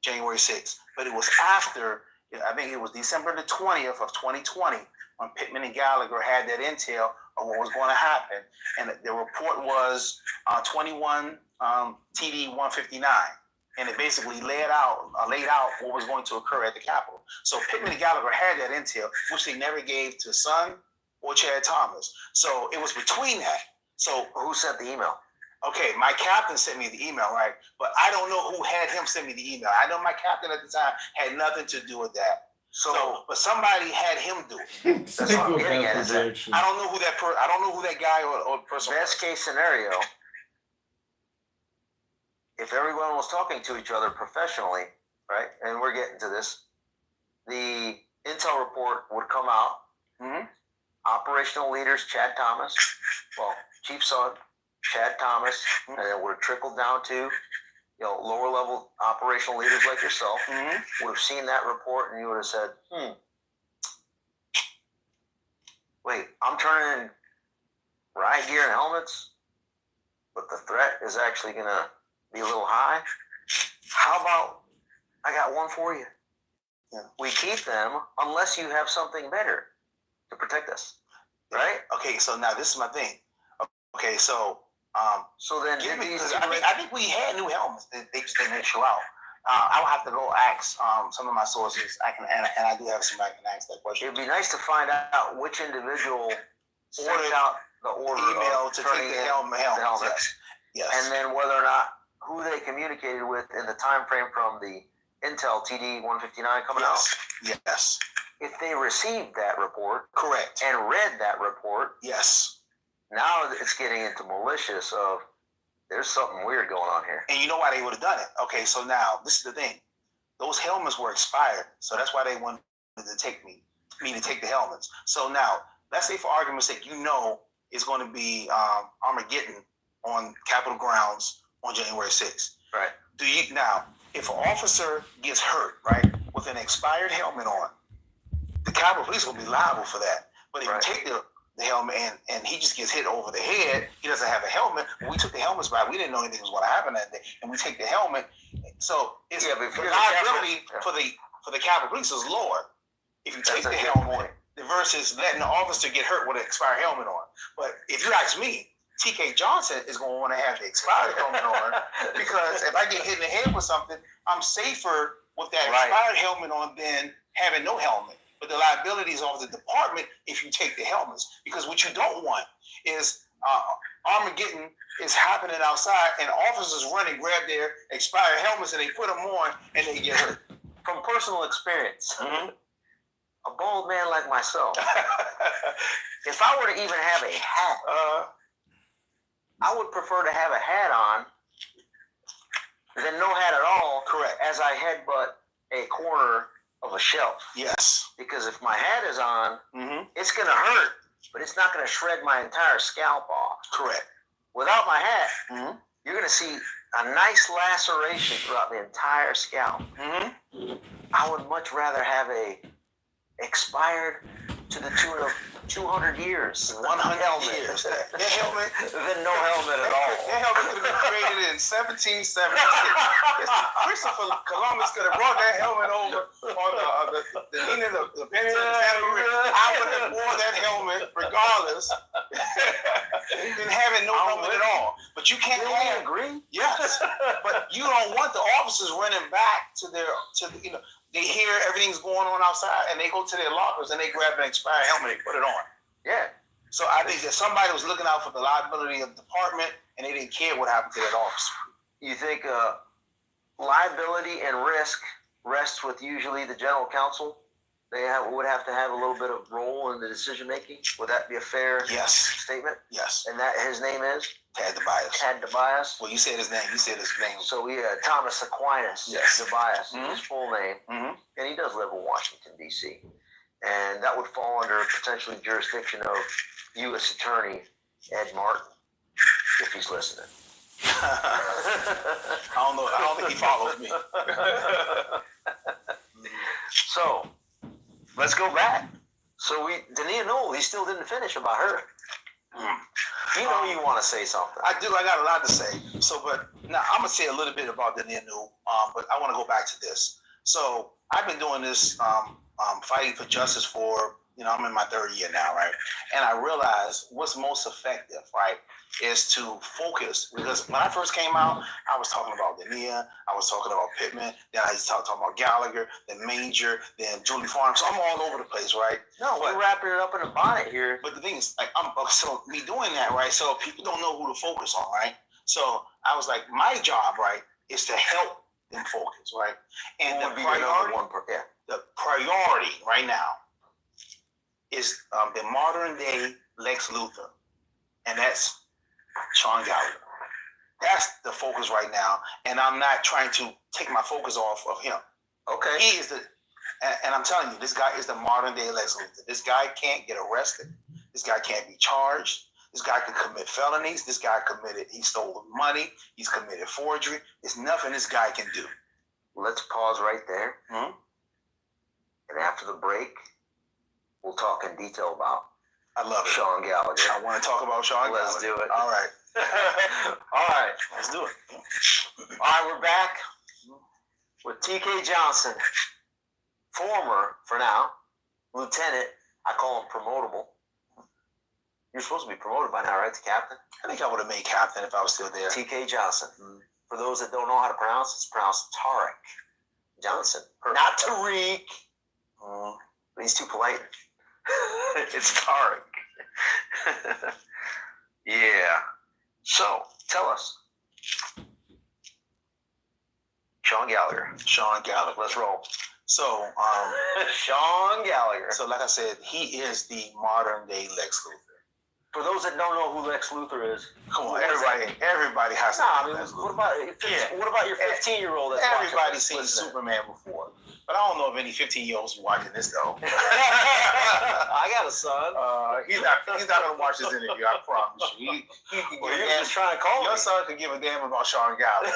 January 6th, but it was after. I think it was December the 20th of 2020 when Pittman and Gallagher had that intel of what was going to happen, and the report was 21 TD 159, and it basically laid out what was going to occur at the Capitol. So Pittman and Gallagher had that intel, which they never gave to Son or Chad Thomas. So it was between that. So who sent the email? Okay, my captain sent me the email, right? But I don't know who had him send me the email. I know my captain at the time had nothing to do with that. So but somebody had him do it. That's what I'm getting at. Is that I don't know who that I don't know who that guy or person. Best case scenario, if everyone was talking to each other professionally, right? And we're getting to this, the intel report would come out. Mm-hmm. Operational leaders, Chad Thomas, Chief Son, Chad Thomas, and it would have trickled down to, lower level operational leaders like yourself, would have seen that report and you would have said, wait, I'm turning in riot gear and helmets, but the threat is actually going to be a little high. How about I got one for you? Yeah. We keep them unless you have something better to protect us, right? Okay, so now this is my thing. Okay, so then I think we had new helmets. They just didn't show out. I'll have to go ask some of my sources. And I do have somebody I can ask that question. It'd be nice to find out which individual sent out the order email of to turning take the in helmets. Yes. And then whether or not who they communicated with in the time frame from the Intel TD 159 coming out. Yes. If they received that report, correct, and read that report, yes. Now it's getting into malicious of there's something weird going on here. And you know why they would have done it? Okay, so now this is the thing. Those helmets were expired, so that's why they wanted to take me to take the helmets. So now, let's say for argument's sake, it's going to be Armageddon on Capitol grounds on January 6th. Right. Now, if an officer gets hurt, right, with an expired helmet on, the Capitol Police will be liable for that. But if you take the helmet and he just gets hit over the head, he doesn't have a helmet. When we took the helmets back, we didn't know anything was going to happen that day, and we take the helmet. So it's the liability for the Capitol Police is lower if you take the helmet versus letting the officer get hurt with an expired helmet on. But if you ask me, TK Johnson is going to want to have the expired helmet on because if I get hit in the head with something, I'm safer with that expired helmet on than having no helmet. But the liabilities of the department if you take the helmets. Because what you don't want is Armageddon is happening outside and officers run and grab their expired helmets and they put them on and they get hurt. From personal experience, a bald man like myself, if I were to even have a hat, I would prefer to have a hat on than no hat at all. Correct. As I headbutt a corner of a shelf. Yes. Because if my hat is on, it's going to hurt, but it's not going to shred my entire scalp off. Correct. Without my hat, you're going to see a nice laceration throughout the entire scalp. I would much rather have a expired to the tune of 200 years. 100 years. That helmet. Than no helmet at all. That helmet could have been created in 1776. Christopher Columbus could have brought that helmet over on the meaning of the Pennant of Santa Maria. I would have worn that helmet regardless than having no helmet at all. But you can't agree? Yes. But you don't want the officers running back to they hear everything's going on outside and they go to their lockers and they grab an expired helmet and put it on. Yeah. So I think that somebody was looking out for the liability of the department and they didn't care what happened to that officer. You think liability and risk rests with usually the general counsel? They would have to have a little bit of role in the decision making. Would that be a fair statement? Yes. And that his name is? Tad DeBias. Tad DeBias. Well, you said his name. You said his name. So Thomas Aquinas DeBias is his full name. And he does live in Washington, D.C. And that would fall under potentially jurisdiction of U.S. Attorney Ed Martin, if he's listening. I don't know. I don't think he follows me. So, let's go back. So Dania Newell, he still didn't finish about her. You know you want to say something. I do. I got a lot to say. So, but now I'm gonna say a little bit about Dania Newell. But I want to go back to this. So I've been doing this fighting for justice for, I'm in my third year now, right? And I realized what's most effective, right, is to focus. Because when I first came out, I was talking about Dania, I was talking about Pittman, then I was talking about Gallagher, then Manger, then Julie Farm. So I'm all over the place, right? No, we're wrapping it up in a bonnet here. But the thing is, so me doing that, right? So people don't know who to focus on, right? So I was like, my job, right, is to help them focus, right? And the priority right now is the modern day Lex Luthor, and that's Sean Gallagher. That's the focus right now, and I'm not trying to take my focus off of him. Okay. He is and I'm telling you, this guy is the modern day Lex Luthor. This guy can't get arrested. This guy can't be charged. This guy can commit felonies. This guy he stole money. He's committed forgery. There's nothing this guy can do. Let's pause right there. Mm-hmm. And after the break, we'll talk in detail about I love it. Sean Gallagher. I want to talk about Sean Gallagher. Let's do it. All right. All right. Let's do it. All right, we're back with TK Johnson, former, for now, lieutenant. I call him promotable. You're supposed to be promoted by now, right, to captain? I think I would have made captain if I was still there. TK Johnson. For those that don't know how to pronounce, it's pronounced Tarek Johnson. Not Tariq. But he's too polite. It's Tarek. Yeah. So, tell us. Sean Gallagher. Let's roll. So, Sean Gallagher. So, like I said, he is the modern day Lex Luthor. For those that don't know who Lex Luthor is, come on, everybody has to know Lex Luthor. What about your 15-year-old? Everybody's seen Superman before, but I don't know if any 15-year-olds watching this though. I got a son. He's not gonna watch this interview. I promise you. You're just trying to call your son could give a damn about Sean Gallagher.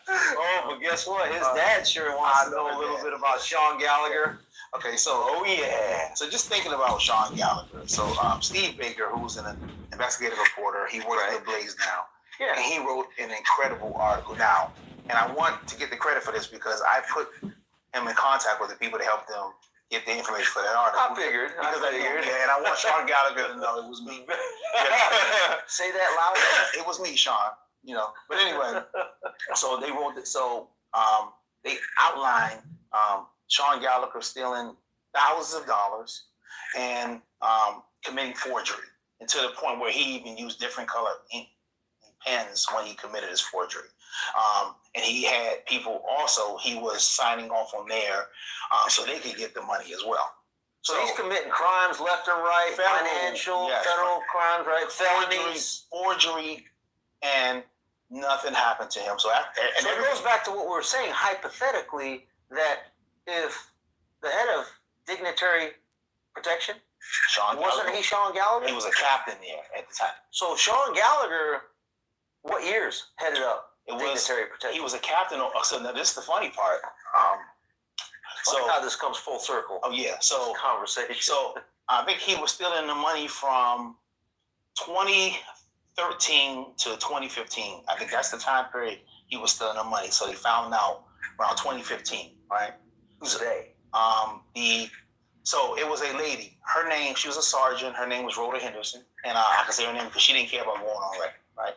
Oh, but guess what? His dad sure wants to know a little bit about Sean Gallagher. Okay, so So just thinking about Sean Gallagher. So Steve Baker, who's an investigative reporter, he works at the Blaze now. Yeah. And he wrote an incredible article now. And I want to get the credit for this because I put him in contact with the people to help them get the information for that article. I figured. Yeah, and I want Sean Gallagher to know it was me. Say that louder. It was me, Sean. But anyway, so they wrote it. So they outlined Sean Gallagher stealing thousands of dollars and committing forgery, and to the point where he even used different color ink pens when he committed his forgery. And he had people also, he was signing off on there so they could get the money as well. So he's committing crimes left and right, federal crimes, right? Felonies. Forgery, and nothing happened to him. So it goes back to what we were saying, hypothetically, that if the head of dignitary protection, wasn't he Sean Gallagher? He was a captain there at the time. So Sean Gallagher, what years headed up dignitary protection? He was a captain. So now this is the funny part. So how this comes full circle. Oh yeah. So conversation. So I think he was stealing the money from 2013 to 2015. I think that's the time period he was stealing the money. So he found out around 2015, right? Who's they? So it was a lady. Her name, she was a sergeant. Her name was Rhoda Henderson, and I can say her name because she didn't care about going on record, right?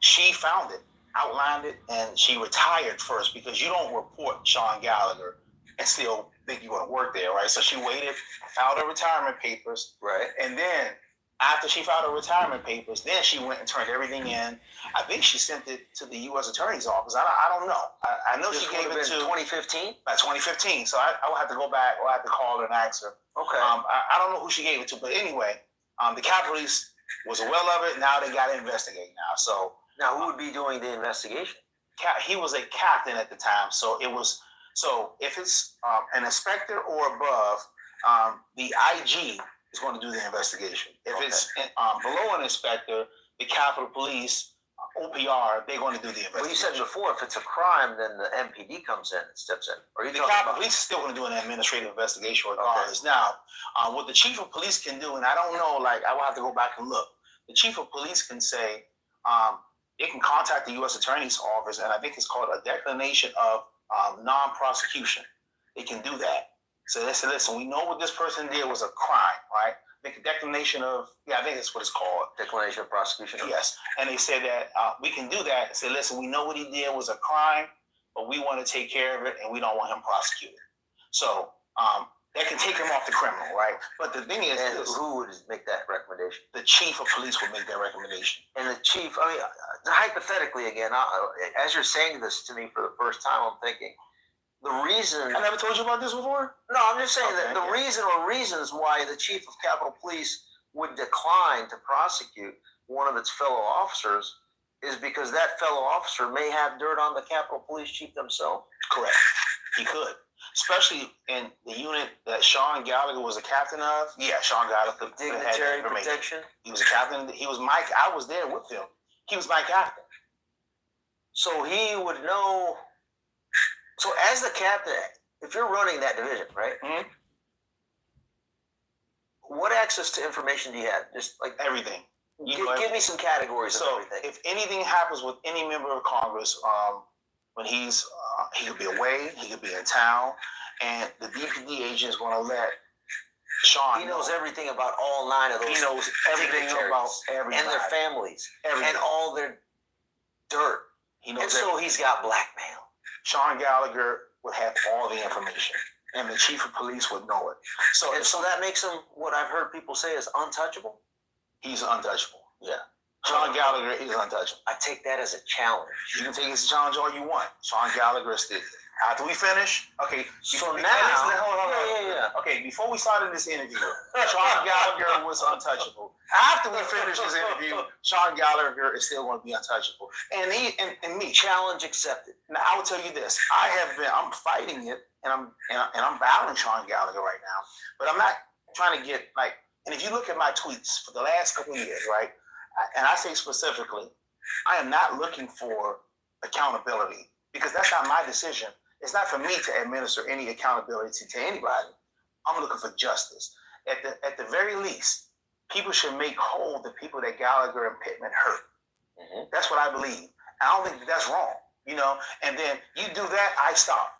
She found it, outlined it, and she retired first because you don't report Sean Gallagher and still think you're going to work there, right? So she waited, filed her retirement papers, right? And then after she filed her retirement papers, then she went and turned everything in. I think she sent it to the U.S. Attorney's Office. I don't know. I know she gave it to 2015. By 2015. So I will have to go back. Or I have to call her and ask her. Okay. I don't know who she gave it to, but anyway, the Capitol Police was aware of it. Now they got to investigate now. So now who would be doing the investigation? He was a captain at the time. So it was. So if it's an inspector or above, the IG is going to do the investigation. If it's below an inspector, the Capitol Police, OPR, they're going to do the investigation. Well, you said before, if it's a crime, then the MPD comes in and steps in. Or you the Capitol Police is still going to do an administrative investigation regardless. Okay. Now, what the chief of police can do, and I don't know, like I will have to go back and look. The chief of police can say, they can contact the U.S. Attorney's Office, and I think it's called a declination of non-prosecution. They can do that. So they say, listen, we know what this person did was a crime, right? Make a declination of, I think that's what it's called. Declination of prosecution? Yes. And they said that we can do that and say, listen, we know what he did was a crime, but we want to take care of it and we don't want him prosecuted. So that can take him off the criminal, right? But the thing is, who would make that recommendation? The chief of police would make that recommendation. And the chief, I mean, hypothetically again, as you're saying this to me for the first time, I'm thinking, the reason... I never told you about this before? No, I'm just saying that the reason or reasons why the chief of Capitol Police would decline to prosecute one of its fellow officers is because that fellow officer may have dirt on the Capitol Police chief themselves. Correct. He could. Especially in the unit that Sean Gallagher was a captain of. Yeah, Sean Gallagher. Dignitary protection. He was a captain. He was Mike. I was there with him. He was my captain. So he would know... So as the captain, if you're running that division, right? Mm-hmm. What access to information do you have? Just like everything. Give me some categories of everything. If anything happens with any member of Congress, when he could be away, he could be in town, and the DPD agent is going to let Sean. He knows everything about all 9 of those. He knows everything about everybody and their families, and all their dirt. He knows. And so he's got blackmail. Sean Gallagher would have all the information, and the chief of police would know it. So that makes him, what I've heard people say, is untouchable? He's untouchable, yeah. Sean Gallagher is untouchable. I take that as a challenge. You can take it as a challenge all you want. Sean Gallagher is the... After we finish, okay. So now... Okay, before we started this interview, Sean Gallagher was untouchable. After we finish this interview, Sean Gallagher is still going to be untouchable. And me. Challenge accepted. Now, I will tell you this. I'm fighting it, and I'm battling Sean Gallagher right now. But I'm not trying to get, like... And if you look at my tweets for the last couple of years, right? And I say specifically, I am not looking for accountability because that's not my decision. It's not for me to administer any accountability to anybody. I'm looking for justice. At the very least, people should make whole the people that Gallagher and Pittman hurt. Mm-hmm. That's what I believe. I don't think that's wrong, you know. And then you do that, I stop.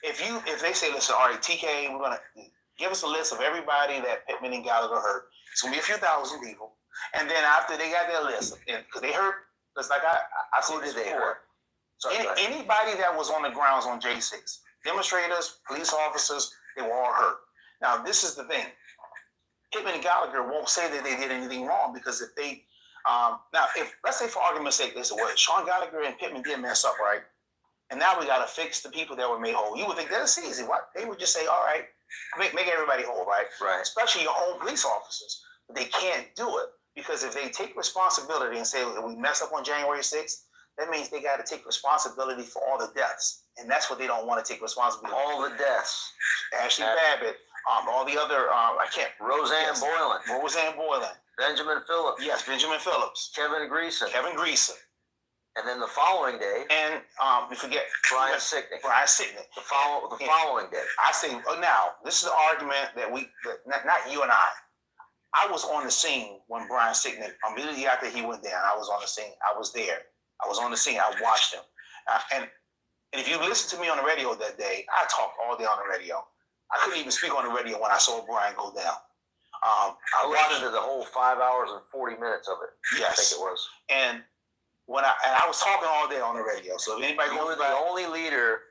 If they say, listen, all right, TK, we're gonna give us a list of everybody that Pittman and Gallagher hurt. It's gonna be a few thousand people. And then after they got their list, because they hurt, because like I said this before, anybody that was on the grounds on J6, demonstrators, police officers, they were all hurt. Now, this is the thing. Pittman and Gallagher won't say that they did anything wrong because if they, if let's say for argument's sake, they said, well, Sean Gallagher and Pittman did mess up, right? And now we got to fix the people that were made whole. You would think that's easy. What? They would just say, all right, make everybody whole, right? Right. Especially your own police officers. But they can't do it because if they take responsibility and say, we messed up on January 6th, that means they got to take responsibility for all the deaths. And that's what they don't want to take responsibility for. All the deaths. Ashley Babbitt, all the other, Roseanne Boylan. Roseanne Boylan. Benjamin Phillips. Yes, Benjamin Phillips. Kevin Greason. And then the following day. And we forget. Brian Sicknick. The following day. I say, now, this is an argument that not you and I was on the scene when Brian Sicknick, immediately after he went down, I was on the scene. I was there. I was on the scene. I watched him. And if you listen to me on the radio that day, I talked all day on the radio. I couldn't even speak on the radio when I saw Brian go down. I listened to the whole 5 hours and 40 minutes of it. Yes. I think it was. And I was talking all day on the radio. So if anybody you were the only leader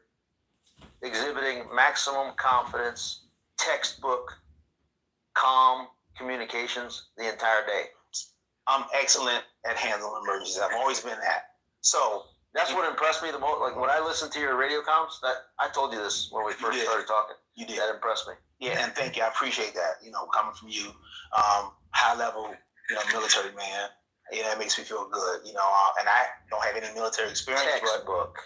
exhibiting maximum confidence, textbook, calm communications the entire day. I'm excellent at handling emergencies. I've always been that. So that's what impressed me the most. Like when I listened to your radio comms, that I told you this when we first started talking. You did. That impressed me. Yeah, and thank you. I appreciate that. You know, coming from you, high level, military man. Yeah, that makes me feel good. You know, and I don't have any military experience. Textbook.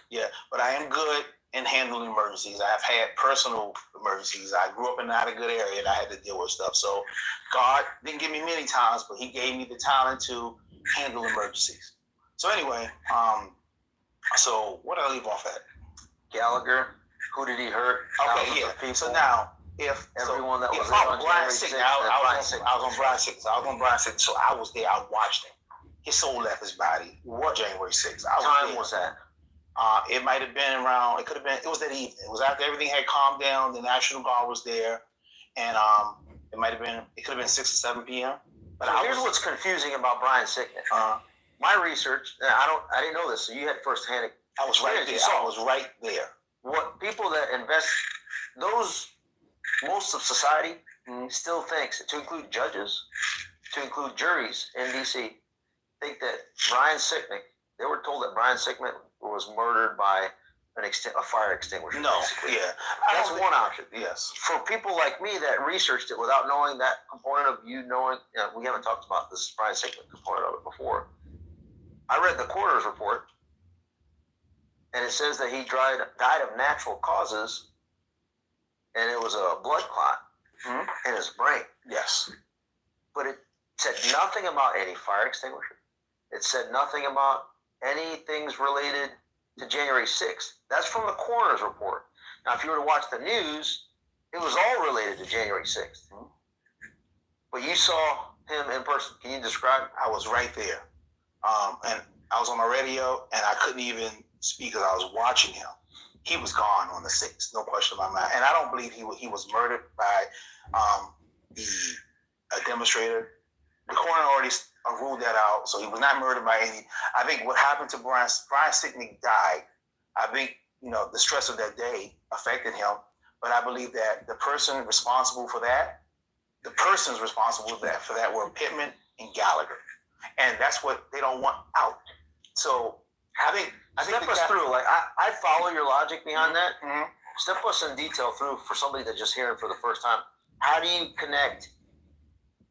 But I am good in handling emergencies. I've had personal emergencies. I grew up in not a good area and I had to deal with stuff. So God didn't give me many times, but he gave me the talent to handle emergencies. So anyway, so what did I leave off at? Gallagher, who did he hurt? Okay, yeah. So now, if everyone that was on Brian January 6th, I was on Brian 6th. I was on Brian 6th. So I was there. I watched him. His soul left his body. What January 6th? What time was that? It might have been around. It could have been. It was that evening. It was after everything had calmed down. The National Guard was there, and it might have been. It could have been 6 or 7 p.m. But here's what's confusing about Brian's sickness. My research, I didn't know this. So you had firsthand. I was right there. I was right there. What people that invest, most of society still thinks, to include judges, to include juries in D.C., think that Brian Sicknick, they were told that Brian Sicknick was murdered by a fire extinguisher. No, basically. yeah. That's one option. Yes. For people like me that researched it without knowing that component of knowing, we haven't talked about this Brian Sicknick component of it before. I read the coroner's report, and it says that he died of natural causes, and it was a blood clot in his brain. Yes. But it said nothing about any fire extinguisher. It said nothing about any things related to January 6th. That's from the coroner's report. Now, if you were to watch the news, it was all related to January 6th. But you saw him in person. Can you describe? I was right there. And I was on my radio, and I couldn't even speak because I was watching him. He was gone on the 6th, no question about that. And I don't believe he was murdered by a demonstrator. The coroner already ruled that out, so he was not murdered by any. I think what happened to Brian Sicknick died. I think, the stress of that day affected him, but I believe that the persons responsible for that were Pittman and Gallagher. And that's what they don't want out. So I think step us through. Like I follow your logic behind that. Step us in detail through for somebody that's just hearing for the first time. How do you connect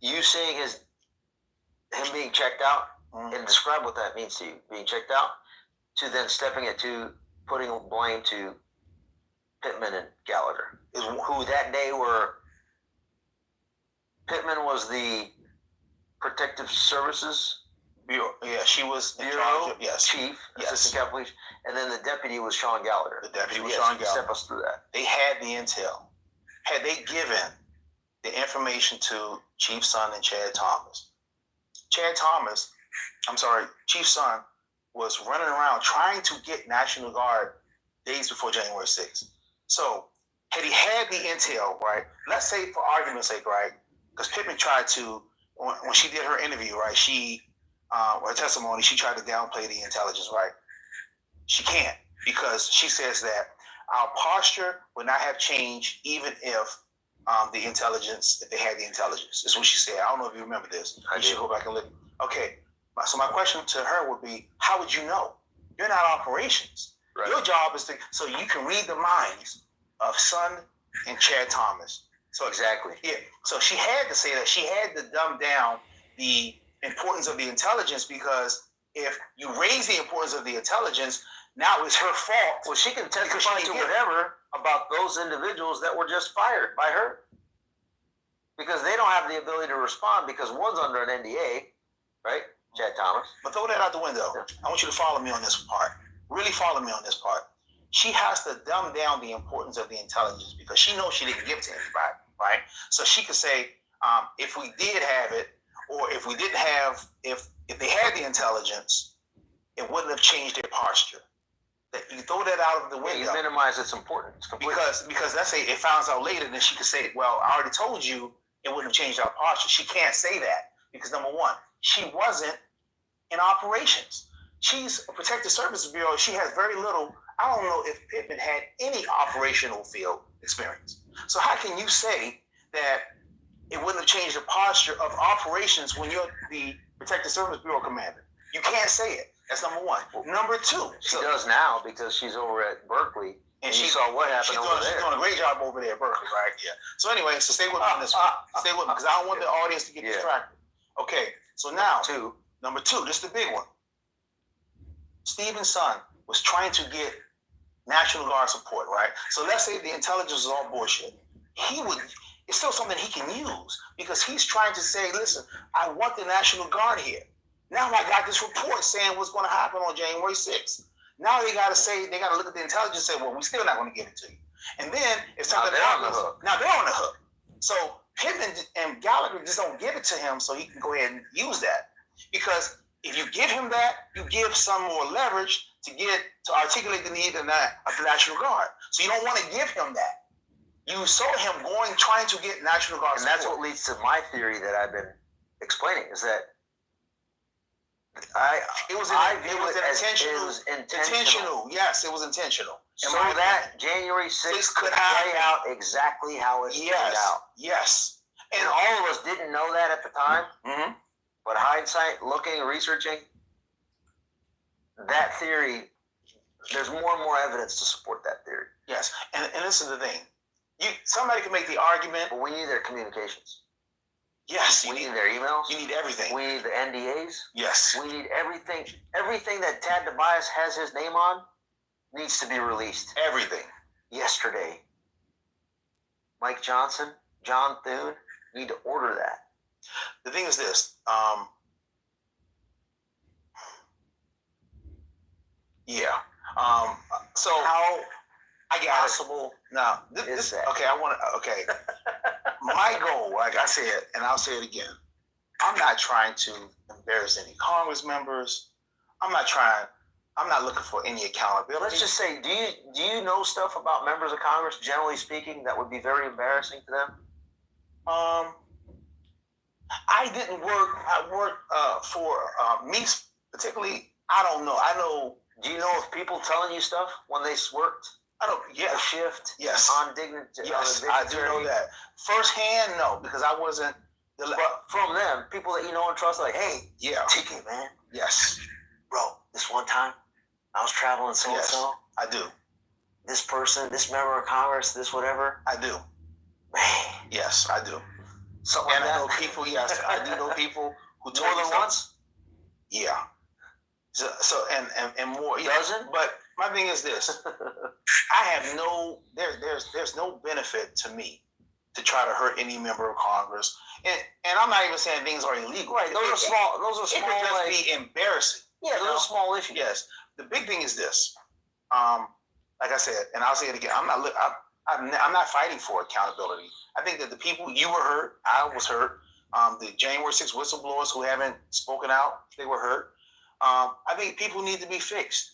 you seeing him being checked out and describe what that means to you, being checked out, to then stepping it to putting blame to Pittman and Gallagher, who that day were. Pittman was the Protective Services Bureau. Yeah, she was in Bureau charge of, yes. Chief, Assistant Captain Police, and then the deputy was Sean Gallagher. The deputy was Yes, Sean Gallagher. Step us through that. They had the intel. Had they given the information to Chief Son and Chad Thomas, Chief Son was running around trying to get National Guard days before January 6th. So had he had the intel, right? Let's say for argument's sake, right? Because Pittman tried to, when she did her interview, right? Her testimony, she tried to downplay the intelligence, right? She can't, because she says that our posture would not have changed even if if they had the intelligence. Is what she said. I don't know if you remember this. You should go back and look. Okay, so my question to her would be, how would you know? You're not operations. Right. Your job is so you can read the minds of Son and Chad Thomas. So exactly. Yeah. So she had to say that. She had to dumb down the importance of the intelligence, because if you raise the importance of the intelligence, now it's her fault. Well, she can testify to whatever about those individuals that were just fired by her, because they don't have the ability to respond because one's under an NDA, right? Chad Thomas. But throw that out the window. Yeah. I want you to follow me on this part. Really follow me on this part. She has to dumb down the importance of the intelligence, because she knows she didn't give it to anybody, right? So she could say, if we did have it, or if we didn't have, if they had the intelligence, it wouldn't have changed their posture. That you throw that out of the window. You minimize its importance completely. Because let's say it finds out later, then she could say, well, I already told you it wouldn't have changed our posture. She can't say that because, number one, she wasn't in operations. She's a Protective Services Bureau. She has very little. I don't know if Pittman had any operational field experience. So how can you say that it wouldn't have changed the posture of operations when you're the Protective Service Bureau commander? You can't say it. That's number one. Number two. She does now, because she's over at Berkeley, and she saw what happened over there. She's doing a great job over there at Berkeley, right? Yeah. So anyway, so stay with me on this one. Stay with me, because I don't want the audience to get distracted. Okay, so now, number two, this is the big one. Stephen's son was trying to get National Guard support, right? So let's say the intelligence is all bullshit. It's still something he can use, because he's trying to say, listen, I want the National Guard here. Now I got this report saying what's going to happen on January 6th. Now they got to look at the intelligence and say, well, we're still not going to give it to you. And then if something happens, now they're on the hook. So Pittman and Gallagher just don't give it to him so he can go ahead and use that. Because if you give him that, you give some more leverage to articulate the need of the National Guard. So you don't want to give him that. You saw him trying to get National Guard support. And that's what leads to my theory that I've been explaining, is that it was intentional. Yes, it was intentional. So that January 6th could play out exactly how it played out. Yes. And all of us didn't know that at the time. Mm-hmm. But hindsight, looking and researching, that theory, there's more and more evidence to support that theory. Yes. And this is the thing. Somebody can make the argument. But we need their communications. Yes. We need their emails. You need everything. We need the NDAs. Yes. We need everything. Everything that Tad Tobias has his name on needs to be released. Everything. Yesterday. Mike Johnson, John Thune need to order that. The thing is this. So how I got possible. Now, this okay. My goal, like I said, and I'll say it again. I'm not trying to embarrass any Congress members. I'm not looking for any accountability. Let's just say, do you know stuff about members of Congress, generally speaking, that would be very embarrassing to them? I didn't work. I worked for me particularly. I don't know. I know. Do you know of people telling you stuff when they worked? I don't. Yeah. A shift. Yes. On dignity. Yes, I do know that. Firsthand, no, because I wasn't. But from them, people that you know and trust, like, hey, yeah, TK, man. Yes. Bro, this one time, I was traveling so and so. I do. This person, this member of Congress, this whatever. I do. Man. Yes, I do. Something and like I know people. Yes, I do know people who told more me than once. Yeah. So and more. Doesn't. But my thing is this: I have no. There's no benefit to me to try to hurt any member of Congress, and I'm not even saying things are illegal. Right. Those are small. It could just be embarrassing. Yeah, those are small issues. Yes. The big thing is this. Like I said, and I'll say it again. I'm not fighting for accountability. I think that the people, you were hurt, I was hurt. The January 6th whistleblowers who haven't spoken out, they were hurt. I think people need to be fixed.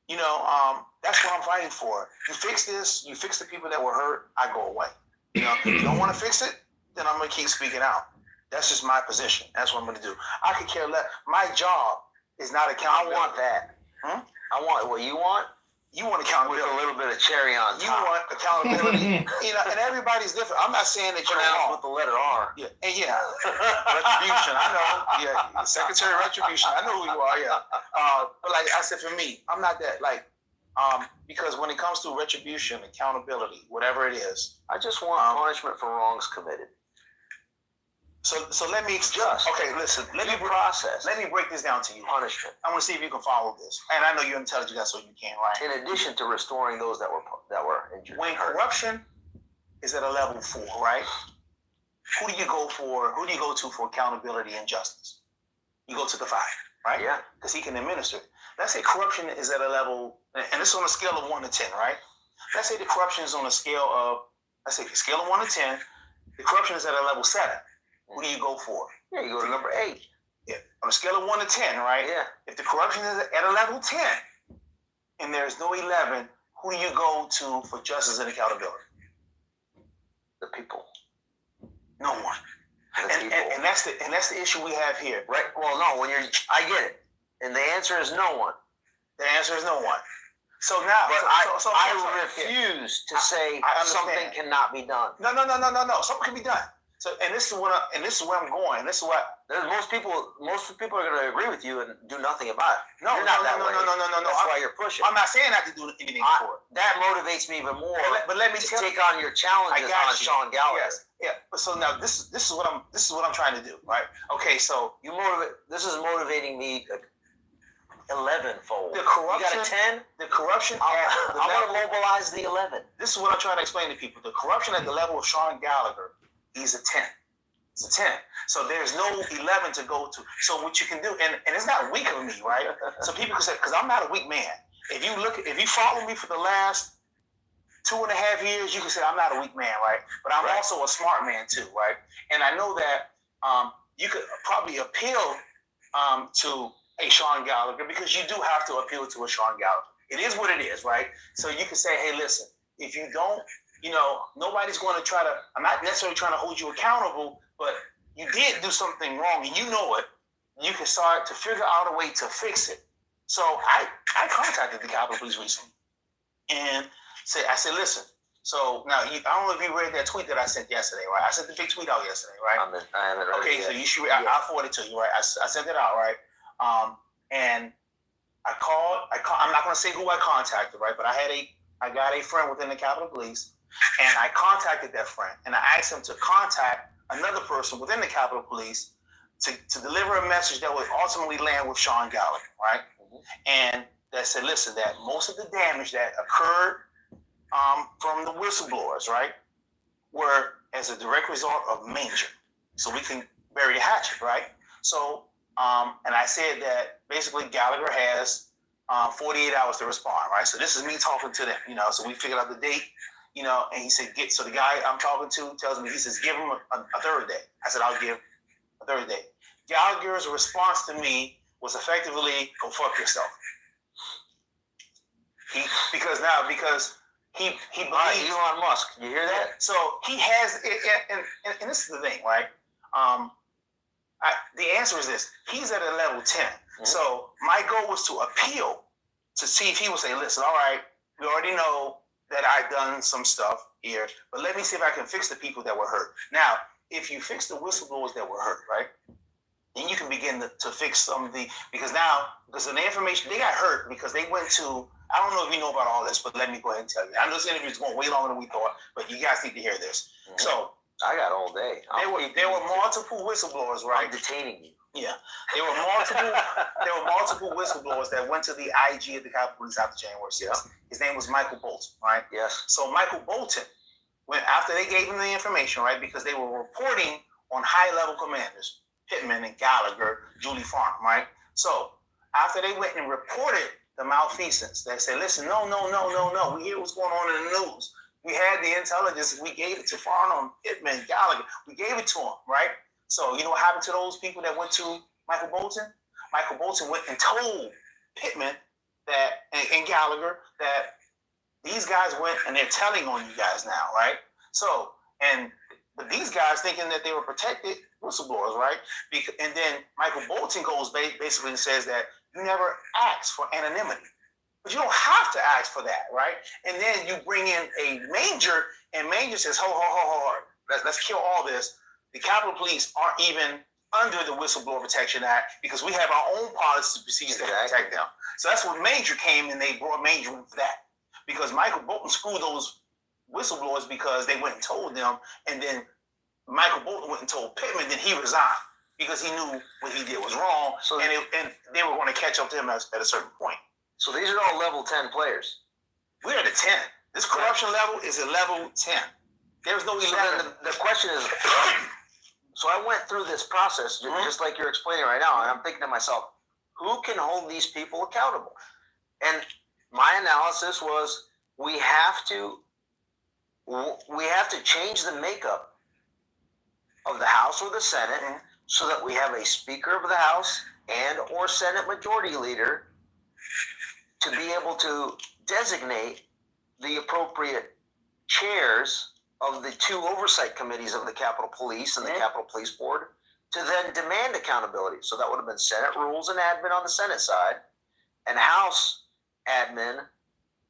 That's what I'm fighting for. You fix this, you fix the people that were hurt, I go away. If you don't want to fix it, then I'm going to keep speaking out. That's just my position. That's what I'm going to do. I could care less. My job is not accountability. I want that. I want what you want. You want accountability. With a little bit of cherry on top. You want accountability. And everybody's different. I'm not saying that you're wrong. With the letter R. Yeah. And retribution. I know. Yeah. Secretary of Retribution. I know who you are. Yeah. But like I said, for me, I'm not that because when it comes to retribution, accountability, whatever it is, I just want punishment for wrongs committed. So let me just okay. Listen, let me break this down to you. Punishment. I want to see if you can follow this. And I know you're intelligent, so you can, right? In addition to restoring those that were injured. When corruption is at a level 4, right? Who do you go to for accountability and justice? You go to the 5, right? Yeah. Because he can administer it. Let's say corruption is at a level, and it's on a scale of 1 to 10, right? Let's say the corruption is on a scale of 1 to 10. The corruption is at a level 7. Who do you go for? Yeah, you go to number 8. Yeah. On a scale of 1 to 10, right? Yeah. If the corruption is at a level 10 and there's no 11, who do you go to for justice and accountability? The people. No one. And that's the issue we have here. Right. Well, no, I get it. And the answer is no one. The answer is no one. So now, but I refuse to say something cannot be done. No. Something can be done. So, and this is where I'm going. This is what most people are going to agree with you and do nothing about it. No. That's why you're pushing. I'm not saying I have to do anything for it. That motivates me even more. But let me take on your challenges on Sean Gallagher. Yes. Yeah. But so now this is what I'm trying to do, right? Okay. So this is motivating me 11-fold. The corruption. You got a 10. The corruption. I want to mobilize the 11. This is what I'm trying to explain to people. The corruption at the level of Sean Gallagher. He's a 10. It's a 10. So there's no 11 to go to. So what you can do, and it's not weak of me, right? So people can say, because I'm not a weak man. If you follow me for the last 2.5 years, you can say I'm not a weak man, right? But I'm also a smart man too, right? And I know that you could probably appeal to a Sean Gallagher, because you do have to appeal to a Sean Gallagher. It is what it is, right? So you can say, hey, listen, if you don't, nobody's going to try to, I'm not necessarily trying to hold you accountable, but you did do something wrong and you know it. You can start to figure out a way to fix it. So I contacted the Capitol Police recently and I said, listen, so now I don't know if you read that tweet that I sent yesterday, right? I sent the big tweet out yesterday, right? I haven't read it yet. So you should, I'll forward it to you, right? I sent it out, right? And I called, I'm not going to say who I contacted, right? But I got a friend within the Capitol Police, and I contacted that friend, and I asked him to contact another person within the Capitol Police to deliver a message that would ultimately land with Sean Gallagher, right? And that said, listen, that most of the damage that occurred from the whistleblowers, right, were as a direct result of Manger. So we can bury the hatchet, right? So, and I said that basically Gallagher has 48 hours to respond, right? So this is me talking to them, so we figured out the date, and he said, so the guy I'm talking to tells me, he says, give him a third day. I said, I'll give a third day. Gallagher's response to me was effectively, go fuck yourself. Because he believes Elon Musk. You hear that? So he has, and this is the thing, right? The answer is this: he's at a level 10. Mm-hmm. So my goal was to appeal to see if he would say, "Listen, all right, we already know that I've done some stuff here, but let me see if I can fix the people that were hurt." Now, if you fix the whistleblowers that were hurt, right, then you can begin to fix some of because of the information, they got hurt because they went to. I don't know if you know about all this, but let me go ahead and tell you. I know this interview is going way longer than we thought, but you guys need to hear this. Mm-hmm. So I got all day. There were multiple whistleblowers, right? I'm detaining you. Yeah, there were multiple whistleblowers that went to the IG of the Capitol Police after January 6th. Yeah. His name was Michael Bolton, right? Yes. So Michael Bolton, after they gave him the information, right, because they were reporting on high-level commanders, Pittman and Gallagher, Julie Farnham, right? So after they went and reported the malfeasance, they said, listen, no, we hear what's going on in the news. We had the intelligence, we gave it to Farnham, Pittman, Gallagher, we gave it to them, right? So you know what happened to those people that went to Michael Bolton? Michael Bolton went and told Pittman and Gallagher that these guys went and they're telling on you guys now, right? So, but these guys thinking that they were protected whistleblowers, right? And then Michael Bolton goes basically and says that you never asked for anonymity. But you don't have to ask for that, right? And then you bring in a Manger, and Manger says, ho, let's kill all this. The Capitol Police aren't even under the Whistleblower Protection Act because we have our own policies and procedures that protect them. So that's what Manger came, and they brought Manger in for that. Because Michael Bolton screwed those whistleblowers because they went and told them, and then Michael Bolton went and told Pittman, then he resigned because he knew what he did was wrong, and they were going to catch up to him at a certain point. So these are all level 10 players. We're at a 10. This corruption level is a level 10. There's no 11. So then the question is, so I went through this process, just like you're explaining right now, and I'm thinking to myself, who can hold these people accountable? And my analysis was we have to change the makeup of the House or the Senate so that we have a Speaker of the House and or Senate Majority Leader to be able to designate the appropriate chairs of the two oversight committees of the Capitol Police and the Capitol Police Board to then demand accountability. So that would have been Senate Rules and Admin on the Senate side and House Admin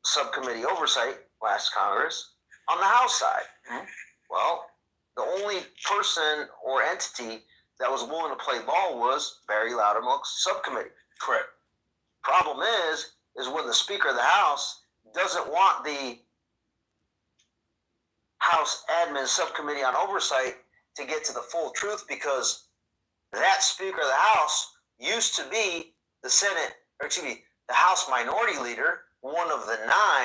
Subcommittee Oversight last Congress on the House side. Mm-hmm. Well, the only person or entity that was willing to play ball was Barry Loudermilk's subcommittee. Correct. Problem is when the Speaker of the House doesn't want the House Admin Subcommittee on Oversight to get to the full truth because that Speaker of the House used to be the House Minority Leader, one of the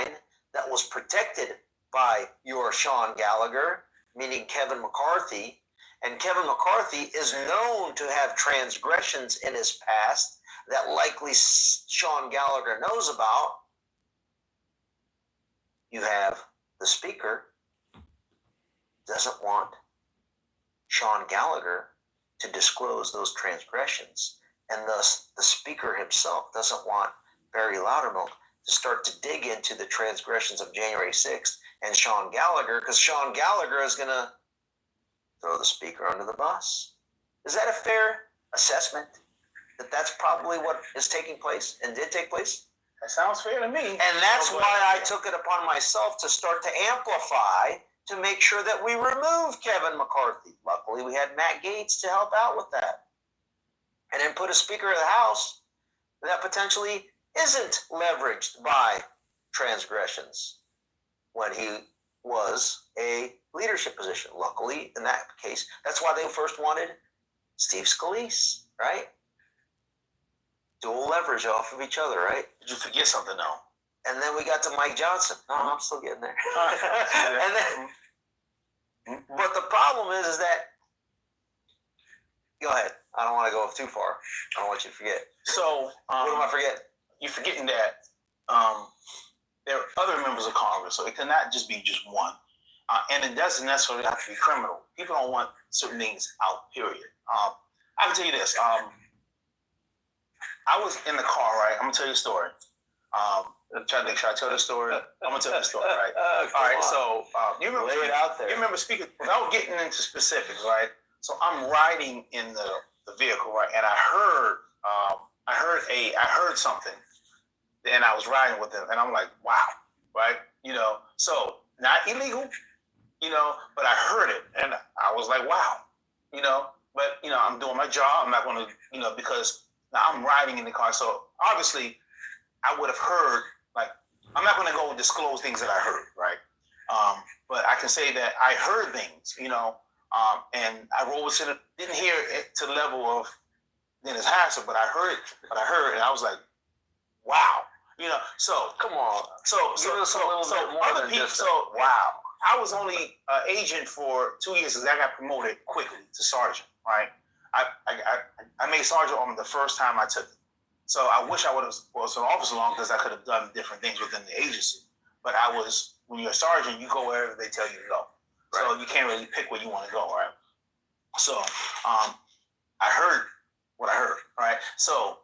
9 that was protected by your Sean Gallagher, meaning Kevin McCarthy, And Kevin McCarthy is known to have transgressions in his past that likely Sean Gallagher knows about. You have the Speaker doesn't want Sean Gallagher to disclose those transgressions. And thus, the Speaker himself doesn't want Barry Loudermilk to start to dig into the transgressions of January 6th and Sean Gallagher, because Sean Gallagher is going to throw the Speaker under the bus. Is that a fair assessment? That that's probably what is taking place and did take place? That sounds fair to me. And that's why I took it upon myself to start to amplify to make sure that we remove Kevin McCarthy. Luckily, we had Matt Gaetz to help out with that. And then put a Speaker of the House that potentially isn't leveraged by transgressions when he was a leadership position. Luckily, in that case, that's why they first wanted Steve Scalise, right? Dual leverage off of each other, right? Did you forget something though? And then we got to Mike Johnson. No, I'm still getting there. And then, but the problem is that, go ahead. I don't want to go too far. I don't want you to forget. So, what am I forgetting? You're forgetting that there are other members of Congress, so it cannot just be just one. And it doesn't necessarily have to be criminal. People don't want certain things out, period. I can tell you this. I was in the car, right? I'm going to tell you a story. Should I tell the story? I'm going to tell the story, right? All right, so you remember, lay it out there. You remember speaking, without getting into specifics, right? So I'm riding in the vehicle, right? And I heard something. And I was riding with them, and I'm like, wow, right? You know, so not illegal, you know, but I heard it, and I was like, wow, you know, but, you know, I'm doing my job. I'm not going to, you know, because now I'm riding in the car. So obviously I would have heard, like, I'm not going to go and disclose things that I heard, right? But I can say that I heard things, you know, and I didn't hear it to the level of Dennis Hassel, but I heard, and I was like, wow. You know, so come on. So other people. So wow, I was only agent for 2 years because I got promoted quickly to sergeant. Right, I made sergeant on the first time I took it. So I wish I would have was an officer long because I could have done different things within the agency. But when you're a sergeant, you go wherever they tell you to go. Right. So you can't really pick where you want to go, right? So I heard what I heard, right? So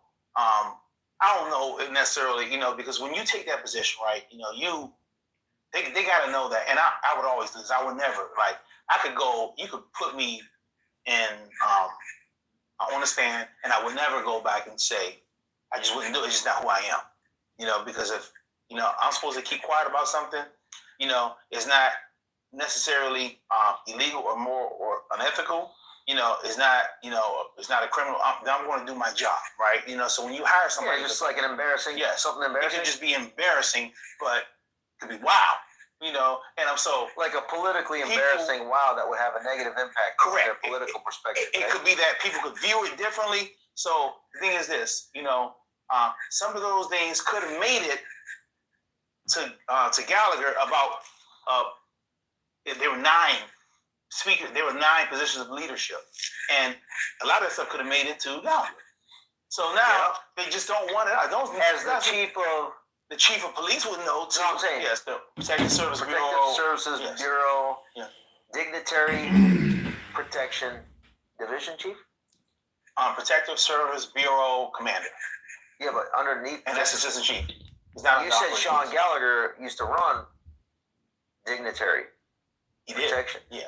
I don't know necessarily, you know, because when you take that position, right, you know, they got to know that. And I would always do this. I would never, like, you could put me in on the stand, and I would never go back and say, I just wouldn't do it. It's just not who I am, you know, because if, you know, I'm supposed to keep quiet about something, you know, it's not necessarily illegal or moral or unethical. You know, it's not a criminal. I'm going to do my job, right? You know, so when you hire somebody, just like an embarrassing, something embarrassing. It could just be embarrassing, but it could be wow, you know. And I'm so like a politically embarrassing wow that would have a negative impact on their political perspective. It could be that people could view it differently. So the thing is this, you know, some of those things could have made it to Gallagher about there were 9 speakers. There were 9 positions of leadership, and a lot of that stuff could have made it to Gallagher. So now they just don't want it. As the chief of police would know too. No, I'm saying yes, the Protective Services Bureau, yeah. Dignitary Protection Division Chief, Protective Service Bureau Commander. Yeah, but underneath, and that's Assistant Chief. You said Sean Gallagher used to run Dignitary Protection. Yeah.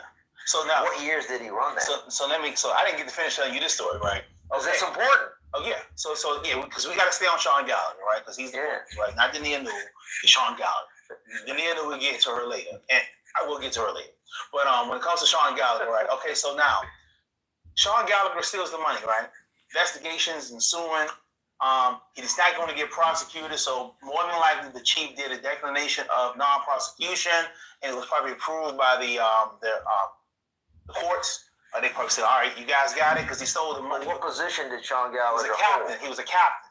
So now, what years did he run that? So I didn't get to finish telling you this story, right? Okay. That's important. Oh yeah. So yeah, because we got to stay on Sean Gallagher, right? Because he's the focus, right? Not Dania New, it's Sean Gallagher. Dania New, we'll get to her later, and I will get to her later. But when it comes to Sean Gallagher, right? Okay, so now Sean Gallagher steals the money, right? Investigations ensuing. He's not going to get prosecuted, so more than likely the chief did a declination of non-prosecution, and it was probably approved by the courts. They probably said, all right, you guys got it because he stole the money. What position did Sean Gallagher hold? He was a captain. Hold?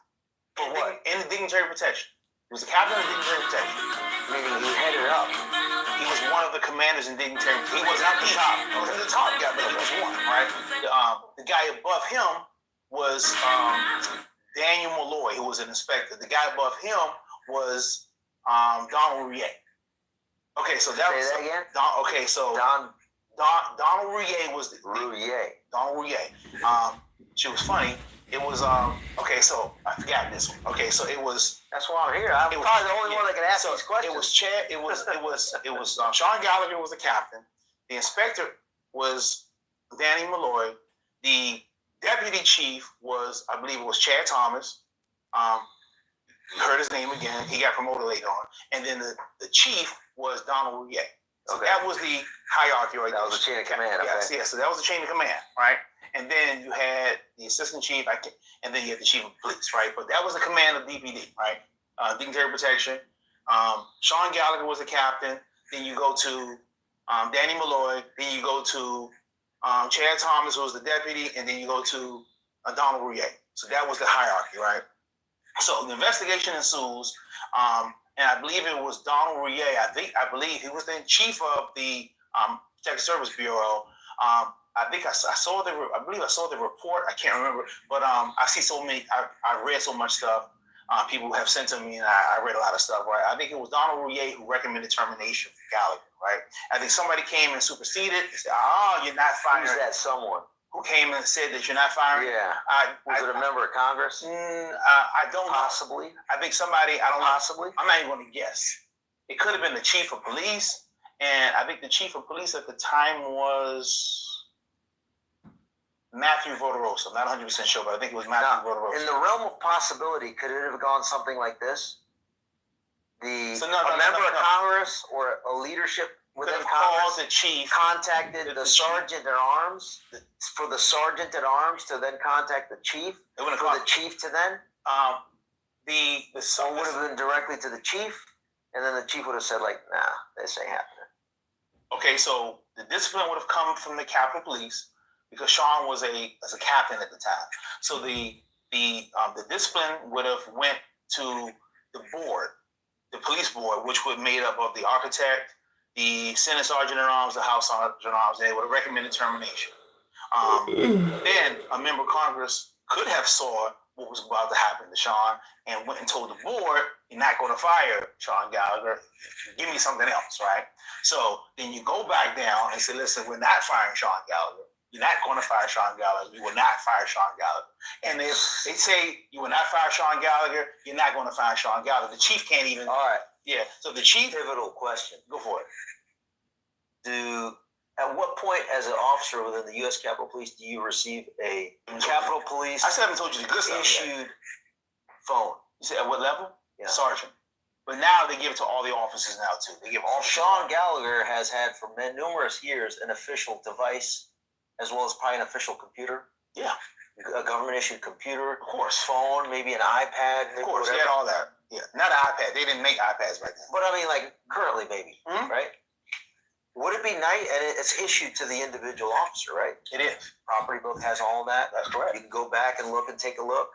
He was a captain. For what? In the dignitary protection. He was a captain in the dignitary protection. He headed up. He was one of the commanders in dignitary. He was not the top. He was the top guy, but he was one, right? The guy above him was Daniel Malloy, who was an inspector. The guy above him was Donald Rouillet. Okay, so that was again. Donald Rouillet was Donald Rouillet. She was funny. It was okay. So I forgot this one. Okay, so it was. That's why I'm here. I'm probably the only one that can ask these questions. It was Chad. It was Sean Gallagher was the captain. The inspector was Danny Malloy. The deputy chief was, I believe, it was Chad Thomas. You heard his name again. He got promoted later on. And then the chief was Donald Rouillet. So that was the hierarchy right there. That was the chain of command. Yes, so that was the chain of command, right? And then you had the assistant chief, and then you had the chief of police, right? But that was the command of DPD, right? Dignitary protection. Sean Gallagher was the captain. Then you go to Danny Malloy. Then you go to Chad Thomas, who was the deputy, and then you go to Donald Rouillet. So that was the hierarchy, right? So the investigation ensues, and I believe it was Donald Rouillet. I believe he was the chief of the Protective Service Bureau. I believe I saw the report. I can't remember, but I see so many. I read so much stuff. People have sent to me, and I read a lot of stuff. Right? I think it was Donald Rouillet who recommended termination for Gallagher. Right? I think somebody came and superseded and said, "Oh, you're not firing." Who's that someone? Who came and said that you're not firing? Yeah. Was it a member of Congress? I don't know. Possibly. I think somebody. I don't know. Possibly. I'm not even going to guess. It could have been the chief of police, and I think the chief of police at the time was Matthew Voderosa. I'm not 100% sure, but I think it was Matthew Voderosa. In the realm of possibility, could it have gone something like this? A member of Congress or a leadership within Congress the chief contacted the sergeant at arms for the sergeant at arms to then contact the chief for the chief to then so it would have been directly to the chief, and then the chief would have said like, nah, this ain't happening. Okay, so the discipline would have come from the Capitol Police because Sean was a captain at the time. So the discipline would have went to the board, the police board, which was made up of the architect, the Senate Sergeant at Arms, the House Sergeant at Arms, and they would have recommended termination. Then a member of Congress could have saw what was about to happen to Sean and went and told the board, you're not going to fire Sean Gallagher. Give me something else, right? So then you go back down and say, listen, we're not firing Sean Gallagher. You're not going to fire Sean Gallagher. We will not fire Sean Gallagher. And if they say you will not fire Sean Gallagher, you're not going to fire Sean Gallagher. The chief can't even. All right. Yeah. So the chief. Pivotal question. Go for it. At what point, as an officer within the U.S. Capitol Police, do you receive a Capitol Police I still haven't told you the good stuff issued phone? You said at what level? Yeah. Sergeant. But now they give it to all the officers now too. They give all. Sean Gallagher has had for numerous years an official device, as well as probably an official computer. Yeah. A government issued computer. Of course. Phone, maybe an iPad. Of course, they had all that. Yeah. Not an iPad. They didn't make iPads back then. But I mean, like currently, maybe, right? Would it be nice? And it's issued to the individual officer, right? It is. Property book has all that. That's correct. You can go back and look and take a look.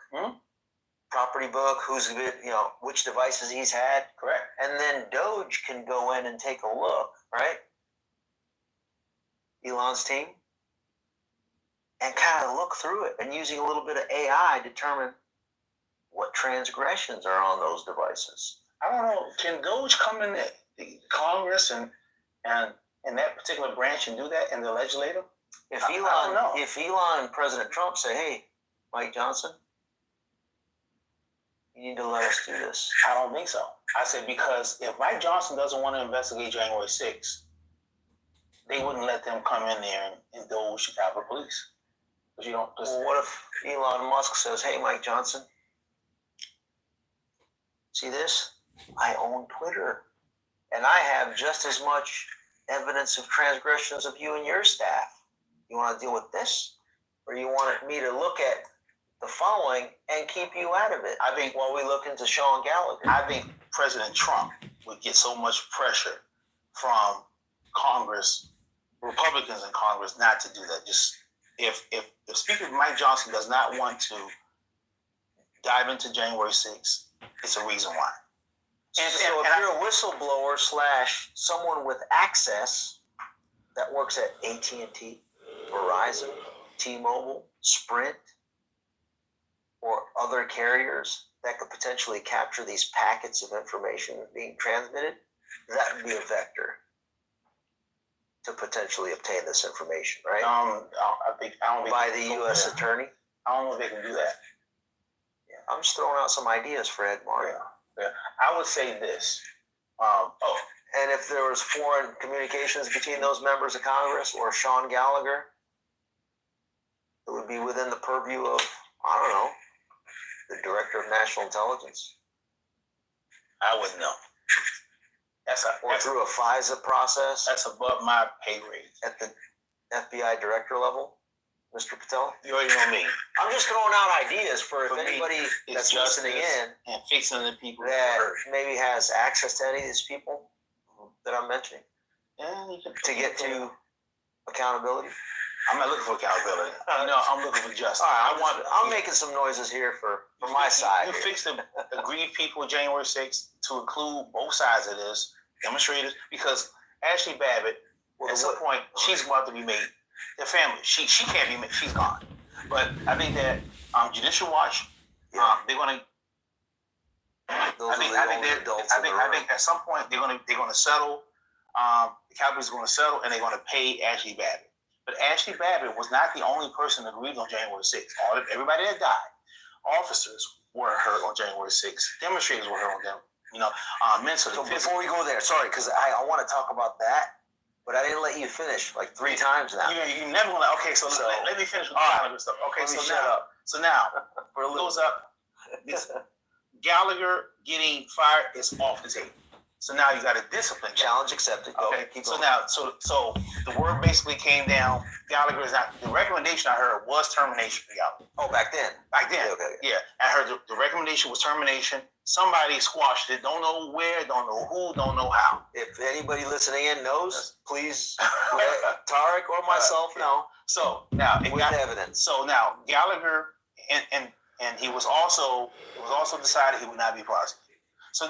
Property book, who's been, which devices he's had. Correct. And then Doge can go in and take a look, right? Elon's team. And kind of look through it and using a little bit of AI determine what transgressions are on those devices. I don't know. Can Doge come in the Congress and that particular branch and do that in the legislature? If Elon and President Trump say, hey, Mike Johnson, you need to let us do this. I don't think so. I said because if Mike Johnson doesn't want to investigate January 6th, they wouldn't let them come in there and indulge the Capitol Police. Well, what if Elon Musk says, hey, Mike Johnson, see this? I own Twitter. And I have just as much evidence of transgressions of you and your staff. You want to deal with this? Or you want me to look at the following and keep you out of it? I think while we look into Sean Gallagher. I think President Trump would get so much pressure from Congress, Republicans in Congress, not to do that. Just if Speaker Mike Johnson does not want to dive into January 6th, it's a reason why. So if you're a whistleblower / someone with access that works at AT&T, Verizon, T-Mobile, Sprint, or other carriers that could potentially capture these packets of information being transmitted, that would be a vector to potentially obtain this information, right? I don't think By the U.S. attorney. I don't know if they can do that. Yeah, I'm just throwing out some ideas, Fred, Mark. Yeah. I would say this. And if there was foreign communications between those members of Congress or Sean Gallagher, it would be within the purview of, I don't know, the Director of National Intelligence. I wouldn't know. Or through a FISA process. That's above my pay grade. At the FBI Director level, Mr. Patel? You already know me. I'm just throwing out ideas for if me, anybody that's listening in and fixing the people that maybe has access to any of these people that I'm mentioning. Yeah, to get to accountability. I'm not looking for accountability. I'm looking for justice. All right, I'm making some noises here for my side. You fix the aggrieved people of January 6th to include both sides of this, demonstrators, because Ashley Babbitt, at some point, she's about to be made. Their family, she can't be made. She's gone. But I think that Judicial Watch, they're going to. I think at some point they're going to settle. The Cowboys are going to settle, and they're going to pay Ashley Babbitt. But Ashley Babbitt was not the only person that grieved on January 6th. Everybody that died, officers were hurt on January 6th. Demonstrators were hurt on them. Mentally. So before we go there, sorry, because I want to talk about that, but I didn't let you finish like 3 times now. You never want to. Okay, so let me finish with the Gallagher stuff. Okay, so now for goes up. Gallagher getting fired is off the table. So now you got a discipline challenge accepted. Okay, so now, so the word basically came down. Gallagher is not. The recommendation I heard was termination for Gallagher. Oh, back then. Okay. Yeah, I heard the recommendation was termination. Somebody squashed it. Don't know where. Don't know who. Don't know how. If anybody listening in knows, please let Tarek or myself know. So now with evidence. So now Gallagher and it was also decided he would not be prosecuted. So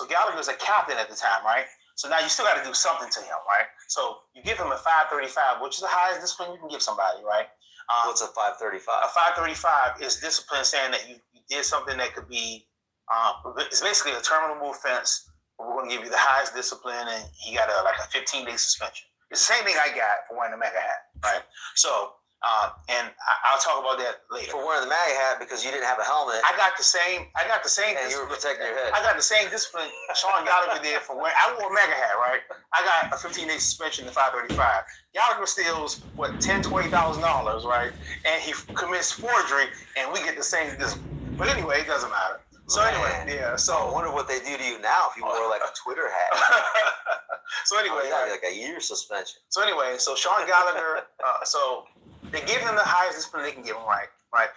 Gallagher was a captain at the time, right? So now you still got to do something to him, right? So you give him a 535, which is the highest discipline you can give somebody, right? What's a 535? A 535 is discipline saying that you did something that could be, it's basically a terminable offense, but we're going to give you the highest discipline, and he got a 15-day suspension. It's the same thing I got for wearing the MAGA hat, right? So, and I'll talk about that later. For wearing the MAGA hat because you didn't have a helmet. I got the same. And you were protecting your head. I got the same discipline Sean Gallagher did for wearing. I wore a MAGA hat, right? I got a 15-day suspension to 535. Gallagher steals $10,000-$20,000, right? And he commits forgery, and we get the same discipline. But anyway, it doesn't matter. So anyway, yeah. So I wonder what they do to you now if you wore like a Twitter hat. So anyway, like a year suspension. So anyway, so Sean Gallagher. So they give him the highest discipline they can give him, right?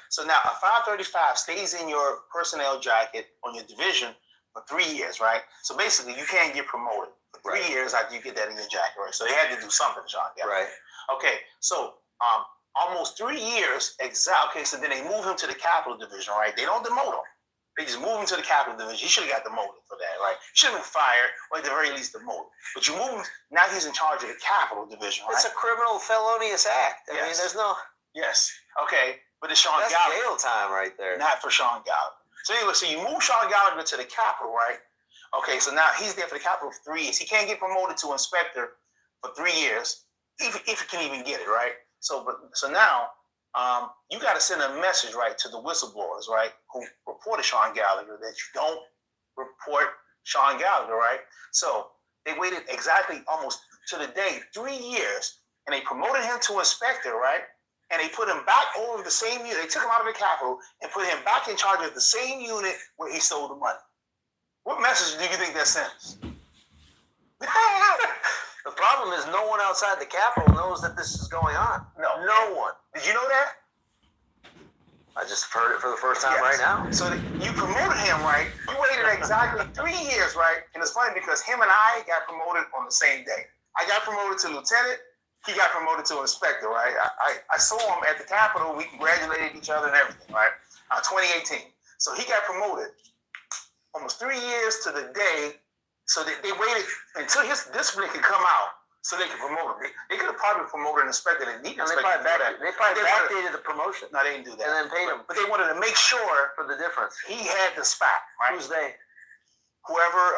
So now a 535 stays in your personnel jacket on your division for 3 years, right? So basically, you can't get promoted for 3 years after you get that in your jacket, right? So they had to do something, Sean Gallagher. Right. Okay, so almost 3 years exactly. Okay, so then they move him to the Capital Division, right? They don't demote him. They just move him to the Capital Division. He should have got demoted for that, right? He should have been fired, or at the very least demoted. But you move him, now he's in charge of the Capital Division, right? It's a criminal felonious act. I mean, there's no... Yes. Okay, but it's Sean That's Gallagher. jail time right there. Not for Sean Gallagher. So anyway, so you move Sean Gallagher to the Capitol, right? Okay, so now he's there for the Capitol for 3 years. He can't get promoted to inspector for 3 years, if he can even get it, right? So now you got to send a message, right, to the whistleblowers, right, who reported Sean Gallagher that you don't report Sean Gallagher, right? So they waited exactly almost to the day, 3 years, and they promoted him to inspector, right? And they put him back over the same unit. They took him out of the Capitol and put him back in charge of the same unit where he stole the money. What message do you think that sends? The problem is no one outside the Capitol knows that this is going on. No one. Did you know that? I just heard it for the first time right now. So you promoted him, right? You waited exactly 3 years, right? And it's funny because him and I got promoted on the same day. I got promoted to lieutenant. He got promoted to inspector, right? I saw him at the Capitol. We congratulated each other and everything, right? 2018. So he got promoted. almost 3 years to the day. So they waited until his discipline could come out so they could promote him. They could have probably promoted an inspector that needed. And they probably backdated the promotion. No, they didn't do that. And then paid him. But they wanted to make sure For the difference. he had the spot, right? Who's they? Whoever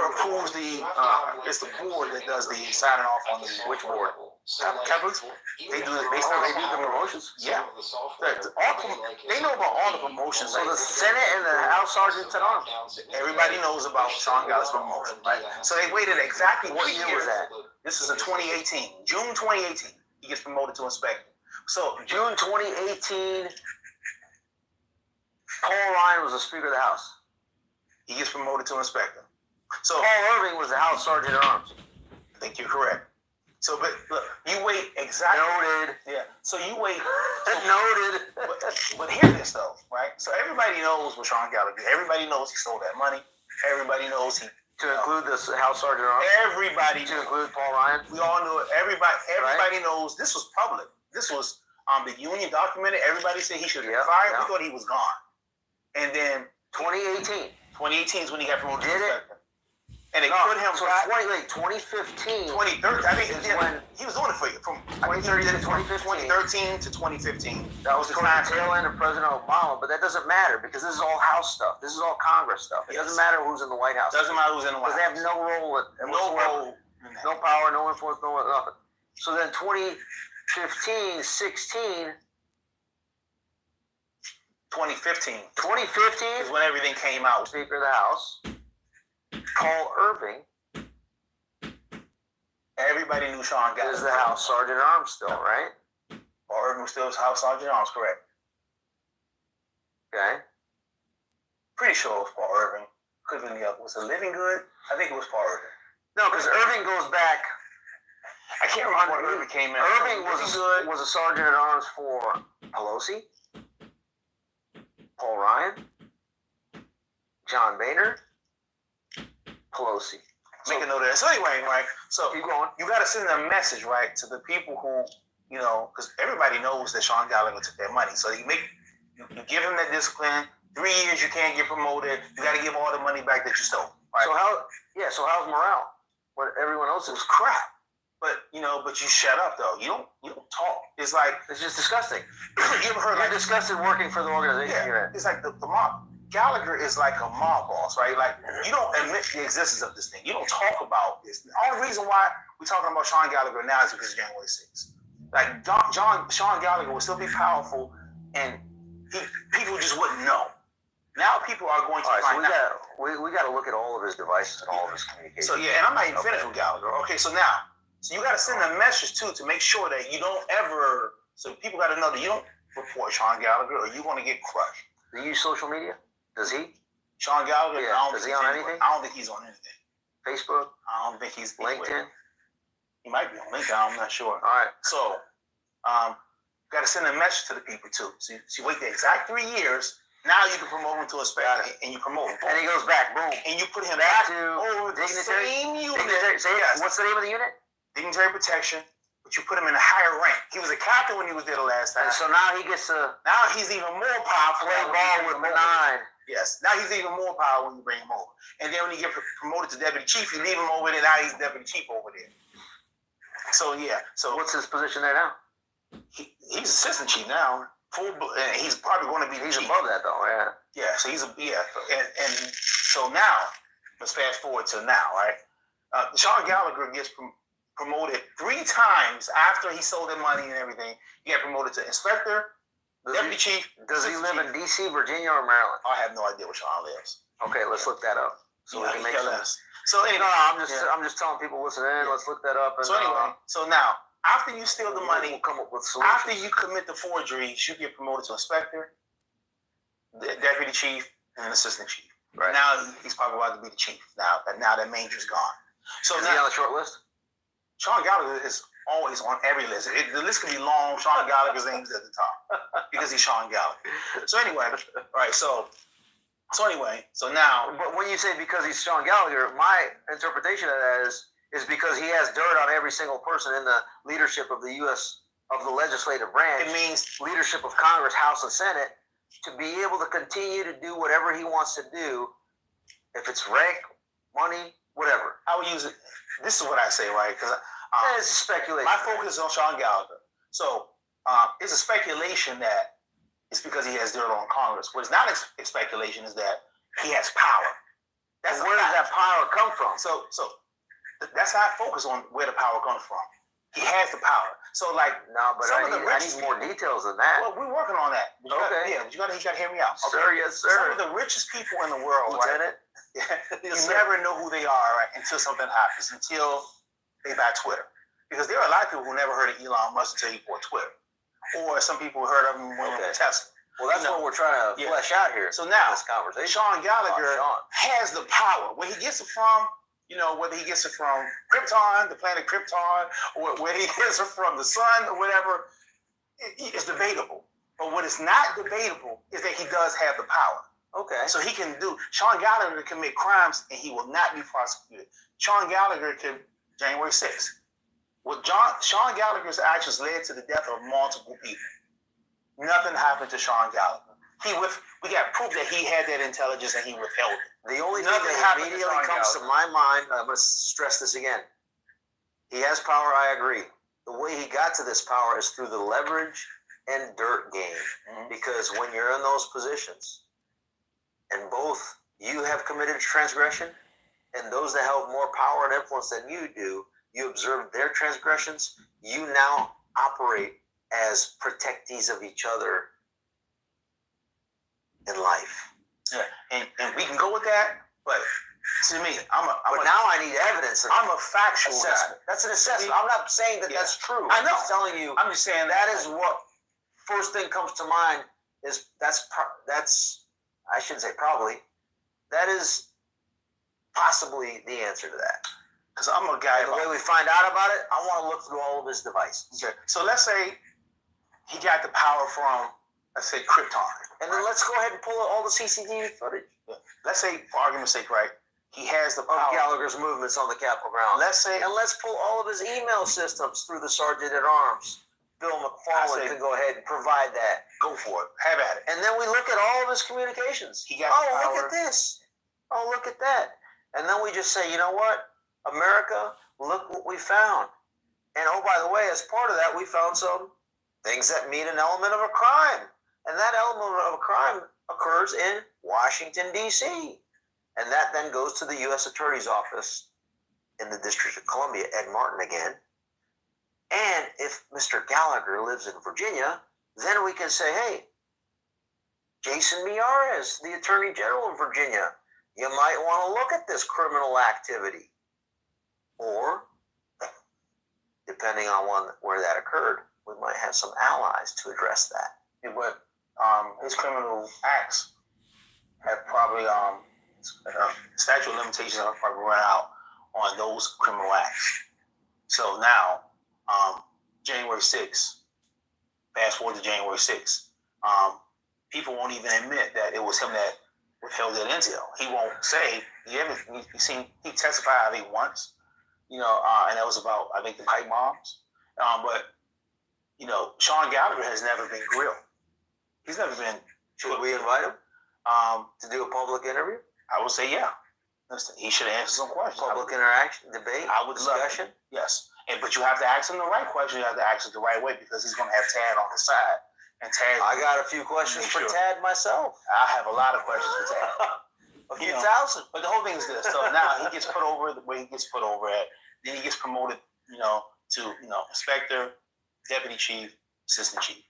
approves it's the board that does the signing off on the Which board? Catholics. They do the promotions. Yeah. They know about all the promotions. So the Senate and the House Sergeants at Arms. Everybody knows about Sean Gallagher's promotion, right? So they waited exactly What year was that? This is in 2018. June 2018. He gets promoted to inspector. So June 2018. Paul Ryan was the Speaker of the House. he gets promoted to inspector. So Paul Irving was the House Sergeant at Arms. I think you're correct. So, but look, you wait exactly. Noted. Yeah. So you wait. Noted. But hear this though, right? So everybody knows what Sean Gallagher did. Everybody knows he stole that money. Everybody knows he. To include this House Sergeant at Arms. Everybody. To include Paul Ryan. We all knew it. Everybody knows this was public. This was the union documented. Everybody said he should have been fired. We thought he was gone. And then 2018. 2018 is when he got promoted. Did it? And they put him so back. 2015. 2013. I mean, is when he was doing it for you from 2013 to 2015. 2013 to 2015. That was the tail end of President Obama, but that doesn't matter because this is all House stuff. This is all Congress stuff. It doesn't matter who's in the White House. Doesn't matter who's in the White House. Because they have no role. No power, no influence, no nothing. So then 2015, 16. 2015 is when everything came out. Speaker of the House, Paul Irving. Everybody knew Sean Gallagher. Is the House Sergeant at Arms still, right? Paul Irving was still House Sergeant at Arms, correct? Okay. Pretty sure it was Paul Irving. Could have been the other. Was it Living Good? I think it was Paul Irving. No, because Irving goes back. I can't remember when Irving came in. Irving was a Sergeant at Arms for Pelosi, Paul Ryan, John Boehner, Pelosi. Make a note of that. So anyway, right? So keep going. You got to send a message, right, to the people who, you know, because everybody knows that Sean Gallagher took their money. So you give him that discipline. 3 years you can't get promoted. You got to give all the money back that you stole. Right? So how's morale? What everyone else is crap. But you shut up though. You don't talk. It's like it's just disgusting. You ever heard? You're disgusted working for the organization you're in. It's like the mob. Gallagher is like a mob boss, right? Like you don't admit the existence of this thing. You don't talk about this. The only reason why we're talking about Sean Gallagher now is because of January 6th. Like Sean Gallagher would still be powerful, and people just wouldn't know. Now people are going to find out. We got to look at all of his devices and all of his communications. So yeah, and I'm not even finished with Gallagher. Okay, so you got to send a message too to make sure that you don't ever. So people got to know that you don't report Sean Gallagher, or you're going to get crushed. Do you use social media? Does he? Sean Gallagher? Yeah. Is he on anything? I don't think he's on anything. Facebook? I don't think he's LinkedIn. He might be on LinkedIn. I'm not sure. All right. So, got to send a message to the people too. So you wait the exact 3 years. Now you can promote him to a inspector, and you promote him. And he goes back, boom. And you put him back to over the same unit. Yes. What's the name of the unit? Dignitary protection. But you put him in a higher rank. He was a captain when he was there the last time. And so now he gets to. Now he's even more powerful. Play ball with the 9. Yes. Now he's even more powerful when you bring him over. And then when you get promoted to deputy chief, you leave him over there. Now he's deputy chief over there. So yeah. So what's his position there now? He's assistant chief now. He's probably going to be. He's above that though, yeah. Yeah, so and so now let's fast forward to now, right? Sean Gallagher gets promoted 3 times after he sold their money and everything. He got promoted to inspector, deputy chief. Does he live in D.C., Virginia, or Maryland? I have no idea where Sean lives. Okay, let's look that up so we can make sense. So anyway, I'm just telling people listening. Let's look that up. And, so anyway, so now. After you steal the money, we'll come up with solutions. After you commit the forgeries, you get promoted to inspector, deputy chief, and assistant chief. Right now, he's probably about to be the chief. Now that Major's gone. So is he on the short list? Sean Gallagher is always on every list. The list can be long. Sean Gallagher's name's at the top because he's Sean Gallagher. So anyway, right. So now, but when you say because he's Sean Gallagher, my interpretation of that is because he has dirt on every single person in the leadership of the U.S. of the legislative branch. It means leadership of Congress, House, and Senate. to be able to continue to do whatever he wants to do, if it's rank, money, whatever. I would use it. This is what I say, right? Because it's a speculation. My focus is on Sean Gallagher. So it's a speculation that it's because he has dirt on Congress. What is not a speculation is that he has power. That's where does that power come from? So that's not focus on where the power comes from. He has the power. So like no, but I need more details than that. Well, we're working on that. Okay. You gotta hear me out. Okay. Sir, yes, sir. Some of the richest people in the world, Lieutenant. Right? You never know who they are, right, until something happens, until they buy Twitter. Because there are a lot of people who never heard of Elon Musk until he bought Twitter. Or some people who heard of him when they were Tesla. Well, that's what we're trying to flesh out here. So now, this conversation. Sean Gallagher has the power. Where he gets it from, whether he gets it from Krypton, the planet Krypton, or where he gets it from the sun or whatever, it's debatable. But what is not debatable is that he does have the power. Okay. So Sean Gallagher can commit crimes and he will not be prosecuted. Sean Gallagher can, January 6th. Sean Gallagher's actions led to the death of multiple people. Nothing happened to Sean Gallagher. We got proof that he had that intelligence and he withheld it. The only thing that immediately comes to my mind, I'm going to stress this again. He has power, I agree. The way he got to this power is through the leverage and dirt game. Mm-hmm. Because when you're in those positions, and both you have committed transgression, and those that have more power and influence than you do, you observe their transgressions, you now operate as protectees of each other in life. Yeah, and we can go with that, but to me, now I need evidence. I'm a factual assessment. Guy. That's an assessment. I'm not saying that that's true. I know. I'm just telling you. I'm just saying that is what first thing comes to mind is that's I shouldn't say probably. That is possibly the answer to that. Because I'm a guy. And the way we find out about it, I want to look through all of his devices. Okay. So let's say he got the power from, let's say, Krypton. And then let's go ahead and pull all the CCTV footage. Yeah. Let's say, for argument's sake, right, he has the power. Of Gallagher's movements on the Capitol grounds. And let's pull all of his email systems through the Sergeant at Arms. Bill McFarland can go ahead and provide that. Go for it. Have at it. And then we look at all of his communications. He got the power. Look at this. Oh, look at that. And then we just say, you know what? America, look what we found. And oh, by the way, as part of that, we found some things that meet an element of a crime. And that element of a crime occurs in Washington, D.C. And that then goes to the U.S. Attorney's Office in the District of Columbia, Ed Martin again. And if Mr. Gallagher lives in Virginia, then we can say, hey, Jason Miyares, the Attorney General of Virginia, you might want to look at this criminal activity. Or, depending on where that occurred, we might have some allies to address that. Yeah, but his criminal acts have probably, statute of limitations have probably run out on those criminal acts. So now, January 6th, fast forward to January 6th, people won't even admit that it was him that withheld that intel. He won't say, he testified, I think, once, and that was about, I think, the pipe bombs. But, Sean Gallagher has never been grilled. He's never been. Should we invite him to do a public interview? I would say, yeah. He should answer some questions. Public interaction, debate, discussion? Yes. But you have to ask him the right question. You have to ask it the right way because he's going to have Tad on his side. And Tad, I got a few questions for Tad myself. I have a lot of questions for Tad. A few thousand. But the whole thing is this. So now he gets put over the way he gets put over at. Then he gets promoted, to inspector, deputy chief, assistant chief.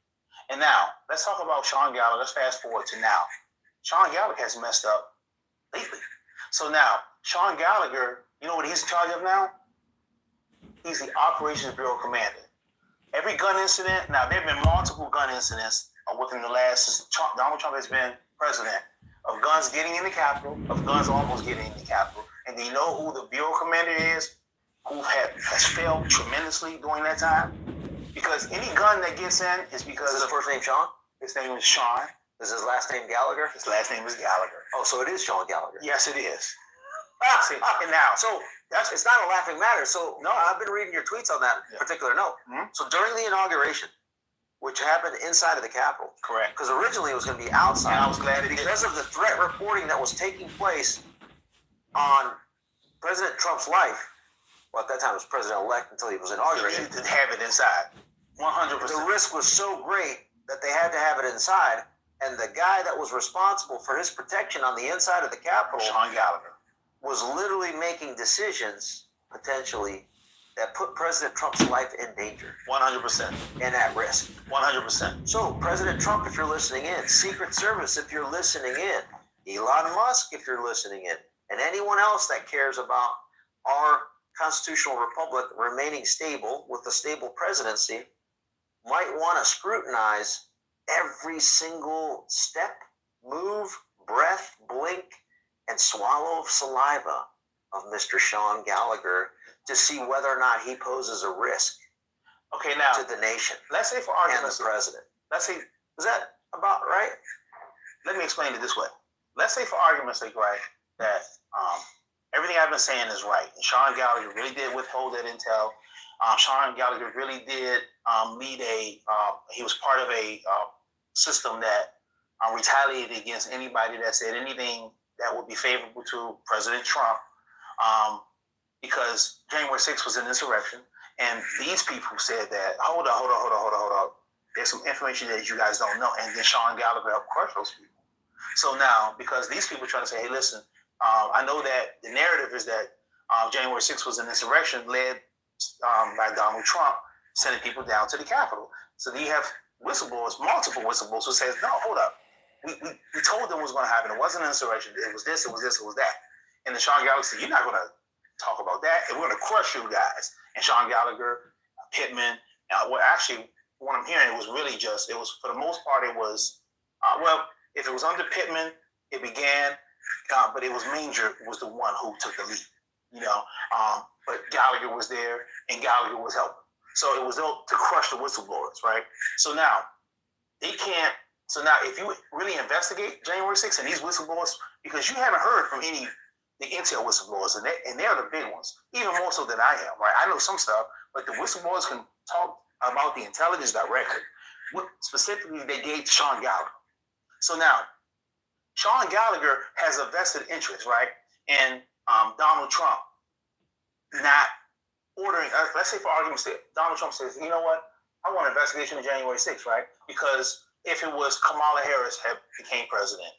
And now let's talk about Sean Gallagher. Let's fast forward to now. Sean Gallagher has messed up lately. So now Sean Gallagher, you know what he's in charge of now? He's the Operations Bureau Commander. Every gun incident, now there have been multiple gun incidents within the last, since Donald Trump has been president, of guns getting in the Capitol, of guns almost getting in the Capitol. And do you know who the Bureau Commander is? Who has failed tremendously during that time? Because any gun that gets in is because... Is his first name Sean? His name is Sean. Is his last name Gallagher? His last name is Gallagher. Oh, so it is Sean Gallagher. Yes, it is. And now, so it's not a laughing matter. So no, I've been reading your tweets on that particular note. Mm-hmm. So during the inauguration, which happened inside of the Capitol. Correct. Because originally it was going to be outside. And I was glad it did. Because of the threat reporting that was taking place on President Trump's life. Well, at that time it was president-elect until he was inaugurated. You didn't have it inside. 100%. The risk was so great that they had to have it inside. And the guy that was responsible for his protection on the inside of the Capitol, Sean Gallagher, was literally making decisions, potentially, that put President Trump's life in danger. 100%. And at risk. 100%. So, President Trump, if you're listening in, Secret Service, if you're listening in, Elon Musk, if you're listening in, and anyone else that cares about our constitutional republic remaining stable with a stable presidency, might want to scrutinize every single step, move, breath, blink, and swallow of saliva of Mr. Sean Gallagher to see whether or not he poses a risk now, to the nation. Let's say for and argument's the president. Let's say, is that about right? Let me explain it this way. Let's say for argument's sake, right, that everything I've been saying is right. And Sean Gallagher really did withhold that intel. Sean Gallagher really did lead he was part of a system that retaliated against anybody that said anything that would be favorable to President Trump, because January 6th was an insurrection, and these people said that, hold on. There's some information that you guys don't know, and then Sean Gallagher helped crush those people. So now, because these people are trying to say, hey, listen, I know that the narrative is that January 6th was an insurrection led by Donald Trump, sending people down to the Capitol. So then you have whistleblowers, multiple whistleblowers, who says, no, hold up. We told them what was going to happen. It wasn't an insurrection. It was this, it was this, it was that. And then Sean Gallagher said, you're not going to talk about that. And we're going to crush you guys. And Sean Gallagher, Pittman, actually, what I'm hearing, it was really just, it was, for the most part, it was, if it was under Pittman, it began, but it was Manger was the one who took the lead, but Gallagher was there, and Gallagher was helping. So it was to crush the whistleblowers, right? So now, if you really investigate January 6th and these whistleblowers, because you haven't heard from any the intel whistleblowers, and they're the big ones, even more so than I am, right? I know some stuff, but the whistleblowers can talk about the intelligence directly. What specifically they gave to Sean Gallagher. So now, Sean Gallagher has a vested interest, right? And Donald Trump not ordering, let's say for argument's sake, Donald Trump says, you know what? I want an investigation of January 6th, right? Because if it was Kamala Harris had became president,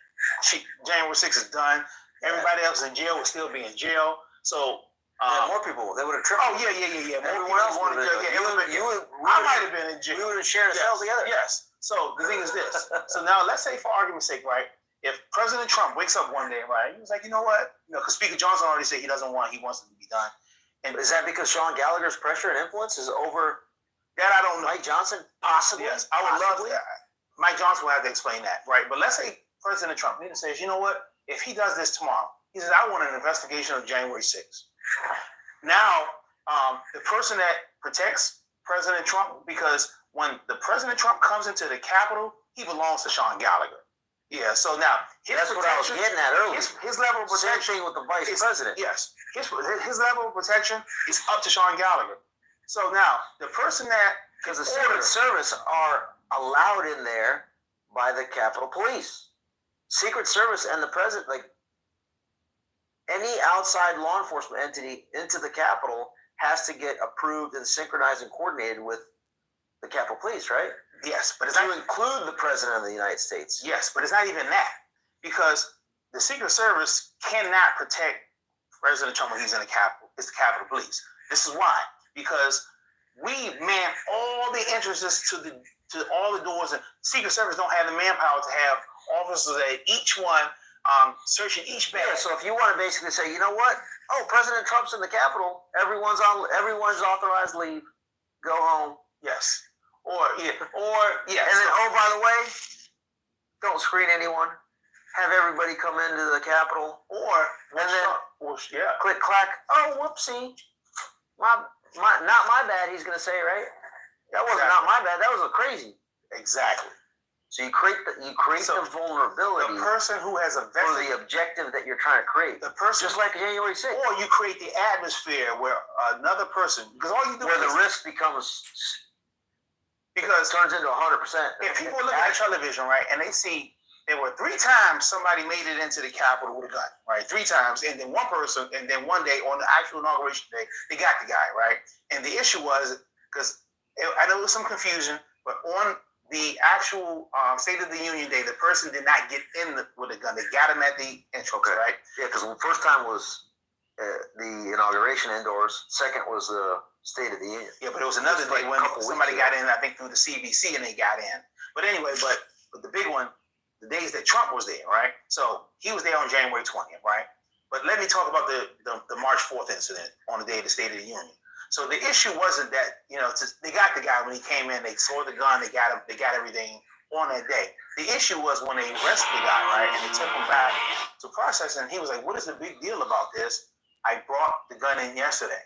January 6th is done. Everybody else in jail would still be in jail. So more people, they would have tripled. Oh, yeah. Everyone else would have been. I might have been in jail. We would have shared a cell together. Yes. So the thing is this. So now let's say for argument's sake, right? If President Trump wakes up one day, right, he was like, you know what? Because Speaker Johnson already said he wants it to be done. And is that because Sean Gallagher's pressure and influence is over that? I don't know. Mike Johnson? Possibly. Yes, I would love that. Mike Johnson will have to explain that, right? But let's say President Trump says, you know what? If he does this tomorrow, he says, I want an investigation of January 6th. Now, the person that protects President Trump, because when the President Trump comes into the Capitol, he belongs to Sean Gallagher. Yeah, so now that's what I was getting at earlier. His level of protection. Same thing with the vice president. Yes, his level of protection is up to Sean Gallagher. So now the person that, because the Secret Service are allowed in there by the Capitol Police, Secret Service and the president, like any outside law enforcement entity into the Capitol has to get approved and synchronized and coordinated with the Capitol Police, right? Yes, but it's to include the President of the United States. Yes, but it's not even that, because the Secret Service cannot protect President Trump when he's in the Capitol. It's the Capitol Police. This is why, because we man all the entrances to all the doors, and Secret Service don't have the manpower to have officers at each one searching each bag. Yeah, so if you want to basically say, you know what? Oh, President Trump's in the Capitol. Everyone's authorized leave. Go home. Yes. And then, oh, by the way, don't screen anyone. Have everybody come into the Capitol. Click, clack. Oh, whoopsie. Not my bad, he's going to say, right? That wasn't not my bad. That was crazy. Exactly. So you create the vulnerability. The person who has a for the objective that you're trying to create. The person, just like January 6th. Or you create the atmosphere where another person, because all you do where the risk becomes Because turns into 100%. if people look at television, right, and they see there were 3 times somebody made it into the Capitol with a gun, right? 3 times, and then one person, and then one day on the actual inauguration day, they got the guy, right? And the issue was, because I know there was some confusion, but on the actual State of the Union Day, the person did not get in with a gun. They got him at the entrance, right? Yeah, because the first time was the inauguration indoors. Second was the State of the Union. Yeah, but it was another day when somebody got in, I think, through the CBC, and they got in. But anyway, but the big one, the days that Trump was there, right? So he was there on January 20th, right? But let me talk about the March 4th incident on the day of the State of the Union. So the issue wasn't that, they got the guy when he came in, they saw the gun, they got him, they got everything on that day. The issue was when they arrested the guy, right? And they took him back to process, and he was like, what is the big deal about this? I brought the gun in yesterday.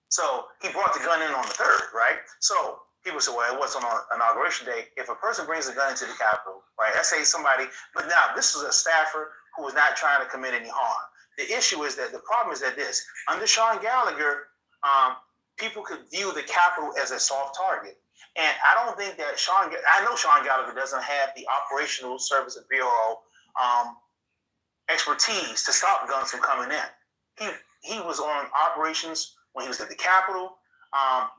So he brought the gun in on the 3rd, right? So people say, well, it wasn't on inauguration day. If a person brings a gun into the Capitol, right? Let's say somebody, but now this is a staffer who was not trying to commit any harm. The issue is that the problem is that under Sean Gallagher, people could view the Capitol as a soft target. And I don't think that I know Sean Gallagher doesn't have the Operational Services Bureau expertise to stop guns from coming in. He was on operations when he was at the Capitol,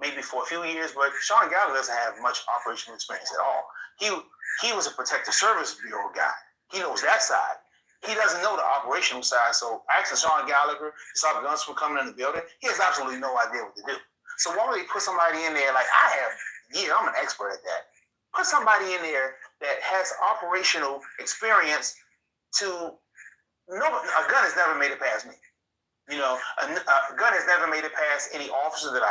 maybe for a few years, but Sean Gallagher doesn't have much operational experience at all. He was a Protective Service Bureau guy. He knows that side. He doesn't know the operational side. So asking Sean Gallagher to stop guns from coming in the building, he has absolutely no idea what to do. So why would they put somebody in there like I have? Yeah, I'm an expert at that. Put somebody in there that has operational experience a gun has never made it past me. A gun has never made it past any officer that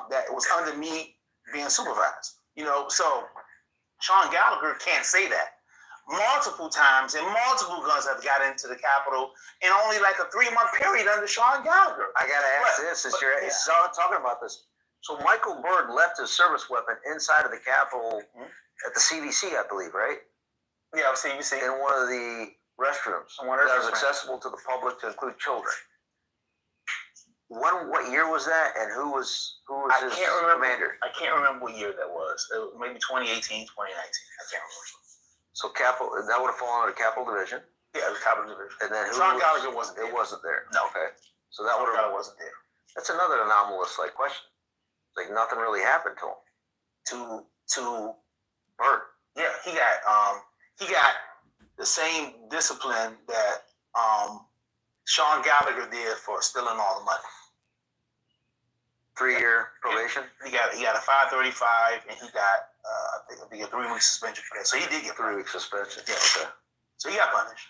that was under me being supervised. So Sean Gallagher can't say that. Multiple times and multiple guns have got into the Capitol in only like a 3-month period under Sean Gallagher. I gotta ask this since you're talking about this. So Michael Byrd left his service weapon inside of the Capitol at the CDC, I believe, right? Yeah, CDC. In one of the restrooms that was accessible to the public to include children. What year was that, and who was his commander? I can't remember what year that was. It was maybe 2018, 2019. I can't remember. So Capitol, that would have fallen under Capitol Division. Yeah, the Capitol Division. And then Sean Gallagher wasn't there. It wasn't there. No. Okay. So that would have wasn't there. That's another anomalous question. Like nothing really happened to him. To Byrd. Yeah, he got the same discipline that Sean Gallagher did for stealing all the money. 3-year probation. He got a 535, and he got I think a 3-week suspension for that. So he did get 3-week suspension. Yeah. Okay. So he got punished.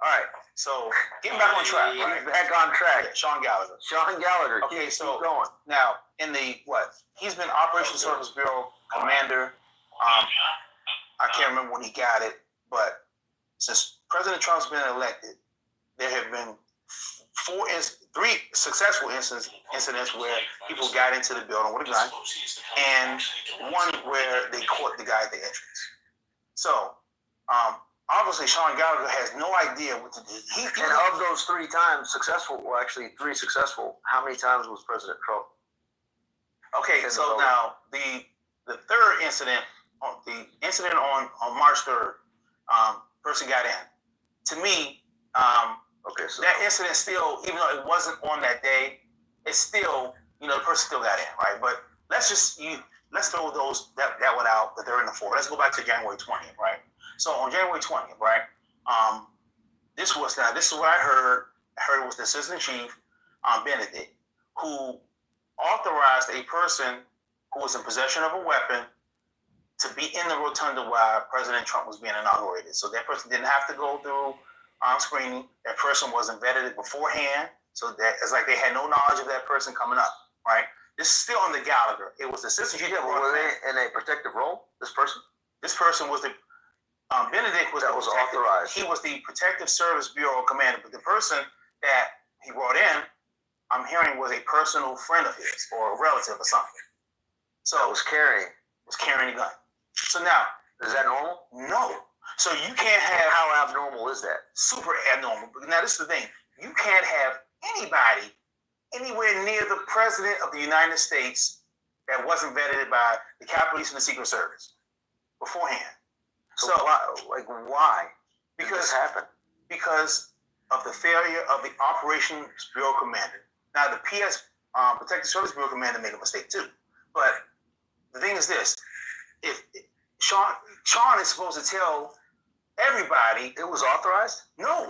All right. So getting back on track. Right? Back on track. Yeah, Sean Gallagher. Okay, so keep going. Now in the he's been Operations Service Bureau commander. I can't remember when he got it, but since President Trump's been elected, there have been 3 successful incidents where people got into the building with a gun, and one where they caught the guy at the entrance. So, obviously, Sean Gallagher has no idea what to do. And of those 3 times successful, well, actually 3 successful, how many times was President Trump? Okay, so now the 3rd incident, the incident on March 3rd, person got in. To me, okay, so that incident still, even though it wasn't on that day, it's still, the person still got in, right? But let's throw that one out, the 3rd and the 4th. Let's go back to January 20th, right? So on January 20th, right? This is what I heard. I heard it was the Assistant Chief, Benedict, who authorized a person who was in possession of a weapon to be in the rotunda while President Trump was being inaugurated. So that person didn't have to go through screening. That person wasn't vetted beforehand, so that it's like they had no knowledge of that person coming up, right? This is still under Gallagher. It was the Assistant Chief. Were they in a protective role? This person was the Benedict was authorized. He was the Protective Service Bureau commander, but the person that he brought in, I'm hearing, was a personal friend of his or a relative or something. So was carrying a gun. So now, is that normal? No. So you can't have. How abnormal is that? Super abnormal. But now this is the thing: you can't have anybody anywhere near the President of the United States that wasn't vetted by the Capitol Police and the Secret Service beforehand. So why? Because this happened? Because of the failure of the Operations Bureau Commander. Now, the PS Protective Service Bureau Commander made a mistake too. But the thing is this: if Sean is supposed to tell everybody it was authorized. No.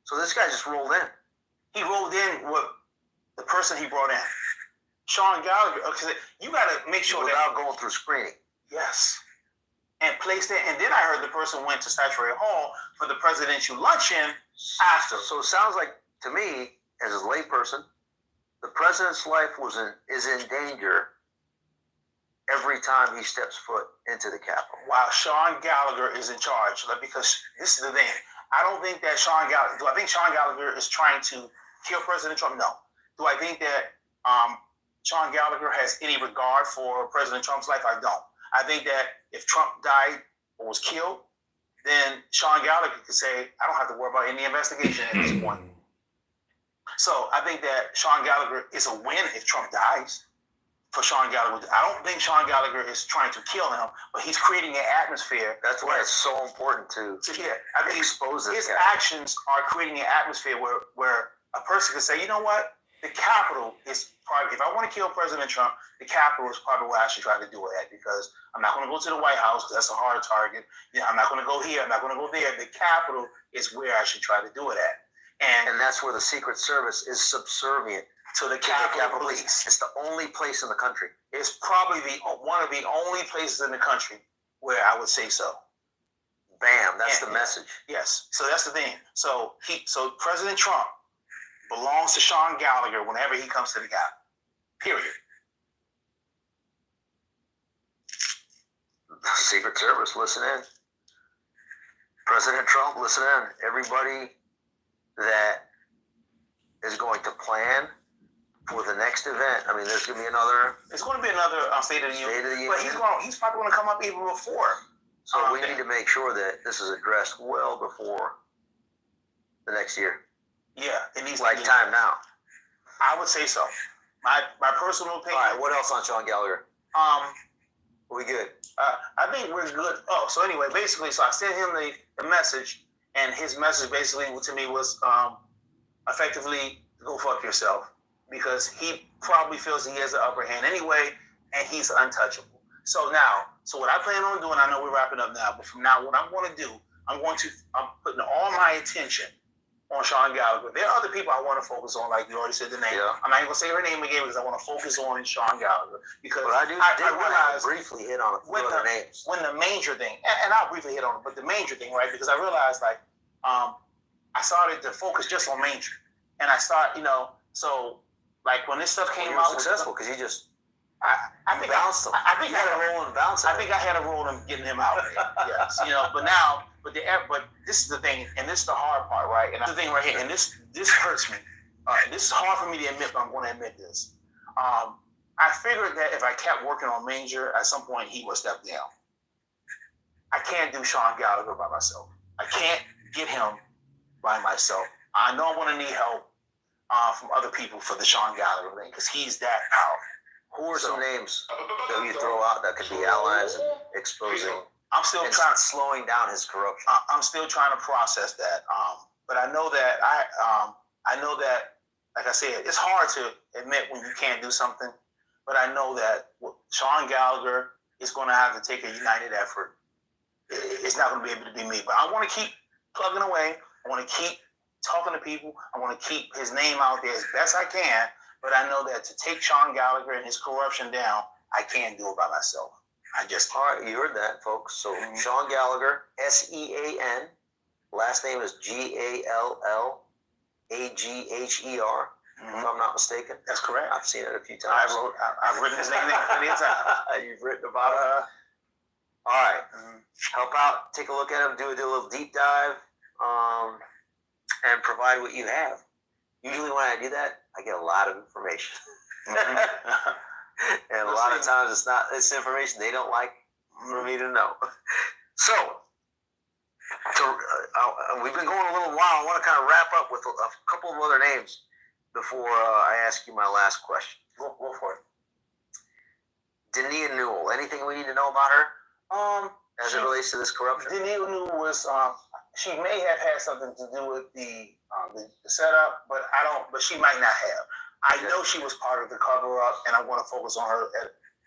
So this guy just rolled in. He rolled in with the person he brought in. Sean Gallagher, because you got to make sure without going through screening. Yes. And placed it, and then I heard the person went to Statuary Hall for the presidential luncheon after. So it sounds like to me, as a layperson, the president's life is in danger every time he steps foot into the Capitol. While Sean Gallagher is in charge, because this is the thing. I don't think that Sean Gallagher. Do I think Sean Gallagher is trying to kill President Trump? No. Do I think that Sean Gallagher has any regard for President Trump's life? I don't. I think that if Trump died or was killed, then Sean Gallagher could say, I don't have to worry about any investigation at this point. So I think that Sean Gallagher is a win if Trump dies. For Sean Gallagher, I don't think Sean Gallagher is trying to kill him, but he's creating an atmosphere. That's why it's so important to I think expose this his guy. actions are creating an atmosphere where a person can say, you know what, the Capitol is probably, if I want to kill President Trump, the Capitol is probably where I should try to do it at, because I'm not going to go to the White House because that's a hard target. I'm not going to go here. I'm not going to go there. The Capitol is where I should try to do it at. And that's where the Secret Service is subservient to the Capitol Police. It's the only place in the country. It's probably one of the only places in the country where I would say so. Bam, that's the message. Yes. So that's the thing. So President Trump belongs to Sean Gallagher whenever he comes to the Capitol. Period. Secret Service, listen in. President Trump, listen in. Everybody that is going to plan for the next event. I mean, there's going to be another. It's going to be another State of the Union. But he's probably going to come up even before. So we need to make sure that this is addressed well before the next year. Yeah, it needs like time now. I would say so. My personal opinion. All right, what else on Sean Gallagher? Are we good? I think we're good. Oh, so anyway, basically, so I sent him the message, and his message basically to me was effectively go fuck yourself, because he probably feels he has the upper hand anyway, and he's untouchable. So what I plan on doing, I know we're wrapping up now, but from now, what I'm going to do, I'm putting all my attention on Sean Gallagher. There are other people I want to focus on, like you already said the name. Yeah. I'm not even going to say her name again because I want to focus on Sean Gallagher. Because I realized briefly hit on a few other names. When the major thing, and I'll briefly hit on it, but the major thing, right? Because I realized I started to focus just on major. And I start, so like when this stuff came out, successful because you just I think bounced him. I think you had a role in bouncing. I think I had a role in getting him out. Yes, but this is the thing, and this is the hard part, right? And the thing right here, and this hurts me. This is hard for me to admit, but I'm going to admit this. I figured that if I kept working on Major, at some point he would step down. I can't do Sean Gallagher by myself. I can't get him by myself. I know I'm going to need help from other people for the Sean Gallagher thing, because he's that powerful. Who are some names that you throw out that could be allies and exposing? I'm still slowing down his corruption. I'm still trying to process that. But I know that like I said, it's hard to admit when you can't do something. But I know that Sean Gallagher is going to have to take a united effort. It's not going to be able to be me. But I want to keep plugging away. I want to keep talking to people. I want to keep his name out there as best I can. But I know that to take Sean Gallagher and his corruption down, I can't do it by myself. All right, you heard that, folks. So Sean Gallagher, SEAN, last name is GALLAGHER, if I'm not mistaken. That's correct. I've seen it a few times. I've written his name plenty of times. You've written about it. All right, help out, take a look at him, do a little deep dive, and provide what you have. Usually when I do that, I get a lot of information. And a lot of times it's information they don't like for me to know. So, we've been going a little while. I want to kind of wrap up with a couple of other names before I ask you my last question. Go for it. Dania Newell. Anything we need to know about her? As it relates to this corruption? Dania Newell was, she may have had something to do with the setup, but I don't. But she might not have. I know she was part of the cover up, and I want to focus on her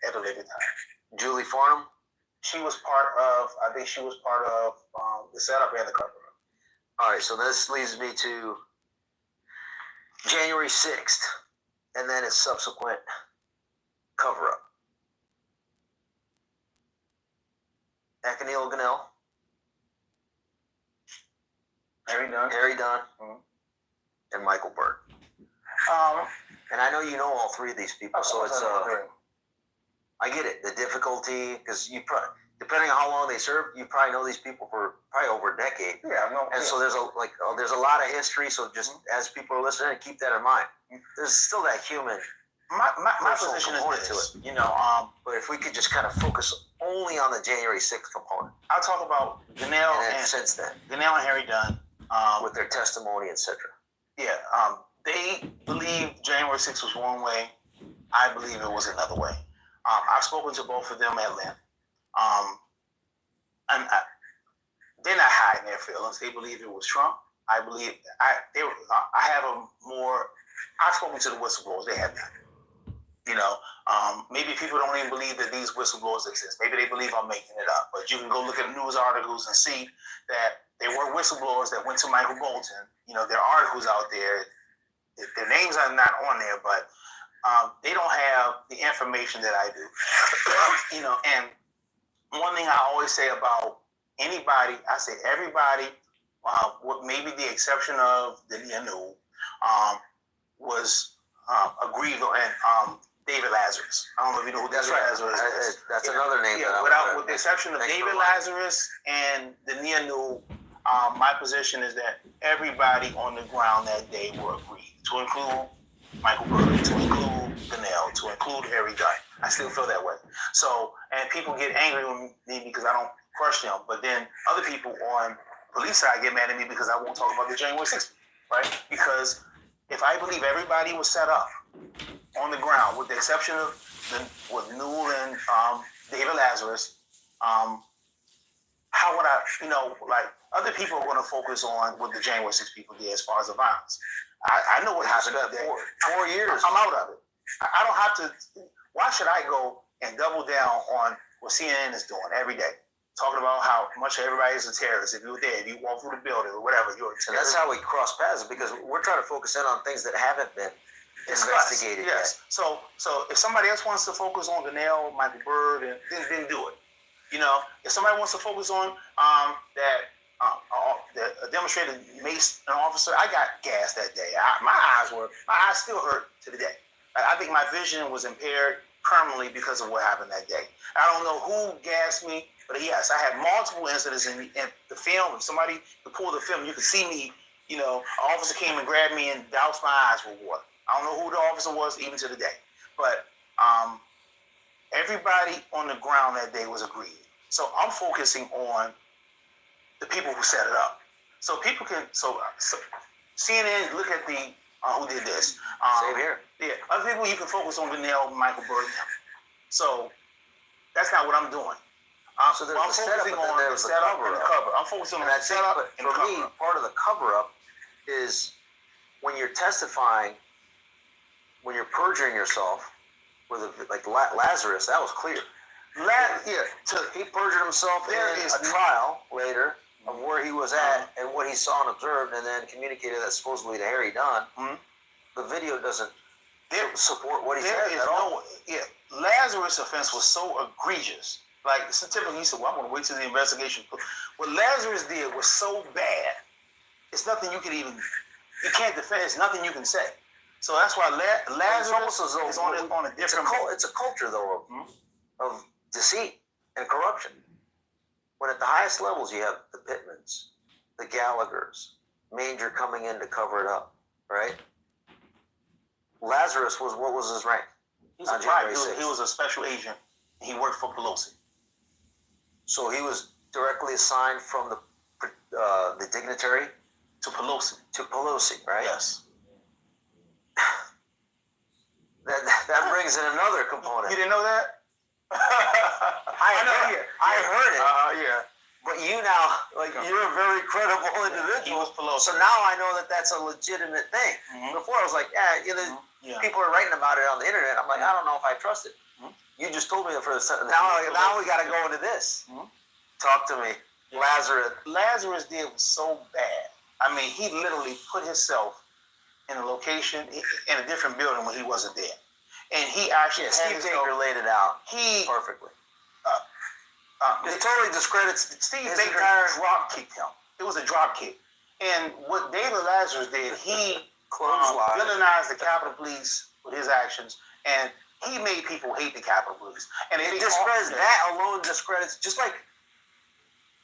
at a later time. Julie Farnham? She was part of. I think she was part of the setup and the cover up. All right, so this leads me to January 6th, and then its subsequent cover up. Akinil Ganel, Harry Dunn, and Michael Byrd. And I know you know all three of these people, so it's I get it, the difficulty, because depending on how long they served, you probably know these people for probably over a decade. Yeah, so there's a lot of history. So just as people are listening, keep that in mind. There's still that human. My position is this, but if we could just kind of focus only on the January 6th component. I'll talk about Ganel and since then. Ganel and Harry Dunn. With their testimony, etc. Yeah, they believe January 6th was one way. I believe it was another way. I've spoken to both of them at length. They're not hiding their feelings. They believe it was Trump. I believe I have a more. I've spoken to the whistleblowers. They have not. Maybe people don't even believe that these whistleblowers exist. Maybe they believe I'm making it up. But you can go look at news articles and see that there were whistleblowers that went to Michael Bolton. There are articles out there. Their names are not on there, but they don't have the information that I do. And one thing I always say about anybody, I say everybody, with maybe the exception of Dania Newell, was aggrieved, and David Lazarus. I don't know if you know who David Lazarus is. That's another name. With the exception of David Lazarus and Dania Newell, my position is that everybody on the ground that day were agreed, to include Michael Byrd, to include Ganel, to include Harry Dunn. I still feel that way. So, and people get angry with me because I don't crush them, but then other people on the police side get mad at me because I won't talk about the January 6th, right? Because if I believe everybody was set up on the ground, with the exception of with Newell and David Lazarus, how would I, other people are going to focus on what the January 6th people did as far as the violence. I know what happened that day. 4 years. I'm out of it. I don't have to. Why should I go and double down on what CNN is doing every day? Talking about how much everybody is a terrorist. If you were there, if you walk through the building or whatever, you're a terrorist. And that's how we cross paths, because we're trying to focus in on things that haven't been investigated yet. So if somebody else wants to focus on Ganel, Michael Byrd, then do it. If somebody wants to focus on that a demonstrator maced an officer, I got gassed that day. My eyes still hurt to the day. I think my vision was impaired permanently because of what happened that day. I don't know who gassed me, but yes, I had multiple incidents in the film. If somebody could pull the film, you could see me. An officer came and grabbed me and doused my eyes with water. I don't know who the officer was even to the day, but everybody on the ground that day was agreed. So I'm focusing on the people who set it up. So people can, CNN, look at the, who did this. Same here. Yeah, other people you can focus on Ganel, Michael Byrd. So that's not what I'm doing. So there's I'm the setup, focusing but then on there's the the setup cover and the up. cover. I'm focusing on the setup and the for cover me, up. part of the cover up is when you're testifying, when you're perjuring yourself, like Lazarus, that was clear. He perjured himself in a trial later of where he was at and what he saw and observed, and then communicated that supposedly to Harry Dunn. The video doesn't support what he said at all. Lazarus' offense was so egregious. Like, so typically he said, well, I'm going to wait till the investigation. What Lazarus did was so bad, it's nothing you can't defend, it's nothing you can say. So that's why Lazarus is on a different... It's a culture, though, of deceit and corruption. When at the highest levels you have the Pittmans, the Gallaghers, Manger coming in to cover it up, right? Lazarus what was his rank? He was a special agent. He worked for Pelosi. So he was directly assigned from the dignitary to Pelosi. To Pelosi, right? Yes. That brings in another component. You didn't know that? I heard it. Yeah. But you now, like, you're a very credible individual. So now I know that that's a legitimate thing. Before I was like, people are writing about it on the internet. I'm like, I don't know if I trust it. You just told me for a second. Now we got to go into this. Talk to me. Lazarus did so bad. I mean, he literally put himself in a location, in a different building when he wasn't there. And he actually Steve Baker laid it out perfectly. It totally discredits Steve Baker. Drop kicked him. It was a drop kick. And what David Lazarus did, he villainized the Capitol Police with his actions, and he made people hate the Capitol Police. And it discredits that alone. Discredits, just like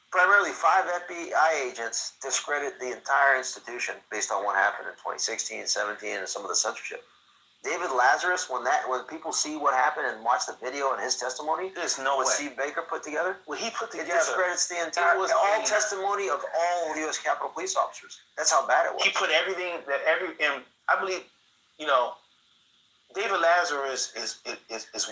primarily 5 FBI agents discredit the entire institution based on what happened in 2016, 17, and some of the censorship. David Lazarus, when people see what happened and watch the video and his testimony, there's no way. Steve Baker put together. What he put together, it discredits the entire testimony of all U.S. Capitol Police officers. That's how bad it was. He put everything and I believe, David Lazarus is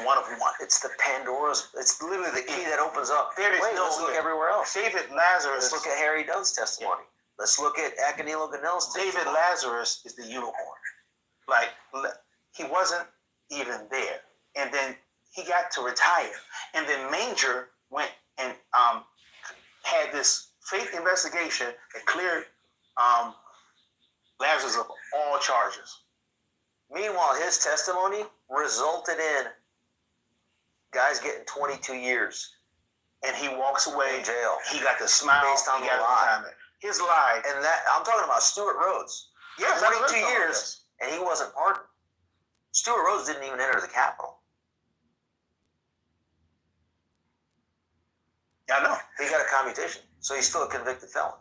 one of one. It's the Pandora's. It's literally the key that opens up. Let's look everywhere else. David Lazarus. Let's look at Harry Dunn's testimony. Let's look at Akinilo Ganell's testimony. David Lazarus is the unicorn. Like, he wasn't even there. And then he got to retire. And then Manger went and had this fake investigation that cleared Lazarus of all charges. Meanwhile, his testimony resulted in guys getting 22 years. And he walks away in jail. He got the smile based on the lie. His lie. And that, I'm talking about Stuart Rhodes. Yeah, 22 years, and he wasn't pardoned. Stuart Rhodes didn't even enter the Capitol. Yeah, I know. He got a commutation, so he's still a convicted felon.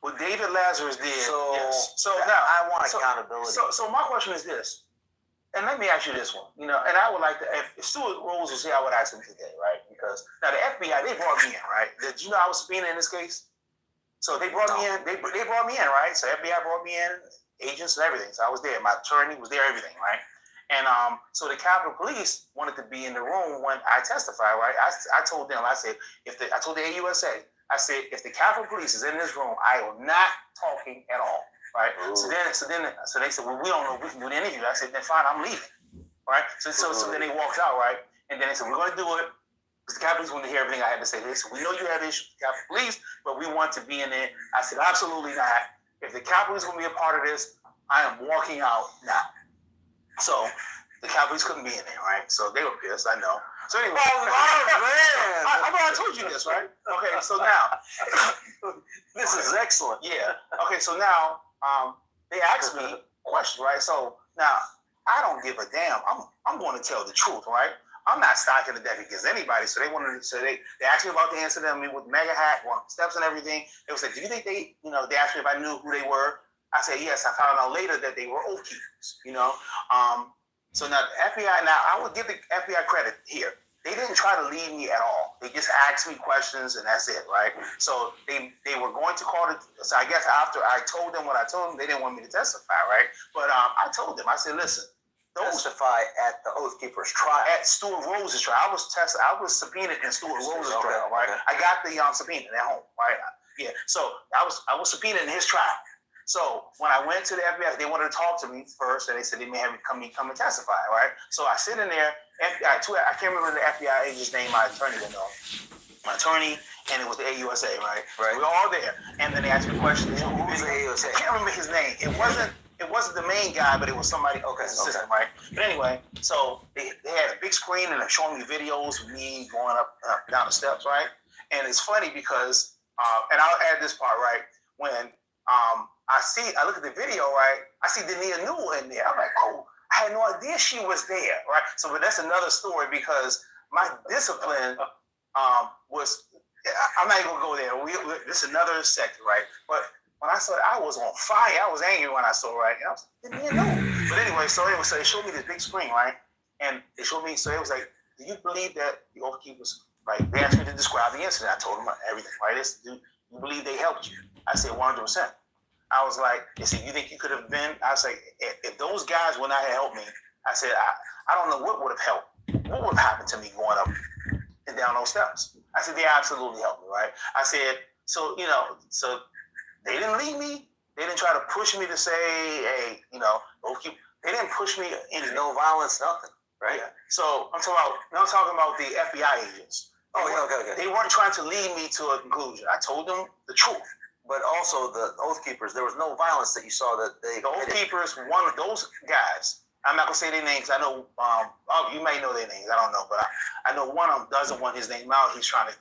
What David Lazarus did. So now I want accountability. So my question is this, and let me ask you this one. And I would like to, if Stuart Rhodes was here, I would ask him today, right? Because now the FBI, they brought me in, right? Did you know I was subpoenaed in this case? So they brought me in. They brought me in, right? So FBI brought me in, agents and everything. So I was there. My attorney was there, everything, right? And so the Capitol Police wanted to be in the room when I testified, right? I told them, I said, I told the AUSA, I said, if the Capitol Police is in this room, I am not talking at all, right? So they said, well, we don't know if we can do the interview. I said, then fine, I'm leaving, right? So then they walked out, right? And then they said, we're going to do it. Because the Capitol Police wanted to hear everything I had to say. They said, we know you have issues with the Capitol Police, but we want to be in there. I said, absolutely not. If the Capitol Police is going to be a part of this, I am walking out now. So the Capitol Police couldn't be in there, right? So they were pissed, I know. So anyway, I told you this, right? Okay, so now this is excellent. Yeah. Okay, so now they asked me questions, right? So now I don't give a damn. I'm going to tell the truth, right? I'm not stocking the deck against anybody. So they wanted to. So they asked me about the incident with mega hat, one steps and everything. They said, do you think they asked me if I knew who they were. I said yes. I found out later that they were oath keepers. So now the FBI. Now I would give the FBI credit here. They didn't try to lead me at all. They just asked me questions and that's it, right? So they were going to call it. So I guess after I told them what I told them, they didn't want me to testify, right? But I told them. I said, listen. Testify at the Oath Keepers trial. At Stuart Rhodes' trial. I was subpoenaed in Stuart Rhodes' trial, right? Okay. I got the subpoena at home, right? Yeah. So I was subpoenaed in his trial. So when I went to the FBI, they wanted to talk to me first, and they said they may have me come and testify, right? So I sit in there. FBI, I can't remember the FBI agent's name. My attorney would know. My attorney, and it was the AUSA, right? Right. We were all there, and then they asked me questions. Who was the AUSA? I can't remember his name. It wasn't the main guy, but it was somebody. Okay, assistant, right? But anyway, so they had a big screen and they're showing me videos of me going up down the steps, right? And it's funny because, and I'll add this part, right? When I look at the video, right? I see Dania Newell in there. I'm like, oh, I had no idea she was there, right? So, but that's another story because my discipline was. I'm not even gonna go there. This is another sector, right? But when I saw it, I was on fire. I was angry when I saw it, right? And I was like, didn't know. But anyway, so they showed me this big screen, right? And they showed me, so it was like, do you believe that the Oath Keepers, right? They asked me to describe the incident. I told them everything, right? Do you believe they helped you? I said 100%. I was like, they said, you think you could have been? I was like, if those guys would not have helped me, I said, I don't know what would have helped. What would have happened to me going up and down those steps? I said, they absolutely helped me, right? I said, so they didn't leave me. They didn't try to push me to say, hey, they didn't push me into no violence, nothing, right? Yeah. So I'm talking about the FBI agents. Okay. They weren't trying to lead me to a conclusion. I told them the truth. But also the Oath Keepers, there was no violence that you saw that they... The Oath Keepers, one of those guys, I'm not going to say their names. I know, you may know their names. I don't know. But I know one of them doesn't want his name out. He's trying to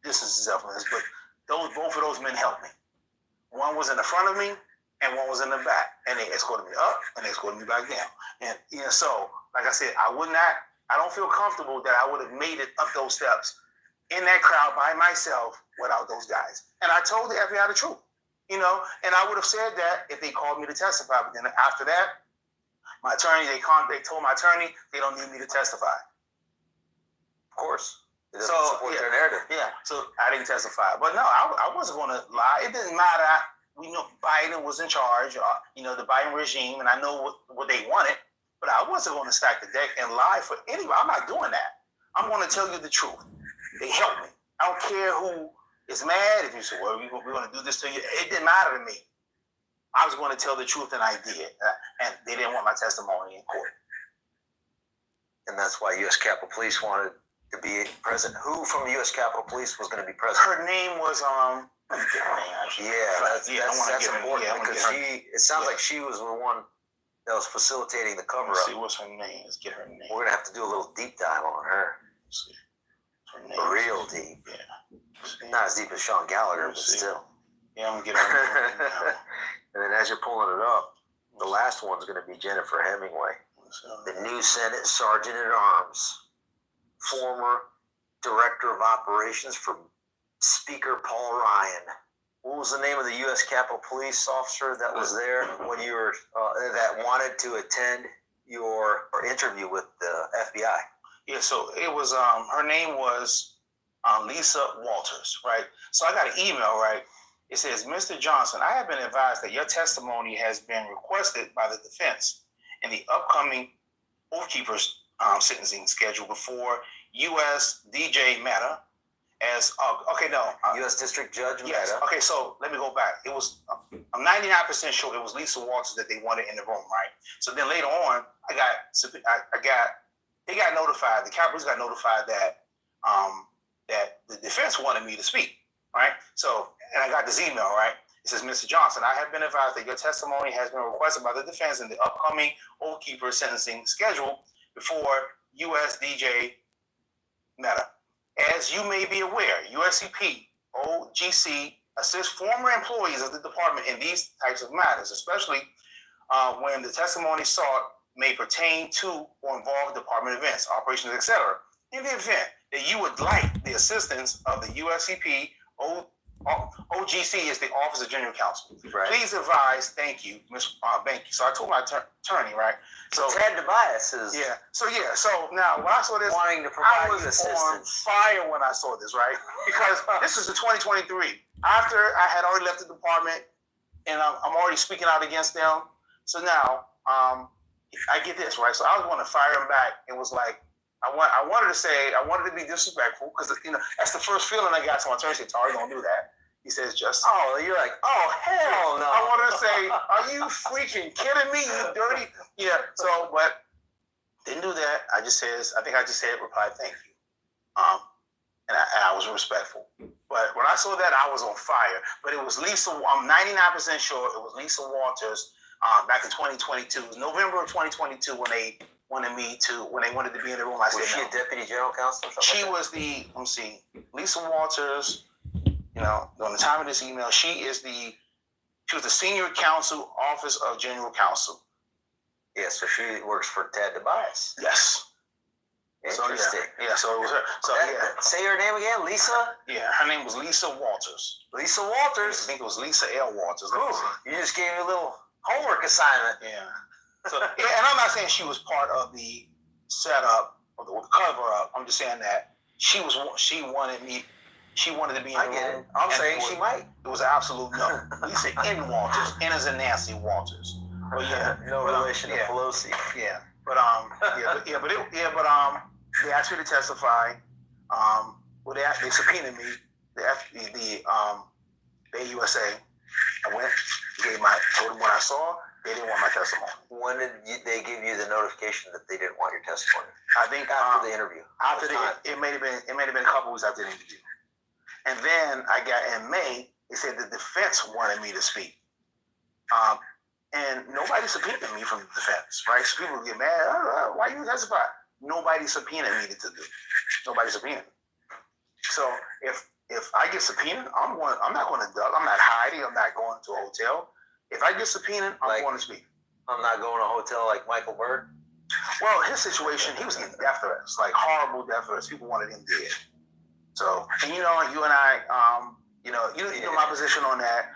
distance himself from this. But both of those men helped me. One was in the front of me and one was in the back. And they escorted me up and they escorted me back down. And, so, like I said, I don't feel comfortable that I would have made it up those steps in that crowd by myself without those guys. And I told the FBI the truth, and I would have said that if they called me to testify. But then after that, my attorney, they told my attorney they don't need me to testify. Of course. It doesn't So, support their narrative. Yeah, so I didn't testify. But no, I wasn't going to lie. It didn't matter. We know Biden was in charge, the Biden regime, and I know what they wanted. But I wasn't going to stack the deck and lie for anybody. I'm not doing that. I'm going to tell you the truth. They helped me. I don't care who is mad. If you say, well, we're going to do this to you. It didn't matter to me. I was going to tell the truth, and I did. And they didn't want my testimony in court. And that's why U.S. Capitol Police wanted to be present. Who from the U.S. Capitol Police was going to be present? Her name was, let me get her name, actually. That's important because it sounds like she was the one that was facilitating the cover-up. Let's see, what's her name? Let's get her name. We're going to have to do a little deep dive on her. Let's see. Real deep. Yeah. Not as deep as Sean Gallagher, but still. Yeah, I'm going to get her name. And then as you're pulling it up, the last one's going to be Jennifer Hemingway, the new Senate Sergeant at Arms, former Director of Operations for Speaker Paul Ryan. What was the name of the U.S. Capitol Police officer that was there when you were that wanted to attend your interview with the FBI? Yeah, so it was, her name was Lisa Walters, right? So I got an email, right? It says, Mr. Johnson, I have been advised that your testimony has been requested by the defense in the upcoming Oath Keepers sentencing schedule before U.S. DJ Mehta as, U.S. District Judge Mehta. Yes, okay, so let me go back. It was, I'm 99% sure it was Lisa Walters that they wanted in the room, right? So then later on, they got notified, the Capitals got notified that that the defense wanted me to speak, right? So, and I got this email, right? It says, Mr. Johnson, I have been advised that your testimony has been requested by the defense in the upcoming Oath Keeper sentencing schedule before U.S. DJ Mehta. As you may be aware, USCP, OGC assists former employees of the department in these types of matters, especially when the testimony sought may pertain to or involve department events, operations, etc. In the event that you would like the assistance of the USCP, OGC is the Office of General Counsel. Right. Please advise, thank you, Ms. Banky. So I told my attorney, right? So Ted DeBias is So now when I saw this, wanting to provide I was you on assistance. fire when I saw this, right? Because this is the 2023. After I had already left the department, and I'm already speaking out against them. So now I get this, right? So I was going to fire him back. It was like I wanted to be disrespectful because that's the first feeling I got. So my attorney said, "Tari, don't do that." He says, "Just you're like, oh hell no!" I wanted to say, "Are you freaking kidding me? You dirty!" Yeah. So, but didn't do that. I think I just said, "Reply, thank you." And I was respectful. But when I saw that, I was on fire. But it was Lisa. I'm 99% sure it was Lisa Walters back in 2022. It was November of 2022 when they wanted to be in the room. I said, was she a deputy general counsel? She was Lisa Walters. On the time of this email, she was the senior counsel, Office of General Counsel. Yeah, so she works for Ted DeBias. Yes. Interesting. So it was her. So say her name again, Lisa? Yeah, her name was Lisa Walters. Lisa Walters? I think it was Lisa L. Walters. You just gave me a little homework assignment. Yeah. So, and I'm not saying she was part of the setup or the cover up. I'm just saying that she wanted me. She wanted to be in the room. I'm saying she might. It was an absolute no. Lisa N. Walters. N as in Nancy Walters. But no relation to Pelosi. Yeah. But they asked me to testify. They subpoenaed me. The AUSA. I went, told them what I saw. They didn't want my testimony. When did they give you the notification that they didn't want your testimony? I think after the interview. It may have been a couple weeks after the interview. And then I got in May. They said the defense wanted me to speak. And nobody subpoenaed me from the defense, right? So people get mad. Why you testify? Nobody subpoenaed me to do. Nobody subpoenaed me. So if I get subpoenaed, I'm not going to duck. I'm not hiding. I'm not going to a hotel. If I get subpoenaed, I'm going to speak. I'm not going to a hotel like Michael Byrd. Well, his situation, he was getting death threats, like horrible death threats. People wanted him dead. So, and you know, you and I, you know my position on that.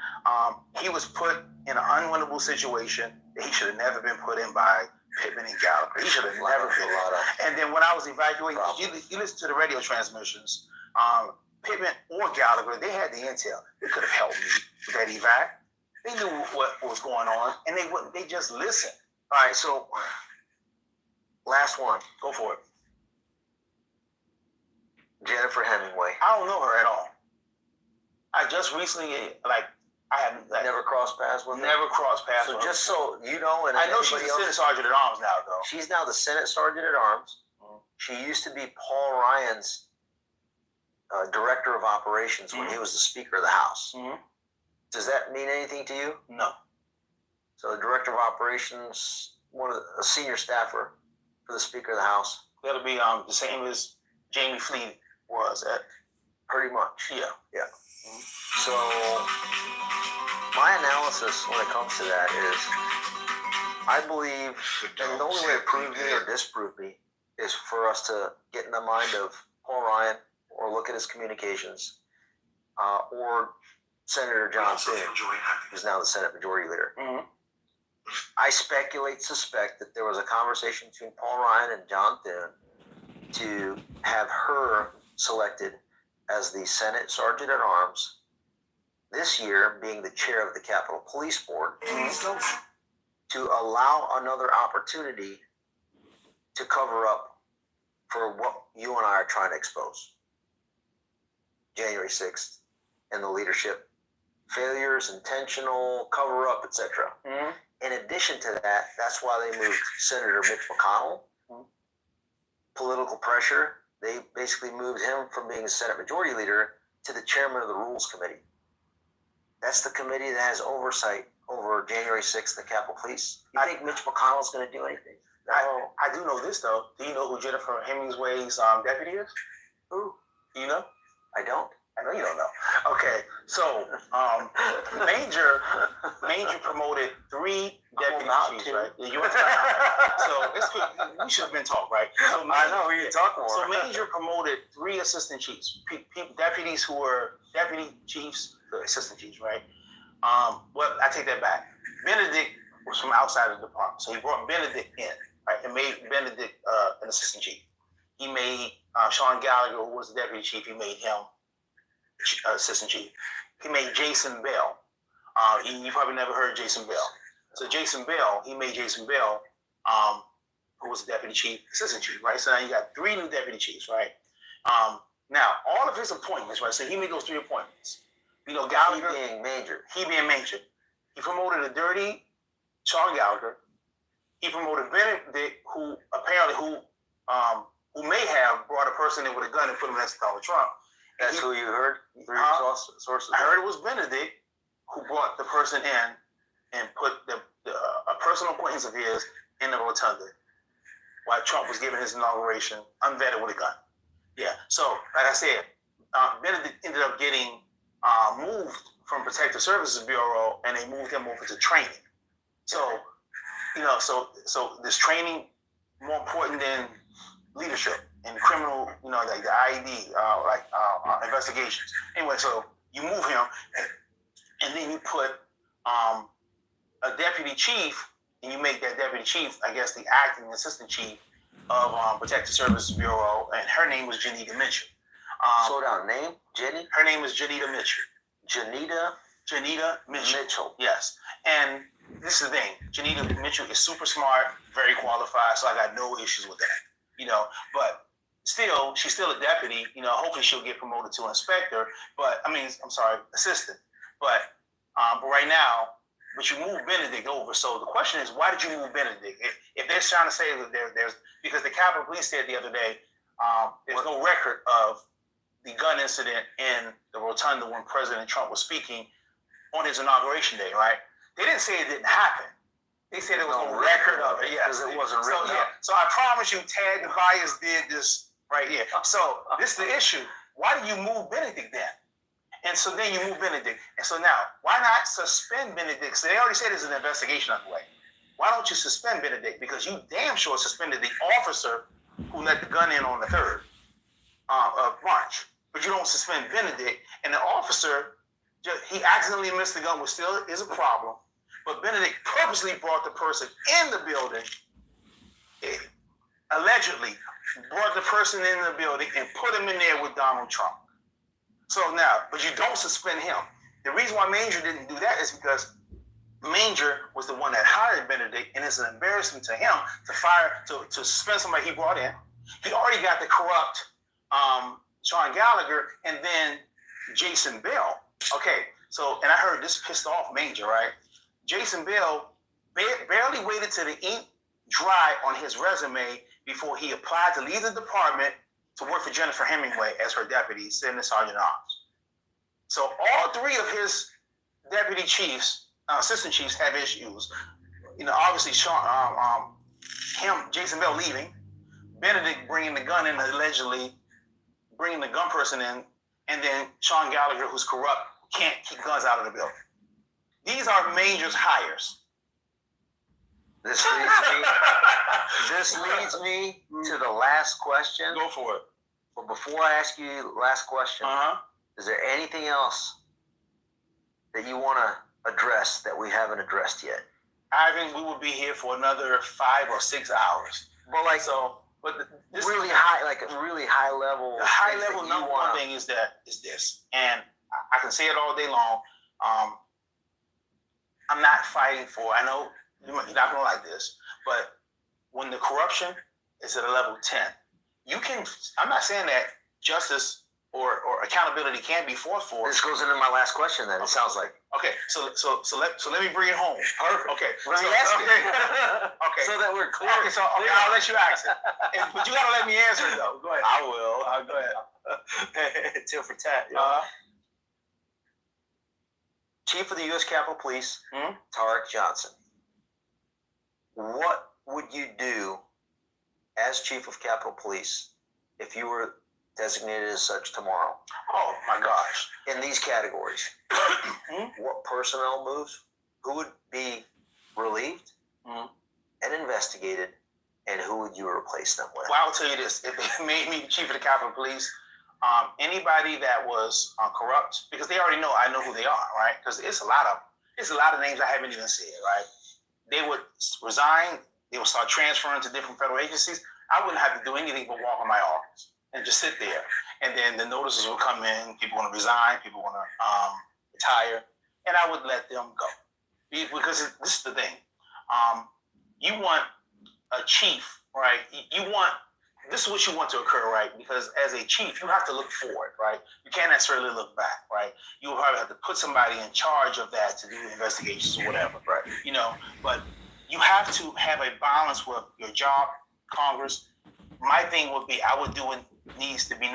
He was put in an unwinnable situation that he should have never been put in by Pittman and Gallagher. He should have never been. And then when I was evacuating, you listen to the radio transmissions. Pittman or Gallagher, they had the intel. They could have helped me with that evac. They knew what was going on, and they wouldn't. They just listened. All right, so last one. Go for it. Jennifer Hemingway. I don't know her at all. I just recently, I have never crossed paths with her. Never crossed paths with her. So just so you know, and I know she's the Senate Sergeant at Arms now, though. She's now the Senate Sergeant at Arms. She used to be Paul Ryan's Director of Operations when he was the Speaker of the House. Does that mean anything to you? No. So the Director of Operations, a senior staffer for the Speaker of the House. That'll be the same as Jamie Fleet was at. Pretty much. Yeah. Yeah. So my analysis when it comes to that is, I believe, and the only way to prove me or disprove me is for us to get in the mind of Paul Ryan or look at his communications, or Senator John Thune, who's now the Senate Majority Leader. I suspect that there was a conversation between Paul Ryan and John Thune to have her selected as the Senate Sergeant at Arms this year, being the chair of the Capitol Police Board, to allow another opportunity to cover up for what you and I are trying to expose. January 6th and the leadership failures, intentional cover-up, etc. In addition to that, that's why they moved Senator Mitch McConnell. Political pressure. They basically moved him from being a Senate Majority Leader to the chairman of the Rules Committee. That's the committee that has oversight over January 6th, the Capitol Police. You think Mitch McConnell's going to do anything? No. I do know this, though. Do you know who Jennifer Hemingway's deputy is? Who? Do you know? I don't. I know you don't know. Okay, so Major promoted 3 deputy chiefs, right? Yeah, you were so it's good. We should have been talking, right? So I know who you're talking So about. Major promoted 3 assistant chiefs, deputies who were deputy chiefs, assistant chiefs, right? Well, I take that back. Benedict was from outside of the department, so he brought Benedict in, right, and made Benedict an assistant chief. He made Sean Gallagher, who was the deputy chief, he made him assistant chief. He made Jason Bell. You probably never heard Jason Bell. So he made Jason Bell, who was the deputy chief, assistant chief, right? So now you got 3 new deputy chiefs, right? Now, all of his appointments, right? So he made those 3 appointments. You know, Gallagher. He being Major. He promoted a dirty Sean Gallagher. He promoted Benedict, who may have brought a person in with a gun and put him next to Donald Trump. That's who you heard? Sources? I heard it was Benedict who brought the person in and put a personal acquaintance of his in the rotunda while Trump was giving his inauguration, unvetted with a gun. Yeah. So, like I said, Benedict ended up getting moved from Protective Services Bureau, and they moved him over to training. So, you know, so this training more important than leadership and criminal, you know, like the IED, investigations. Anyway, so you move him, and then you put a deputy chief, and you make that deputy chief, I guess, the acting assistant chief of Protective Services Bureau, and her name was Janita Mitchell. Slow down, name? Jenny? Her name is Janita Mitchell. Janita Janita Mitchell. Yes. And this is the thing. Janita Mitchell is super smart, very qualified, so I got no issues with that. You know, but still, she's still a deputy. You know, hopefully she'll get promoted to inspector. But assistant. But right now, but you move Benedict over. So the question is, why did you move Benedict? If they're trying to say that there's because the Capitol Police said the other day, there's no record of the gun incident in the rotunda when President Trump was speaking on his inauguration day, right? They didn't say it didn't happen. They said there was no record of it. Yes, because it wasn't written up. So I promise you, Tad the bias did this right here. So this is the issue. Why do you move Benedict then? And so then you move Benedict. And so now, why not suspend Benedict? So they already said there's an investigation underway. Why don't you suspend Benedict? Because you damn sure suspended the officer who let the gun in on the 3rd of March. But you don't suspend Benedict. And the officer, he accidentally missed the gun, which still is a problem. But Benedict purposely brought the person in the building, allegedly brought the person in the building and put him in there with Donald Trump. So now, but you don't suspend him. The reason why Manger didn't do that is because Manger was the one that hired Benedict, and it's an embarrassment to him to suspend somebody he brought in. He already got the corrupt Sean Gallagher and then Jason Bell. Okay, so, and I heard this pissed off Manger, right? Jason Bell barely waited till the ink dry on his resume before he applied to leave the department to work for Jennifer Hemingway as her deputy, Senior Sergeant Arms. So all 3 of his deputy chiefs, assistant chiefs, have issues. You know, obviously, Jason Bell leaving, Benedict bringing the gun in, allegedly bringing the gun person in, and then Sean Gallagher, who's corrupt, can't keep guns out of the building. These are Manger's hires. This leads me to the last question. Go for it. But before I ask you the last question, is there anything else that you want to address that we haven't addressed yet? Ivan, we will be here for another 5 or 6 hours. But this really high level. The high level number one thing is this, and I can say it all day long. I'm not fighting for. I know you're not gonna like this, but when the corruption is at a level 10, you can. I'm not saying that justice or accountability can't be fought for. This goes into my last question. Then it sounds like. Okay, so let me bring it home. Perfect. Okay, Okay. So that we're clear. Okay, so I'll let you ask it, but you gotta let me answer it though. Go ahead. I will. Go ahead. Till for tat. Chief of the U.S. Capitol Police, Tarek Johnson. What would you do as Chief of Capitol Police if you were designated as such tomorrow? Oh my gosh! In these categories, what personnel moves? Who would be relieved and investigated, and who would you replace them with? Well, I'll tell you this: if they made me Chief of the Capitol Police, anybody that was corrupt, because they already know I know who they are, right? Because it's a lot of names I haven't even said, right? They would resign. They would start transferring to different federal agencies. I wouldn't have to do anything but walk in my office and just sit there. And then the notices would come in. People want to resign. People want to retire, and I would let them go. Because this is the thing. You want a chief, right? This is what you want to occur, right? Because as a chief, you have to look forward, right? You can't necessarily look back, right? You will probably have to put somebody in charge of that to do investigations or whatever, right? You know, but you have to have a balance with your job, Congress. My thing would be, I would do what needs to be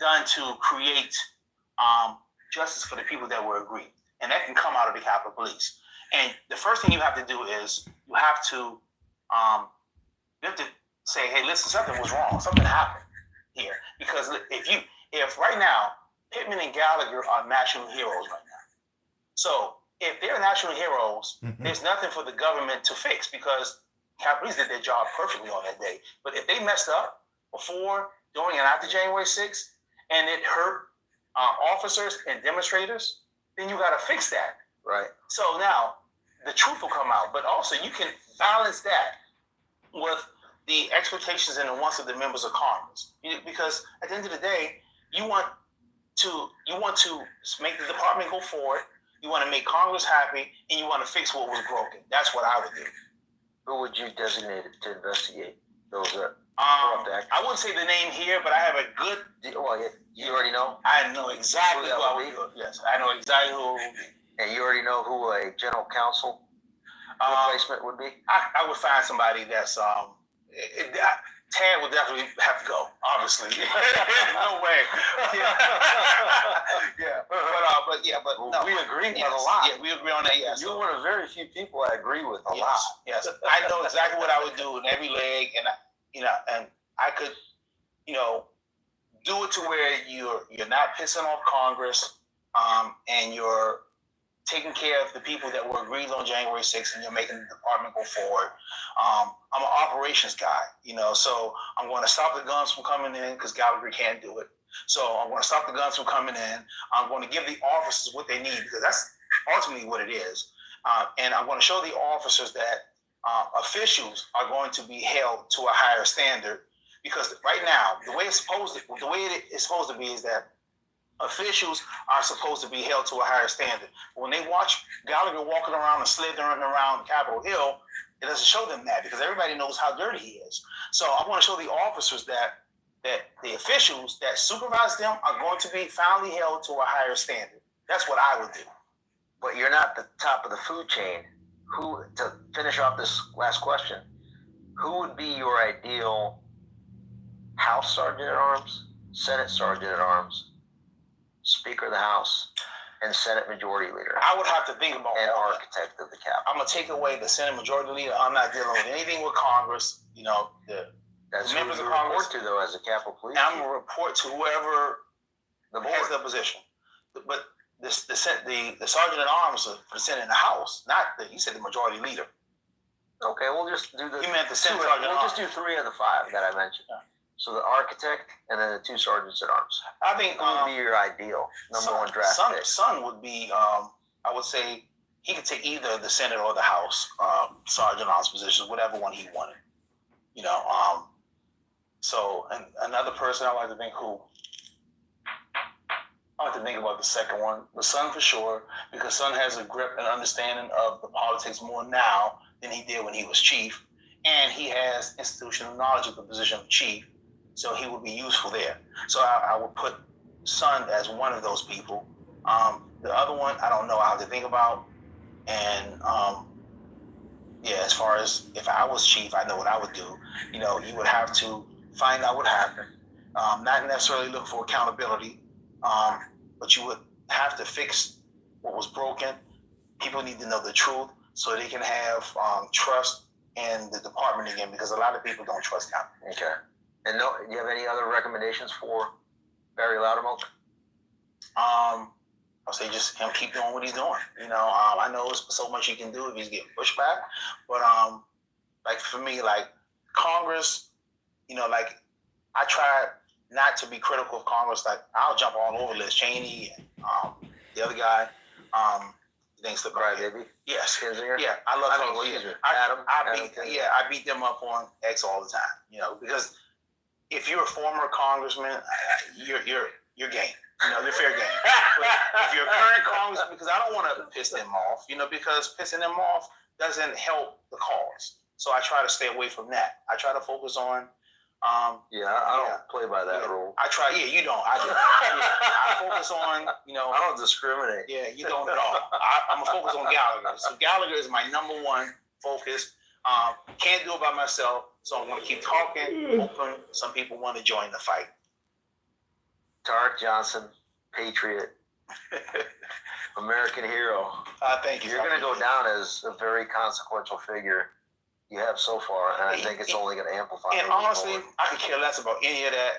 done to create justice for the people that were aggrieved. And that can come out of the Capitol Police. And the first thing you have to do is you have to say, hey, listen, something was wrong. Something happened here. Because if right now, Pittman and Gallagher are national heroes right now. So if they're national heroes, there's nothing for the government to fix because Capitol Police did their job perfectly on that day. But if they messed up before, during, and after January 6th, and it hurt officers and demonstrators, then you got to fix that. Right. So now the truth will come out, but also you can balance that with the expectations and the wants of the members of Congress. Because at the end of the day, you want to make the department go forward. you want to make Congress happy, and you want to fix what was broken. That's what I would do. Who would you designate to investigate those corrupt actors? I wouldn't say the name here, but I have a good. Well, you already know. I know exactly who I would do. Yes, I know exactly who it would be. And you already know who a general counsel replacement would be. I would find somebody that's Tad would definitely have to go, obviously. No way. Yeah. But no. We agree on a lot. Yeah, we agree on that. Yes. You're one of very few people I agree with a lot. Yes, I know exactly what I would do in every leg, and and I could, do it to where you're not pissing off Congress, and you're taking care of the people that were agreed on January 6th, and you're making the department go forward. I'm an operations guy, so I'm going to stop the guns from coming in because Gallagher can't do it. So I'm going to stop the guns from coming in. I'm going to give the officers what they need because that's ultimately what it is. And I'm going to show the officers that officials are going to be held to a higher standard because right now, the way it is supposed to be is that officials are supposed to be held to a higher standard. When they watch Gallagher walking around and slithering around Capitol Hill, it doesn't show them that because everybody knows how dirty he is. So I want to show the officers that the officials that supervise them are going to be finally held to a higher standard. That's what I would do. But you're not the top of the food chain. To finish off this last question, who would be your ideal House Sergeant at Arms, Senate Sergeant at Arms, Speaker of the House, and Senate Majority Leader? I would have to think about and architect of the Capitol. I'm gonna take away the Senate Majority Leader. I'm not dealing with anything with Congress. That's members who of you Congress. report to, though, as a Capitol Police. I'm gonna report to whoever has the position. But the Sergeant at Arms for the Senate and the House, not you said the Majority Leader. Okay, we'll just do the. You meant the Senate two, Sergeant at We'll Arms. just do 3 of the 5 that I mentioned. Yeah. So the architect and then the 2 sergeants at arms. I think who would be your ideal number one draft pick? Son would be. I would say he could take either the Senate or the House Sergeant at Arms positions, whatever one he wanted. So and another person I like to think who. I like to think about the second one, the Son for sure, because Son has a grip and understanding of the politics more now than he did when he was chief, and he has institutional knowledge of the position of chief, so he would be useful there. So I would put Son as one of those people. The other one, I don't know how to think about, and as far as if I was chief, I know what I would do. You would have to find out what happened, not necessarily look for accountability. But you would have to fix what was broken. People need to know the truth so they can have trust in the department again because a lot of people don't trust them. Okay. And do you have any other recommendations for Barry Loudermilk? I'll say just him keep doing what he's doing. I know there's so much he can do if he's getting pushed back. But like for me, like Congress, I tried not to be critical of Congress. Like I'll jump all over Liz Cheney and the other guy. Thanks to Baby. Yes. Kinzinger? Yeah, I love him. I beat them up on X all the time. Because if you're a former congressman, you're game. You're fair game. But if you're a current congressman, because I don't want to piss them off, because pissing them off doesn't help the cause. So I try to stay away from that. I try to focus on. I don't play by that rule. I try. Yeah, you don't. I do. I focus on. I don't discriminate. Yeah, you don't at all. I'm gonna focus on Gallagher. So Gallagher is my number one focus. Can't do it by myself, so I'm gonna keep talking. Hoping some people want to join the fight. Tarek Johnson, patriot, American hero. Thank you. You're going to go down as a very consequential figure. You have so far, and I think it's only going to amplify. And honestly, I could care less about any of that.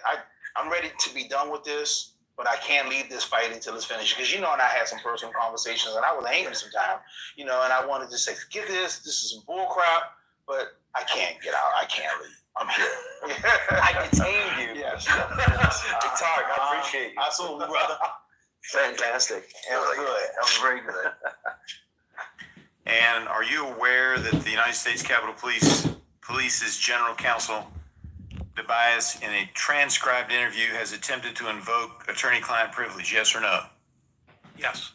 I'm ready to be done with this, but I can't leave this fight until it's finished. Because and I had some personal conversations, and I was angry sometimes. And I wanted to say, forget this. This is some bull crap. But I can't get out. I can't leave. I'm here. I detained you. Yes. Tarek, I appreciate you. Absolutely, brother. Fantastic. That was good. That was very good. And are you aware that the United States Capitol Police's General Counsel, Tobias, in a transcribed interview, has attempted to invoke attorney-client privilege? Yes or no? Yes.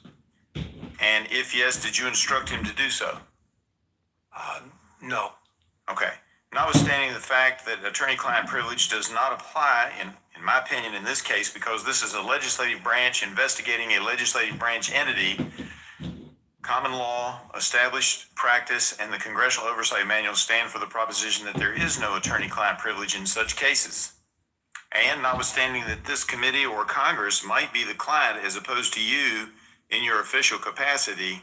And And if yes, did you instruct him to do so? No. Okay. Notwithstanding the fact that attorney-client privilege does not apply, in my opinion, in this case, because this is a legislative branch investigating a legislative branch entity, common law, established practice, and the Congressional Oversight Manual stand for the proposition that there is no attorney-client privilege in such cases. And notwithstanding that this committee or Congress might be the client as opposed to you in your official capacity,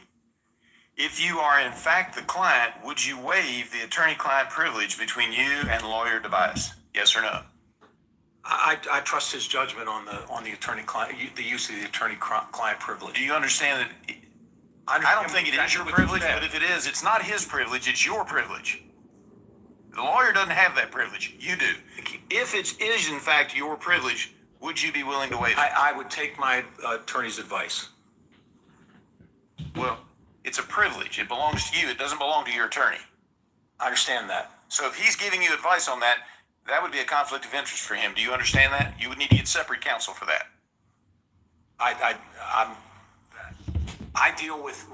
if you are in fact the client, would you waive the attorney-client privilege between you and lawyer Tobias? Yes or no? I trust his judgment on the attorney-client, the use of the attorney-client privilege. Do you understand that? I don't think it is your privilege, but if it is, it's not his privilege, it's your privilege. The lawyer doesn't have that privilege. You do. If it is in fact your privilege, would you be willing to waive it? I would take my attorney's advice. Well, it's a privilege. It belongs to you. It doesn't belong to your attorney. I understand that. So if he's giving you advice on that, that would be a conflict of interest for him. Do you understand that? You would need to get separate counsel for that. I deal with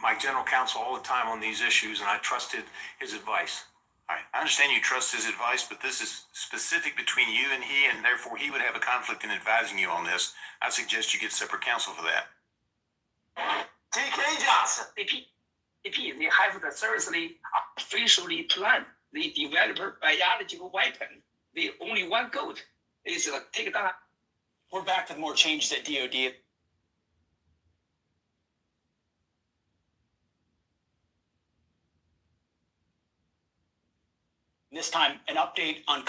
my general counsel all the time on these issues, and I trusted his advice. All right. I understand you trust his advice, but this is specific between you and he, and therefore he would have a conflict in advising you on this. I suggest you get separate counsel for that. TK Johnson. They have the seriously officially plan. They develop biological weapon. The only one goal is to take down. We're back with more changes at DOD. This time, an update on